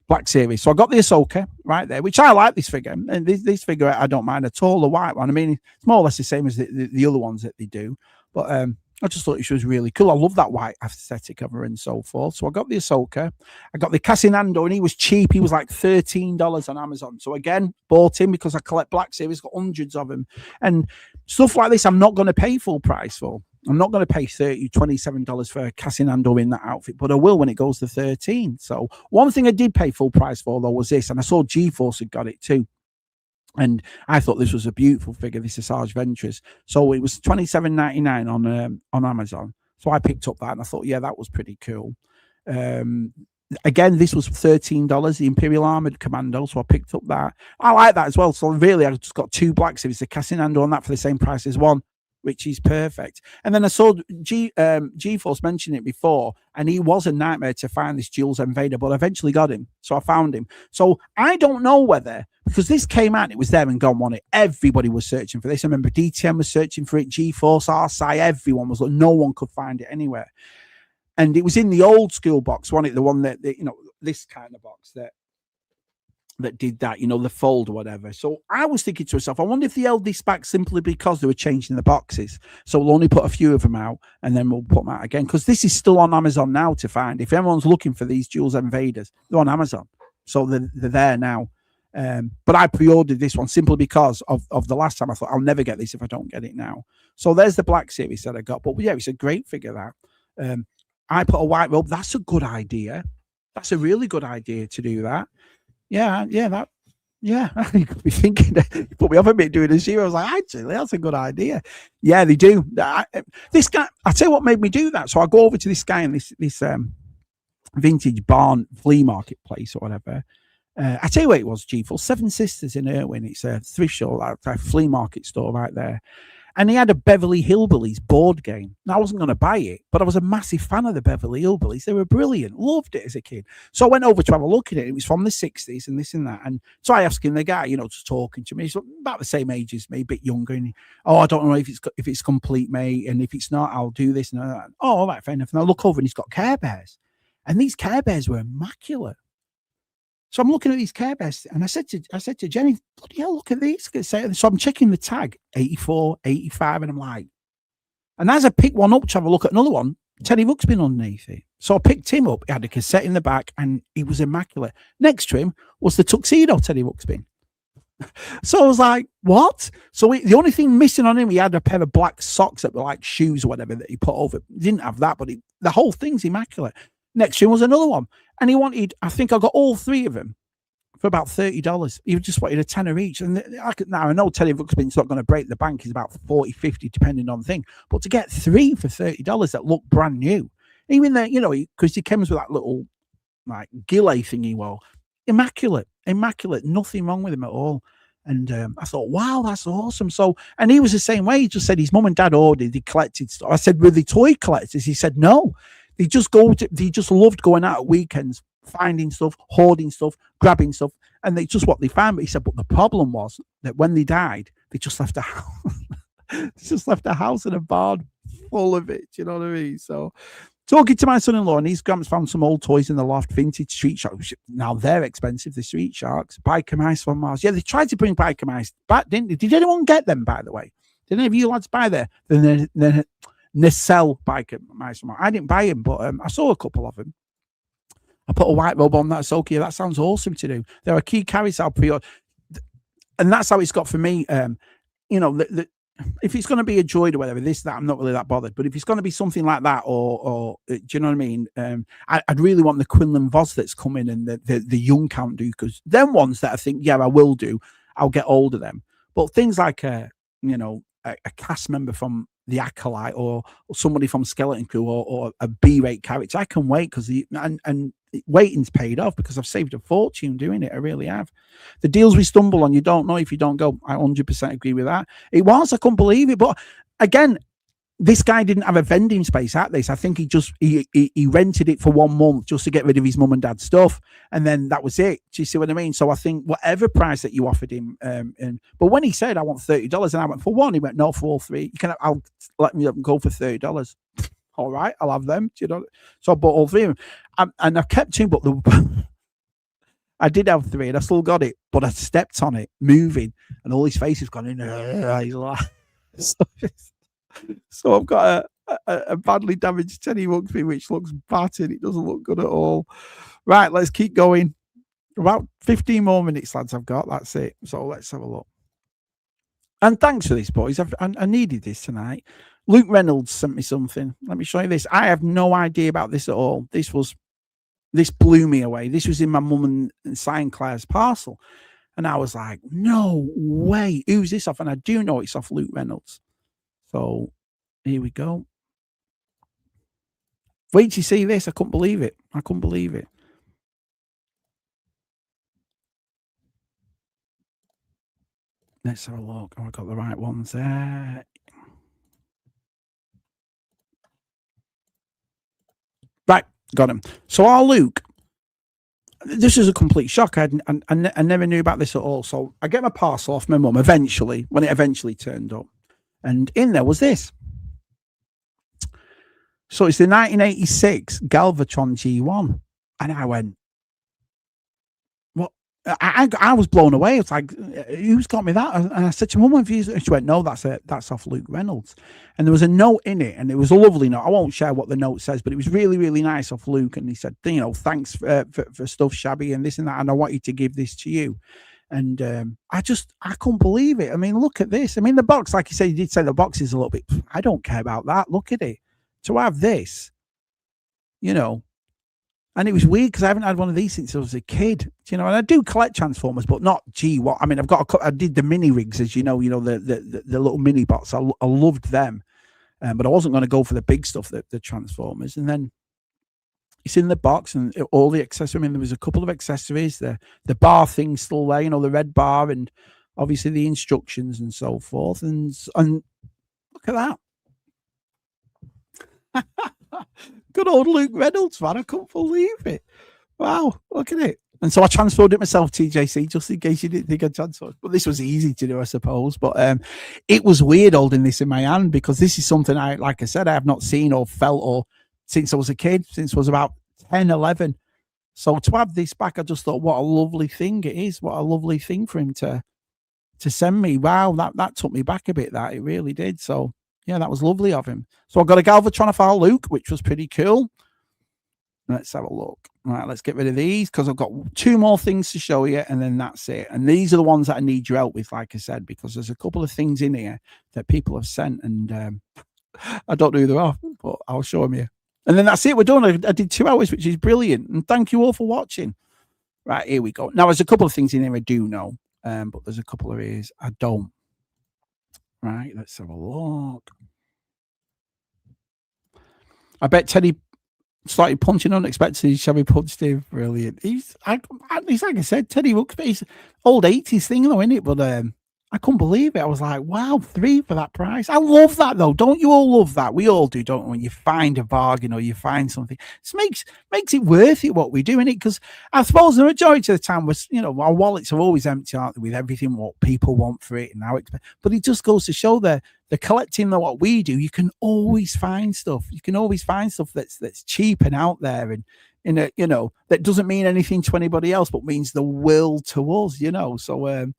Black Series. So I got the Ahsoka right there, which I like this figure. And this figure, I don't mind at all. The white one, I mean, it's more or less the same as the other ones that they do. But I just thought she was really cool. I love that white aesthetic of her and so forth. So I got the Ahsoka. I got the Casinando, and he was cheap. He was like $13 on Amazon. So again, bought him because I collect Black Series, got hundreds of them. And stuff like this, I'm not going to pay full price for. I'm not going to pay $27 for a Casinando in that outfit, but I will when it goes to $13. So one thing I did pay full price for, though, was this. And I saw GeForce had got it too. And I thought this was a beautiful figure. This is Sarge Ventress. So it was $27.99 on Amazon. So I picked up that, and I thought, yeah, that was pretty cool. Again, this was $13, the Imperial Armored Commando. So I picked up that. I like that as well. So really, I just got two Black Series, the Casinando on that for the same price as one. which is perfect. And then I saw G-Force mention it before, and he was a nightmare to find this Jules Invader, but I eventually got him. So I found him. So I don't know whether, because this came out, it was there and gone, wasn't it? Everybody was searching for this. I remember DTM was searching for it, G-Force, RSI, everyone was, no one could find it anywhere. And it was in the old school box, wasn't it? The one that this kind of box that did that, the fold or whatever. So I was thinking to myself, I wonder if they held this back simply because they were changing the boxes. So we'll only put a few of them out and then we'll put them out again. Because this is still on Amazon now to find. If everyone's looking for these Jules Invaders, they're on Amazon. So they're there now. But I pre-ordered this one simply because of the last time. I thought, I'll never get this if I don't get it now. So there's the Black Series that I got. But yeah, it's a great figure, that. I put a white robe. That's a good idea. That's a really good idea to do that. Yeah, you could be thinking that, but we haven't been doing a zero. I was like, actually, that's a good idea. Yeah, they do. This guy, I tell you what made me do that. So I go over to this guy in this vintage barn flea market place or whatever. I tell you what it was, G-Force, Seven Sisters in Irwin. It's a thrift store, a flea market store right there. And he had a Beverly Hillbillies board game. Now, I wasn't going to buy it, but I was a massive fan of the Beverly Hillbillies. They were brilliant. Loved it as a kid. So I went over to have a look at it. It was from the 60s and this and that. And so I asked him, the guy, just talking to me. He's about the same age as me, a bit younger. And I don't know if it's complete, mate. And if it's not, I'll do this and that. Oh, all right, fair enough. And I look over and he's got Care Bears. And these Care Bears were immaculate. So I'm looking at these Care Bears, and I said to Jenny, bloody hell, look at these. So I'm checking the tag, 84, 85, and I'm like, and as I picked one up to have a look at another one, Teddy Ruxpin underneath it. So I picked him up. He had a cassette in the back, and he was immaculate. Next to him was the tuxedo Teddy Ruxpin. So I was like, what? So the only thing missing on him, he had a pair of black socks that were like shoes or whatever that he put over. He didn't have that, but the whole thing's immaculate. Next to him was another one. And he wanted, I think I got all three of them for about $30. He just wanted a tenner each. And now I know Teddy Ruxpin's not going to break the bank. He's about 40, 50, depending on the thing. But to get three for $30 that look brand new, even though, because he comes with that little like gillet thingy, well, immaculate, nothing wrong with him at all. And I thought, wow, that's awesome. So, and he was the same way. He just said his mum and dad ordered, he collected stuff. I said, were they toy collectors? He said, no. They just loved going out at weekends, finding stuff, hoarding stuff, grabbing stuff, and they just what they found. But he said, but the problem was that when they died, they just left a house, and a barn full of it. Do you know what I mean? So, talking to my son-in-law, and his gramps found some old toys in the loft, vintage Street Sharks. Now they're expensive, the Street Sharks. Biker Mice from Mars. Yeah, they tried to bring Biker Mice back, didn't they? Did anyone get them, by the way? Did any of you lads buy there? Then Nacelle Biker Mice. I didn't buy him, but I saw a couple of them. I put a white robe on that. So okay, that sounds awesome to do. There are key carries I'll pre-order, and that's how it's got for me. If it's going to be a droid or whatever, I'm not really that bothered. But if it's going to be something like that, or do you know what I mean? I'd really want the Quinlan Vos that's coming and the young Count Dooku, them ones that I think, yeah, I will do. I'll get hold of them. But things like a cast member from the Acolyte or somebody from Skeleton Crew or a B-rate character, I can wait because and waiting's paid off because I've saved a fortune doing it. I really have. The deals we stumble on, you don't know if you don't go. I 100% agree with that. I couldn't believe it. But again, this guy didn't have a vending space at this. I think he rented it for 1 month just to get rid of his mum and dad's stuff, and then that was it. Do you see what I mean? So I think whatever price that you offered him, but when he said I want $30, and I went for one, he went no for all three. I'll let me go for $30. All right, I'll have them. Do you know? So I bought all three of them, and I kept two, but I did have three, and I still got it, but I stepped on it, moving, and all his face has gone in. He's like. So I've got a badly damaged Teddy Ruxpin, which looks battered. It doesn't look good at all. Right, let's keep going. About 15 more minutes, lads, I've got. That's it. So let's have a look. And thanks for this, boys. I needed this tonight. Luke Reynolds sent me something. Let me show you this. I have no idea about this at all. This blew me away. This was in my mum and Sinclair's parcel. And I was like, no way. Who's this off? And I do know it's off Luke Reynolds. So here we go. Wait till you see this. I couldn't believe it. Let's have a look. Oh, I got the right ones there. Got him. So our Luke, this is a complete shock. I never knew about this at all. So I get my parcel off my mum eventually, when it eventually turned up. And in there was this. So it's the 1986 Galvatron G1. And I went, what? I was blown away. It's like, who's got me that? And I said to Mum, she went, no, that's off Luke Reynolds. And there was a note in it, and it was a lovely note. I won't share what the note says, but it was really, really nice off Luke. And he said, thanks for stuff, Shabby, and this and that. And I wanted to give this to you. And I couldn't believe it. I mean, look at this. I mean, the box, like you said, you did say the box is a little bit, I don't care about that. Look at it. To have this, and it was weird because I haven't had one of these since I was a kid, and I do collect Transformers, but not G1. I mean, I did the mini rigs, as you know, the little mini bots. I loved them, but I wasn't going to go for the big stuff, the Transformers. And then it's in the box and all the accessories. I mean, there was a couple of accessories, the bar thing still there, the red bar, and obviously the instructions and so forth. And look at that. Good old Luke Reynolds, man. I couldn't believe it. Wow, look at it. And so I transferred it myself, TJC, just in case you didn't think I transferred. But this was easy to do, I suppose. But it was weird holding this in my hand because this is something like I said, I have not seen or felt or since I was a kid, since I was about 10, 11. So to have this back, I just thought, what a lovely thing it is. What a lovely thing for him to send me. Wow, that took me back a bit, that. It really did. So yeah, that was lovely of him. So I got a Galvatron of our Luke, which was pretty cool. Let's have a look. All right, let's get rid of these because I've got two more things to show you, and then that's it. And these are the ones that I need your help with, like I said, because there's a couple of things in here that people have sent, and I don't know who they are, but I'll show them you. And then that's it. We're done. I did 2 hours, which is brilliant. And thank you all for watching. Right, here we go. Now, there's a couple of things in here I do know, but there's a couple of areas I don't. Right, let's have a look. I bet Teddy started punching unexpectedly. Shabby punched him. Brilliant. He's like I said, Teddy looks, but he's old 80s thing though, isn't it? But I couldn't believe it. I was like, wow, 3 for that price. I love that though. Don't you all love that? We all do, don't we? When you find a bargain or you find something, it makes it worth it what we do, innit? Because I suppose the majority of the time was, our wallets are always empty, aren't they, with everything what people want for it and how it's. But it just goes to show the collecting that what we do, you can always find stuff. You can always find stuff that's cheap and out there and that doesn't mean anything to anybody else, but means the world to us, So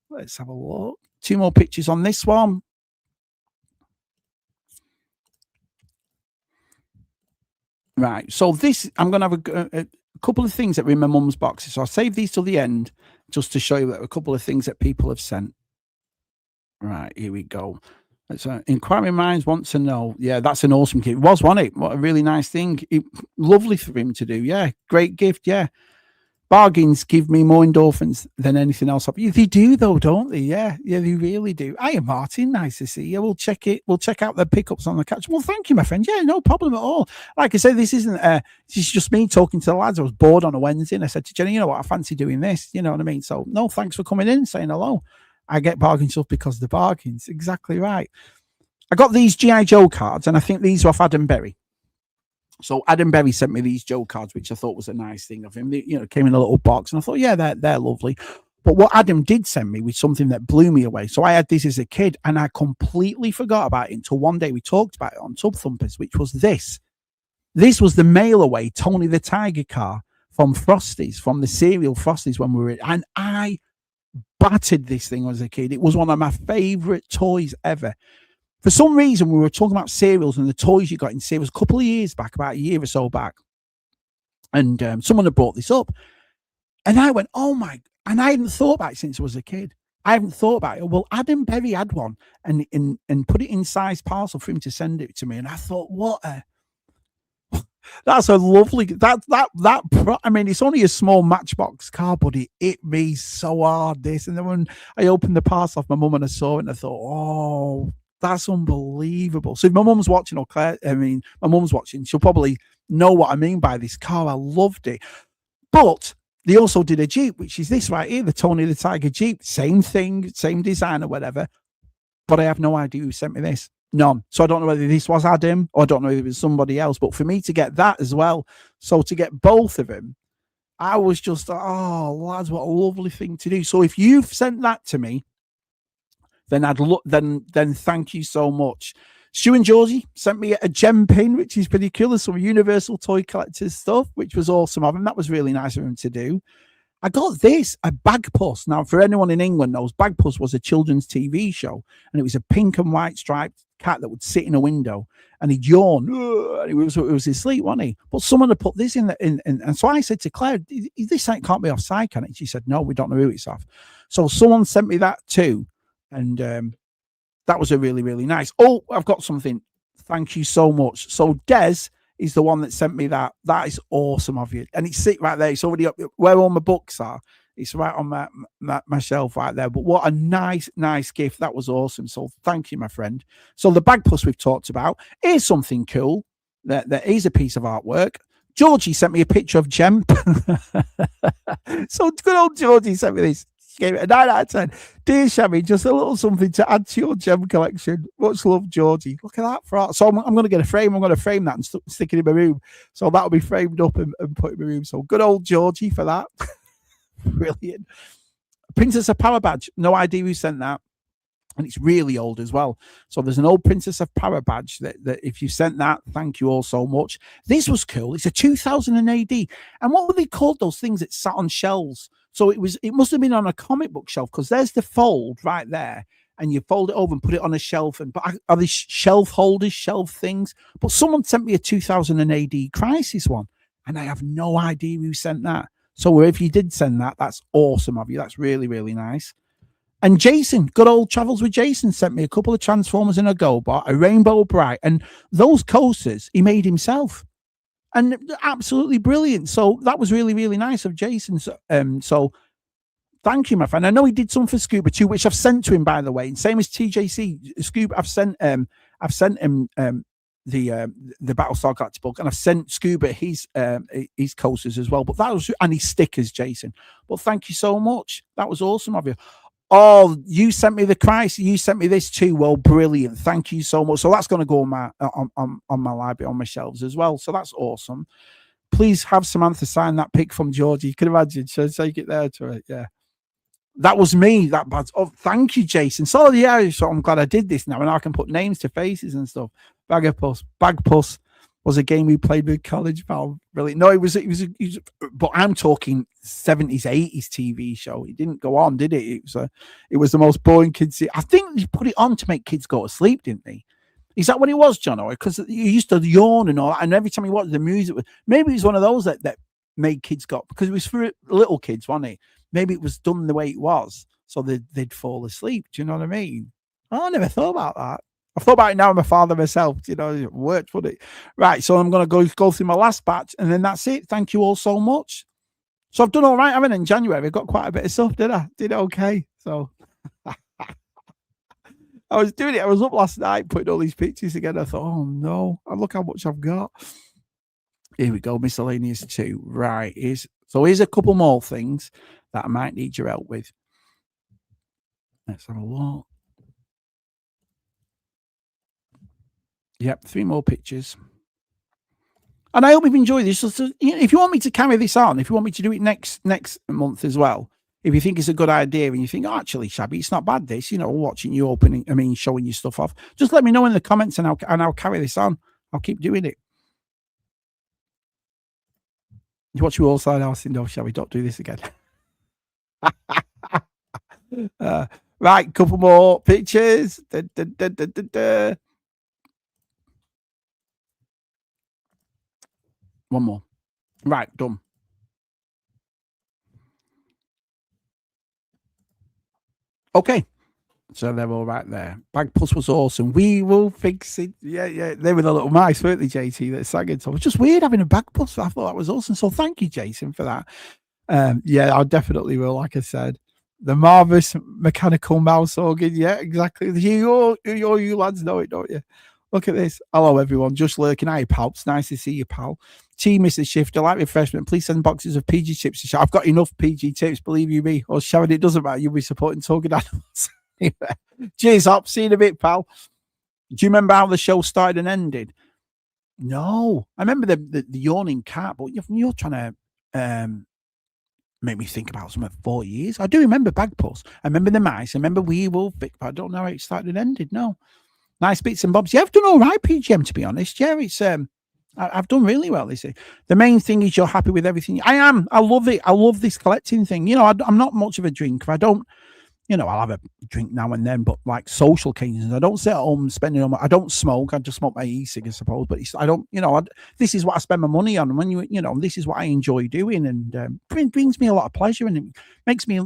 let's have a look. 2 more pictures on this one. Right. So this, I'm going to have a couple of things that were in my mum's boxes. So I'll save these till the end just to show you that a couple of things that people have sent. Right. Here we go. Inquiring Minds want to know. Yeah, that's an awesome gift. It was, wasn't it? What a really nice thing. Lovely for him to do. Yeah. Great gift. Yeah. Bargains give me more endorphins than anything else. They do, though, don't they? Yeah, they really do. Hiya, Martin. Nice to see you. We'll check it. We'll check out the pickups on the catch. Well, thank you, my friend. Yeah, no problem at all. Like I said, this isn't. This is just me talking to the lads. I was bored on a Wednesday, and I said to Jenny, you know what? I fancy doing this. You know what I mean? So, no, thanks for coming in, saying hello. I get bargain stuff because of the bargains. Exactly right. I got these G.I. Joe cards, and I think these are off Adam Berry. So Adam Berry sent me these Joe cards, which I thought was a nice thing of him. They, came in a little box, and I thought, yeah, they're lovely. But what Adam did send me was something that blew me away. So I had this as a kid, and I completely forgot about it until one day we talked about it on Tub Thumpers, which was this. This was the mail away Tony the Tiger car from Frosties, from the cereal Frosties when we were in. And I battered this thing as a kid. It was one of my favorite toys ever. For some reason, we were talking about cereals and the toys you got in cereals a couple of years back, about a year or so back. And someone had brought this up. And I went, oh my, and I hadn't thought about it since I was a kid. I haven't thought about it. Well, Adam Berry had one and put it in size parcel for him to send it to me. And I thought, that's a lovely, I mean, it's only a small Matchbox car, but it hit me so hard, this. And then when I opened the parcel off my mum and I saw it, and I thought, oh, that's unbelievable. So if my mum's watching, my mum's watching, she'll probably know what I mean by this car. I loved it. But they also did a Jeep, which is this right here, the Tony the Tiger Jeep. Same thing, same design or whatever. But I have no idea who sent me this. None. So I don't know whether this was Adam or I don't know if it was somebody else. But for me to get that as well, so to get both of them, I was just, oh, lads, what a lovely thing to do. So if you've sent that to me, then I'd look. Then thank you so much. Stu and Georgie sent me a gem pin, which is pretty cool. There's some Universal Toy Collectors stuff, which was awesome of him. That was really nice of him to do. I got this, a Bagpuss. Now, for anyone in England knows, Bagpuss was a children's TV show, and it was a pink and white striped cat that would sit in a window, and he'd yawn. It was his sleep, wasn't he? But someone had put this in, and so I said to Claire, this can't be off site, can it? She said, no, we don't know who it's off. So someone sent me that too, and that was a really, really nice. Oh, I've got something. Thank you so much. So Des is the one that sent me that. That is awesome of you. And it's sitting right there. It's already up where all my books are. It's right on my shelf right there. But what a nice gift. That was awesome. So thank you, my friend. So the Bagpuss we've talked about. Here's something cool. That is a piece of artwork. Georgie sent me a picture of Gem. So good old Georgie sent me this. Gave it a 9 out of 10. Dear Shabby, just a little something to add to your gem collection. Much love, Georgie. Look at that. So I'm going to get a frame. I'm going to frame that and stick it in my room. So that'll be framed up and put in my room. So good old Georgie for that. Brilliant. Princess of Power badge. No idea who sent that. And it's really old as well. So there's an old Princess of Power badge that if you sent that, thank you all so much. This was cool. It's a 2000 AD. And what were they called, those things that sat on shelves? So it must have been on a comic book shelf, because there's the fold right there, and you fold it over and put it on a shelf. But are these shelf holders, shelf things? But someone sent me a 2000 AD Crisis one, and I have no idea who sent that. So if you did send that, that's awesome of you. That's really, really nice. And Jason, good old Travels with Jason, sent me a couple of Transformers and a GoBot, a Rainbow Bright, and those coasters he made himself. And absolutely brilliant. So that was really, really nice of Jason. So thank you, my friend. I know he did some for Scuba too, which I've sent to him, by the way. And same as TJC Scuba, I've sent him the Battlestar Galactica book, and I've sent Scuba his coasters as well. But that was, and his stickers, Jason. But thank you so much. That was awesome of you. Oh, you sent me the Christ. You sent me this too. Well, brilliant. Thank you so much. So that's going to go on my library, on my shelves as well. So that's awesome. Please have Samantha sign that pic from Georgie. You can imagine. Should I take it there to it? Yeah. That was me. That bad. Oh, thank you, Jason. So yeah, so I'm glad I did this now, and I can put names to faces and stuff. Bagpuss was a game we played with college pal. Really? No, it was. But I'm talking 70s, 80s TV show. It didn't go on, did it? It was the most boring kids. I think they put it on to make kids go to sleep, didn't they? Is that what it was, John? Because you used to yawn and all that, and every time you watched the music, maybe it was one of those that made kids go, because it was for little kids, wasn't it? Maybe it was done the way it was, so they'd fall asleep. Do you know what I mean? Oh, I never thought about that. I thought about it now. I'm a father myself. You know, it worked, would it? Right. So I'm going to go through my last batch, and then that's it. Thank you all so much. So I've done all right. I mean, in January, I got quite a bit of stuff, did I? Did okay. So I was doing it. I was up last night putting all these pictures together. I thought, oh no, look how much I've got. Here we go. Miscellaneous 2. Right. Here's a couple more things that I might need your help with. Let's have a look. Yep, 3 more pictures. And I hope you've enjoyed this. If you want me to carry this on, if you want me to do it next month as well, if you think it's a good idea and you think, oh, actually, Shabby, it's not bad, this, watching you showing you stuff off, just let me know in the comments, and I'll carry this on. I'll keep doing it. You watch you all side asking, no, Shabby, don't do this again. Right, couple more pictures. One more. Right, done. Okay. So they're all right there. Bagpuss was awesome. We will fix it. Yeah. They were the little mice, weren't they, JT, that sang it. So it was just weird having a Bagpuss. I thought that was awesome. So thank you, Jason, for that. Yeah, I definitely will, like I said. The marvelous mechanical mouse organ. Yeah, exactly. You lads know it, don't you? Look at this. Hello, everyone. Just lurking. Hi, pal. It's nice to see you, pal. Team Mr. Shifter, like refreshment. Please send boxes of PG chips to share. I've got enough PG chips, believe you me. Or Sharon, it doesn't matter. You'll be supporting target animals. Cheers up. See you in a bit, pal. Do you remember how the show started and ended? No, I remember the yawning cat, but you're trying to make me think about something 4 years. I do remember Bagpuss. I remember the mice. I remember Weevil, but I don't know how it started and ended. No, nice bits and bobs. Yeah, I've done all right, PGM, to be honest. Yeah, it's I've done really well this year. The main thing is you're happy with everything. I am. I love it. I love this collecting thing. You know, I'm not much of a drinker. I don't. You know, I'll have a drink now and then, but like social occasions, I don't sit at home spending on. I don't smoke. I just smoke my e-cig, I suppose. But I don't. You know, this is what I spend my money on. And when you know, this is what I enjoy doing, and brings me a lot of pleasure, and it makes me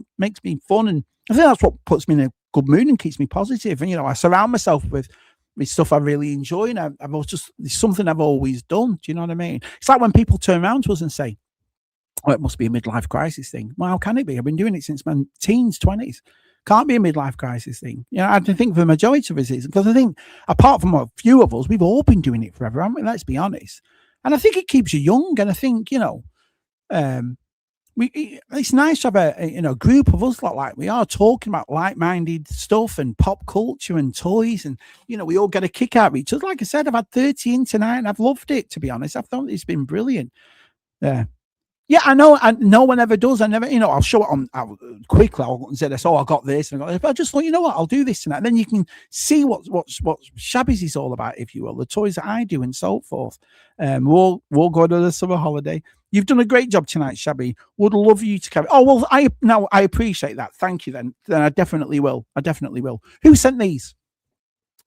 fun. And I think that's what puts me in a good mood and keeps me positive. And you know, I surround myself with stuff I really enjoy, and I've just it's something I've always done. Do you know what I mean? It's like when people turn around to us and say, "Oh, it must be a midlife crisis thing." Well, how can it be? I've been doing it since my teens, 20s. Can't be a midlife crisis thing. You know, I think for the majority of us is because I think apart from a few of us, we've all been doing it forever, haven't we? Let's be honest. And I think it keeps you young. And I think, you know, it's nice to have a group of us like we are talking about like-minded stuff and pop culture and toys, and you know we all get a kick out of each other. Like I said, I've had 30 in tonight and I've loved it, to be honest. I thought it's been brilliant. Yeah, I know. And no one ever does. I never, you know, I'll show it on quickly. I'll say this. Oh, I got this, and I got this. But I just thought, you know what, I'll do this tonight. And then you can see what Shabby's is all about, if you will, the toys that I do and so forth. We'll go to the summer holiday. You've done a great job tonight, Shabby. Would love you to carry. Oh well, I appreciate that. Thank you. Then I definitely will. Who sent these?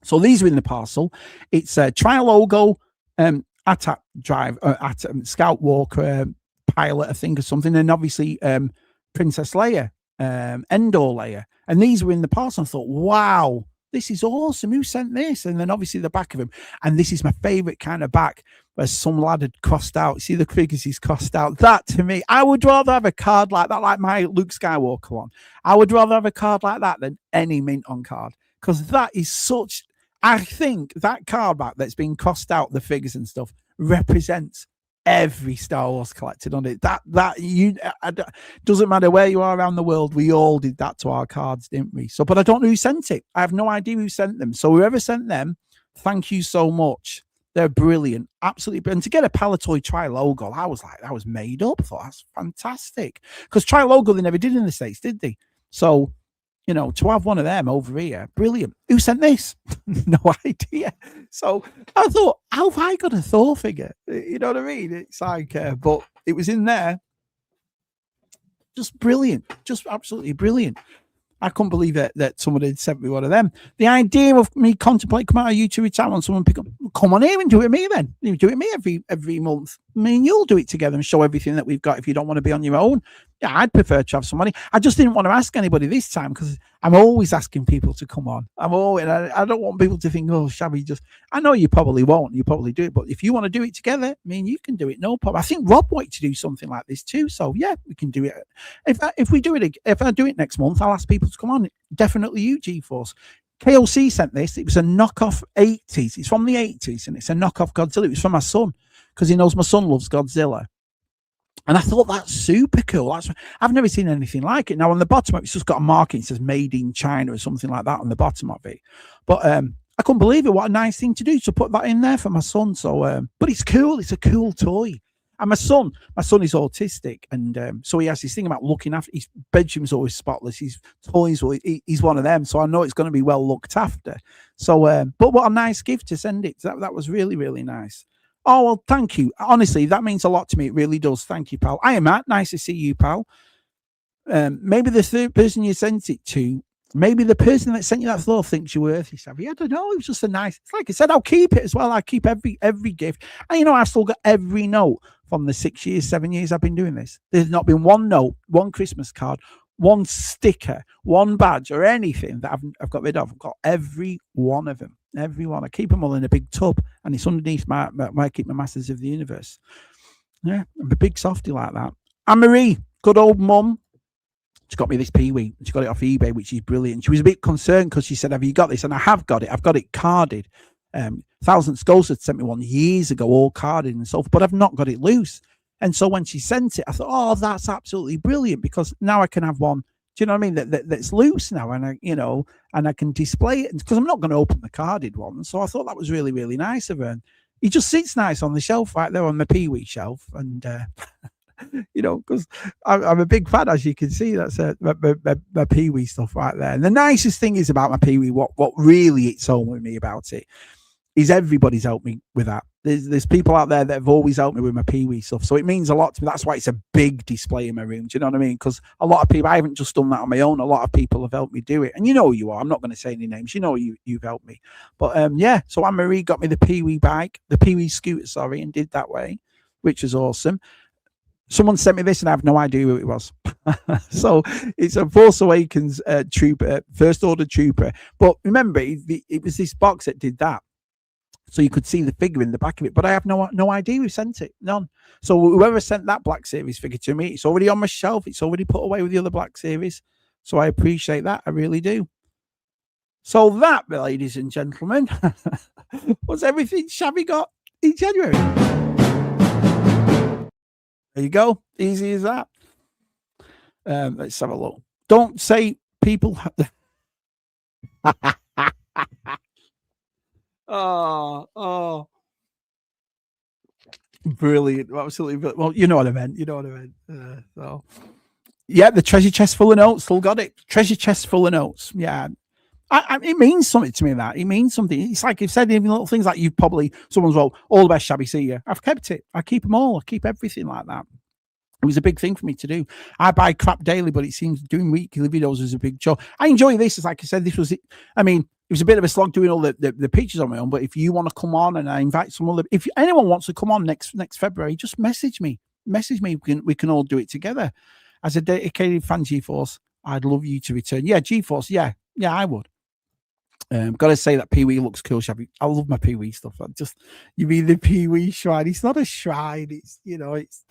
So these are in the parcel. It's a Trial Logo, Attack Drive, Scout Walker. Pilot, I think, or something, and obviously Princess Leia, Endor Leia, and these were in the parcel. I thought, wow, this is awesome. Who sent this? And then obviously the back of him, and this is my favorite kind of back where some lad had crossed out. See the figures he's crossed out. That to me, I would rather have a card like that, like my Luke Skywalker one. I would rather have a card like that than any mint on card, because that is such. I think that card back that's been crossed out, the figures and stuff, represents every Star Wars collected on it. Doesn't matter where you are around the world, we all did that to our cards, didn't we? So, but I don't know who sent it. I have no idea who sent them. So whoever sent them, thank you so much. They're brilliant, absolutely brilliant. And to get a Palatoy Tri Logo, I was like, that was made up. I thought that's fantastic, because Tri Logo they never did in the States, did they? So, you know, to have one of them over here, brilliant. Who sent this? No idea. So I thought, how have I got a Thor figure? You know what I mean? It's like, but it was in there. Just brilliant. Just absolutely brilliant. I couldn't believe that somebody had sent me one of them. The idea of me contemplating coming out of YouTube retirement on someone pick up, come on here and do it with me then. You do it with me every month. I mean, you'll do it together and show everything that we've got if you don't want to be on your own. Yeah, I'd prefer to have some money. I just didn't want to ask anybody this time because I'm always asking people to come on. I don't want people to think, oh, shall we just, I know you probably won't. You probably do it. But if you want to do it together, I mean, you can do it. No problem. I think Rob wanted to do something like this too. So yeah, we can do it. If I do it next month, I'll ask people to come on. Definitely you, G-Force. KOC sent this. It was a knockoff 80s. It's from the 80s and it's a knockoff Godzilla. It was from my son because he knows my son loves Godzilla. And I thought that's super cool. I've never seen anything like it. Now on the bottom, it's just got a marking. It says "Made in China" or something like that on the bottom of it. But I couldn't believe it. What a nice thing to do to put that in there for my son. So, but it's cool. It's a cool toy. And my son is autistic, and so he has this thing about looking after. His bedroom's always spotless. His toys, he's one of them. So I know it's going to be well looked after. So, but what a nice gift to send it. That was really, really nice. Oh, well, thank you. Honestly, that means a lot to me. It really does. Thank you, pal. Hi, Matt. Nice to see you, pal. Maybe the third person you sent it to, maybe the person that sent you that thought thinks you're worthy, Savvy. I don't know. It was just a nice, like I said, I'll keep it as well. I keep every gift. And, you know, I've still got every note from the 7 years I've been doing this. There's not been one note, one Christmas card, one sticker, one badge or anything that I've got rid of. I've got every one of them. Every one. I keep them all in a big tub, and it's underneath where I keep my Masters of the Universe. Yeah, I'm a big softy like that. Anne-Marie, good old mum. She got me this Pee-wee. She got it off eBay, which is brilliant. She was a bit concerned because she said, have you got this? And I have got it. I've got it carded. Thousand Skulls had sent me one years ago, all carded and so forth, but I've not got it loose. And so when she sent it, I thought, oh, that's absolutely brilliant, because now I can have one Do you know what I mean? That's loose now, and I can display it because I'm not going to open the carded one. So I thought that was really, really nice of her. And he just sits nice on the shelf right there on the Pee Wee shelf, and because I'm a big fan, as you can see. That's my Pee Wee stuff right there. And the nicest thing is about my Pee Wee, what really hits home with me about it, is everybody's helped me with that. There's people out there that have always helped me with my Pee Wee stuff. So it means a lot to me. That's why it's a big display in my room. Do you know what I mean? Because a lot of people, I haven't just done that on my own. A lot of people have helped me do it. And you know who you are. I'm not going to say any names. You know you've helped me. But yeah, so Anne-Marie got me the Pee Wee bike, the Pee Wee scooter, and did that way, which was awesome. Someone sent me this and I have no idea who it was. So it's a Force Awakens trooper, First Order trooper. But remember, it was this box that did that. So you could see the figure in the back of it, but I have no idea who sent it. None. So whoever sent that Black Series figure to me, it's already on my shelf. It's already put away with the other Black Series. So I appreciate that. I really do. So that, ladies and gentlemen, was everything Shabby got in January. There you go. Easy as that. Let's have a look. Don't say people. Oh, brilliant. Absolutely brilliant. Well, you know what I meant. So, yeah, the treasure chest full of notes. Still got it. Treasure chest full of notes. Yeah. It means something to me, that. It means something. It's like you've said, even little things like someone's wrote, all the best, Shabby, see you. I've kept it. I keep them all. I keep everything like that. It was a big thing for me to do. I buy crap daily, but it seems doing weekly videos is a big chore. I enjoy this. As like I said, this was it. I mean, it was a bit of a slog doing all the pictures on my own. But if you want to come on, and I invite someone, if anyone wants to come on next February, just message me. We can all do it together. As a dedicated fan, GeForce, I'd love you to return. Yeah, GeForce. Yeah, I would. Gotta say that Pee Wee looks cool, Shabby. I love my Pee Wee stuff. You mean the Pee Wee shrine? It's not a shrine. It's it's.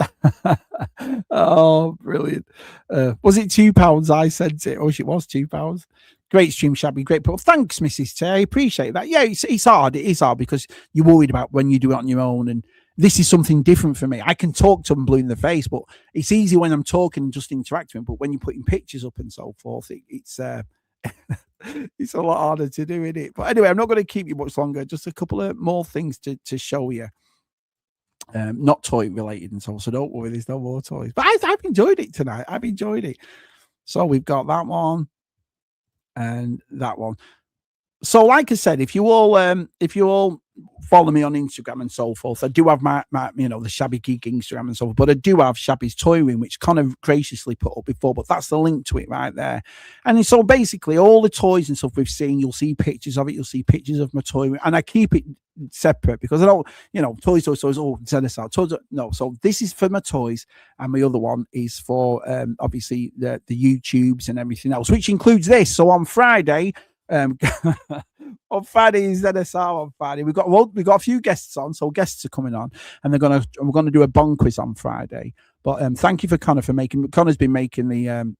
Oh, brilliant! Was it £2? I sent it. Oh, it was £2. Great stream, Shabby. Great. But thanks, Mrs. T. I appreciate that. Yeah, it's hard. It is hard because you're worried about when you do it on your own, and this is something different for me. I can talk to them blue in the face, but it's easy when I'm talking and just interacting. But when you're putting pictures up and so forth, it's it's a lot harder to do, isn't it? But anyway, I'm not going to keep you much longer. Just a couple of more things to show you. Not toy related and so don't worry, there's no more toys. But I've enjoyed it tonight. I've enjoyed it. So we've got that one and that one. So like I said, if you all follow me on Instagram and so forth, I do have my the Shabby Geek Instagram and so forth, but I do have Shabby's Toy Room, which kind of graciously put up before, but that's the link to it right there. And so basically all the toys and stuff we've seen, you'll see pictures of it, you'll see pictures of my toy room, and I keep it separate because I don't, toys, oh, ZSR, toys, no. So this is for my toys, and my other one is for obviously the YouTubes and everything else, which includes this. So on Friday, on Friday is ZSR on Friday. We've got a few guests on, so guests are coming on, and we're gonna do a bong quiz on Friday. But thank you for Connor for making. Connor's been making the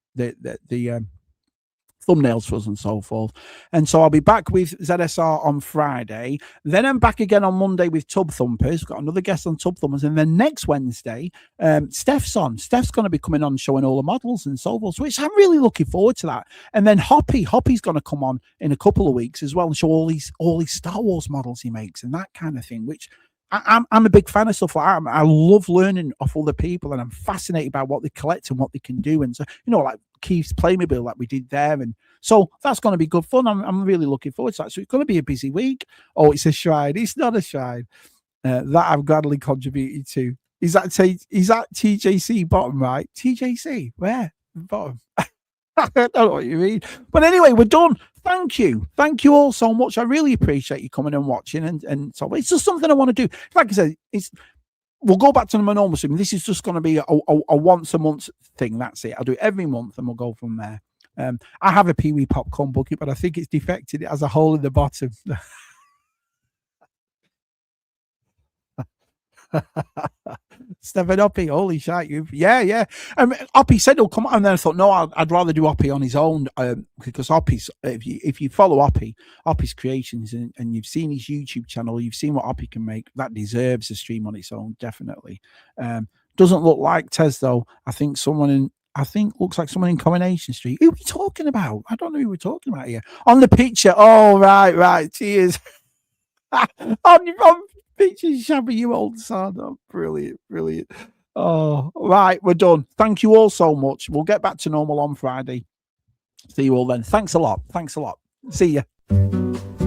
thumbnails for us and so forth. And so I'll be back with ZSR on Friday. Then I'm back again on Monday with Tub Thumpers. We've got another guest on Tub Thumpers. And then next Wednesday, Steph's on. Steph's going to be coming on showing all the models and so forth, which I'm really looking forward to that. And then Hoppy's going to come on in a couple of weeks as well and show all these Star Wars models he makes and that kind of thing, which I'm a big fan of stuff like that. I love learning off other people, and I'm fascinated by what they collect and what they can do. And so, like Keith's Playmobil that we did there. And so that's going to be good fun. I'm really looking forward to that. So it's going to be a busy week. Oh, it's a shrine. It's not a shrine. That I've gladly contributed to. Is that TJC bottom, right? TJC, where? Bottom. I don't know what you mean. But anyway, we're done. Thank you all so much. I really appreciate you coming and watching, and so it's just something I want to do. Like I said, we'll go back to my normal stream. This is just going to be a once a month thing. That's it. I'll do it every month, and we'll go from there. I have a Pee Wee popcorn bucket, but I think it's defected. It has a hole in the bottom. Stephen Oppie, holy shit! Yeah. Oppie said he'll come on, and then I thought, no, I'd rather do Oppie on his own because Oppie's. If you follow Oppie's creations, and you've seen his YouTube channel, you've seen what Oppie can make. That deserves a stream on its own, definitely. Doesn't look like Tez though. I think someone I think looks like someone in Coronation Street. Who are we talking about? I don't know who we're talking about here. On the picture. Oh, right. Cheers. on picture, Shabby, you old son. Oh, brilliant. Oh, right. We're done. Thank you all so much. We'll get back to normal on Friday. See you all then. Thanks a lot. See you.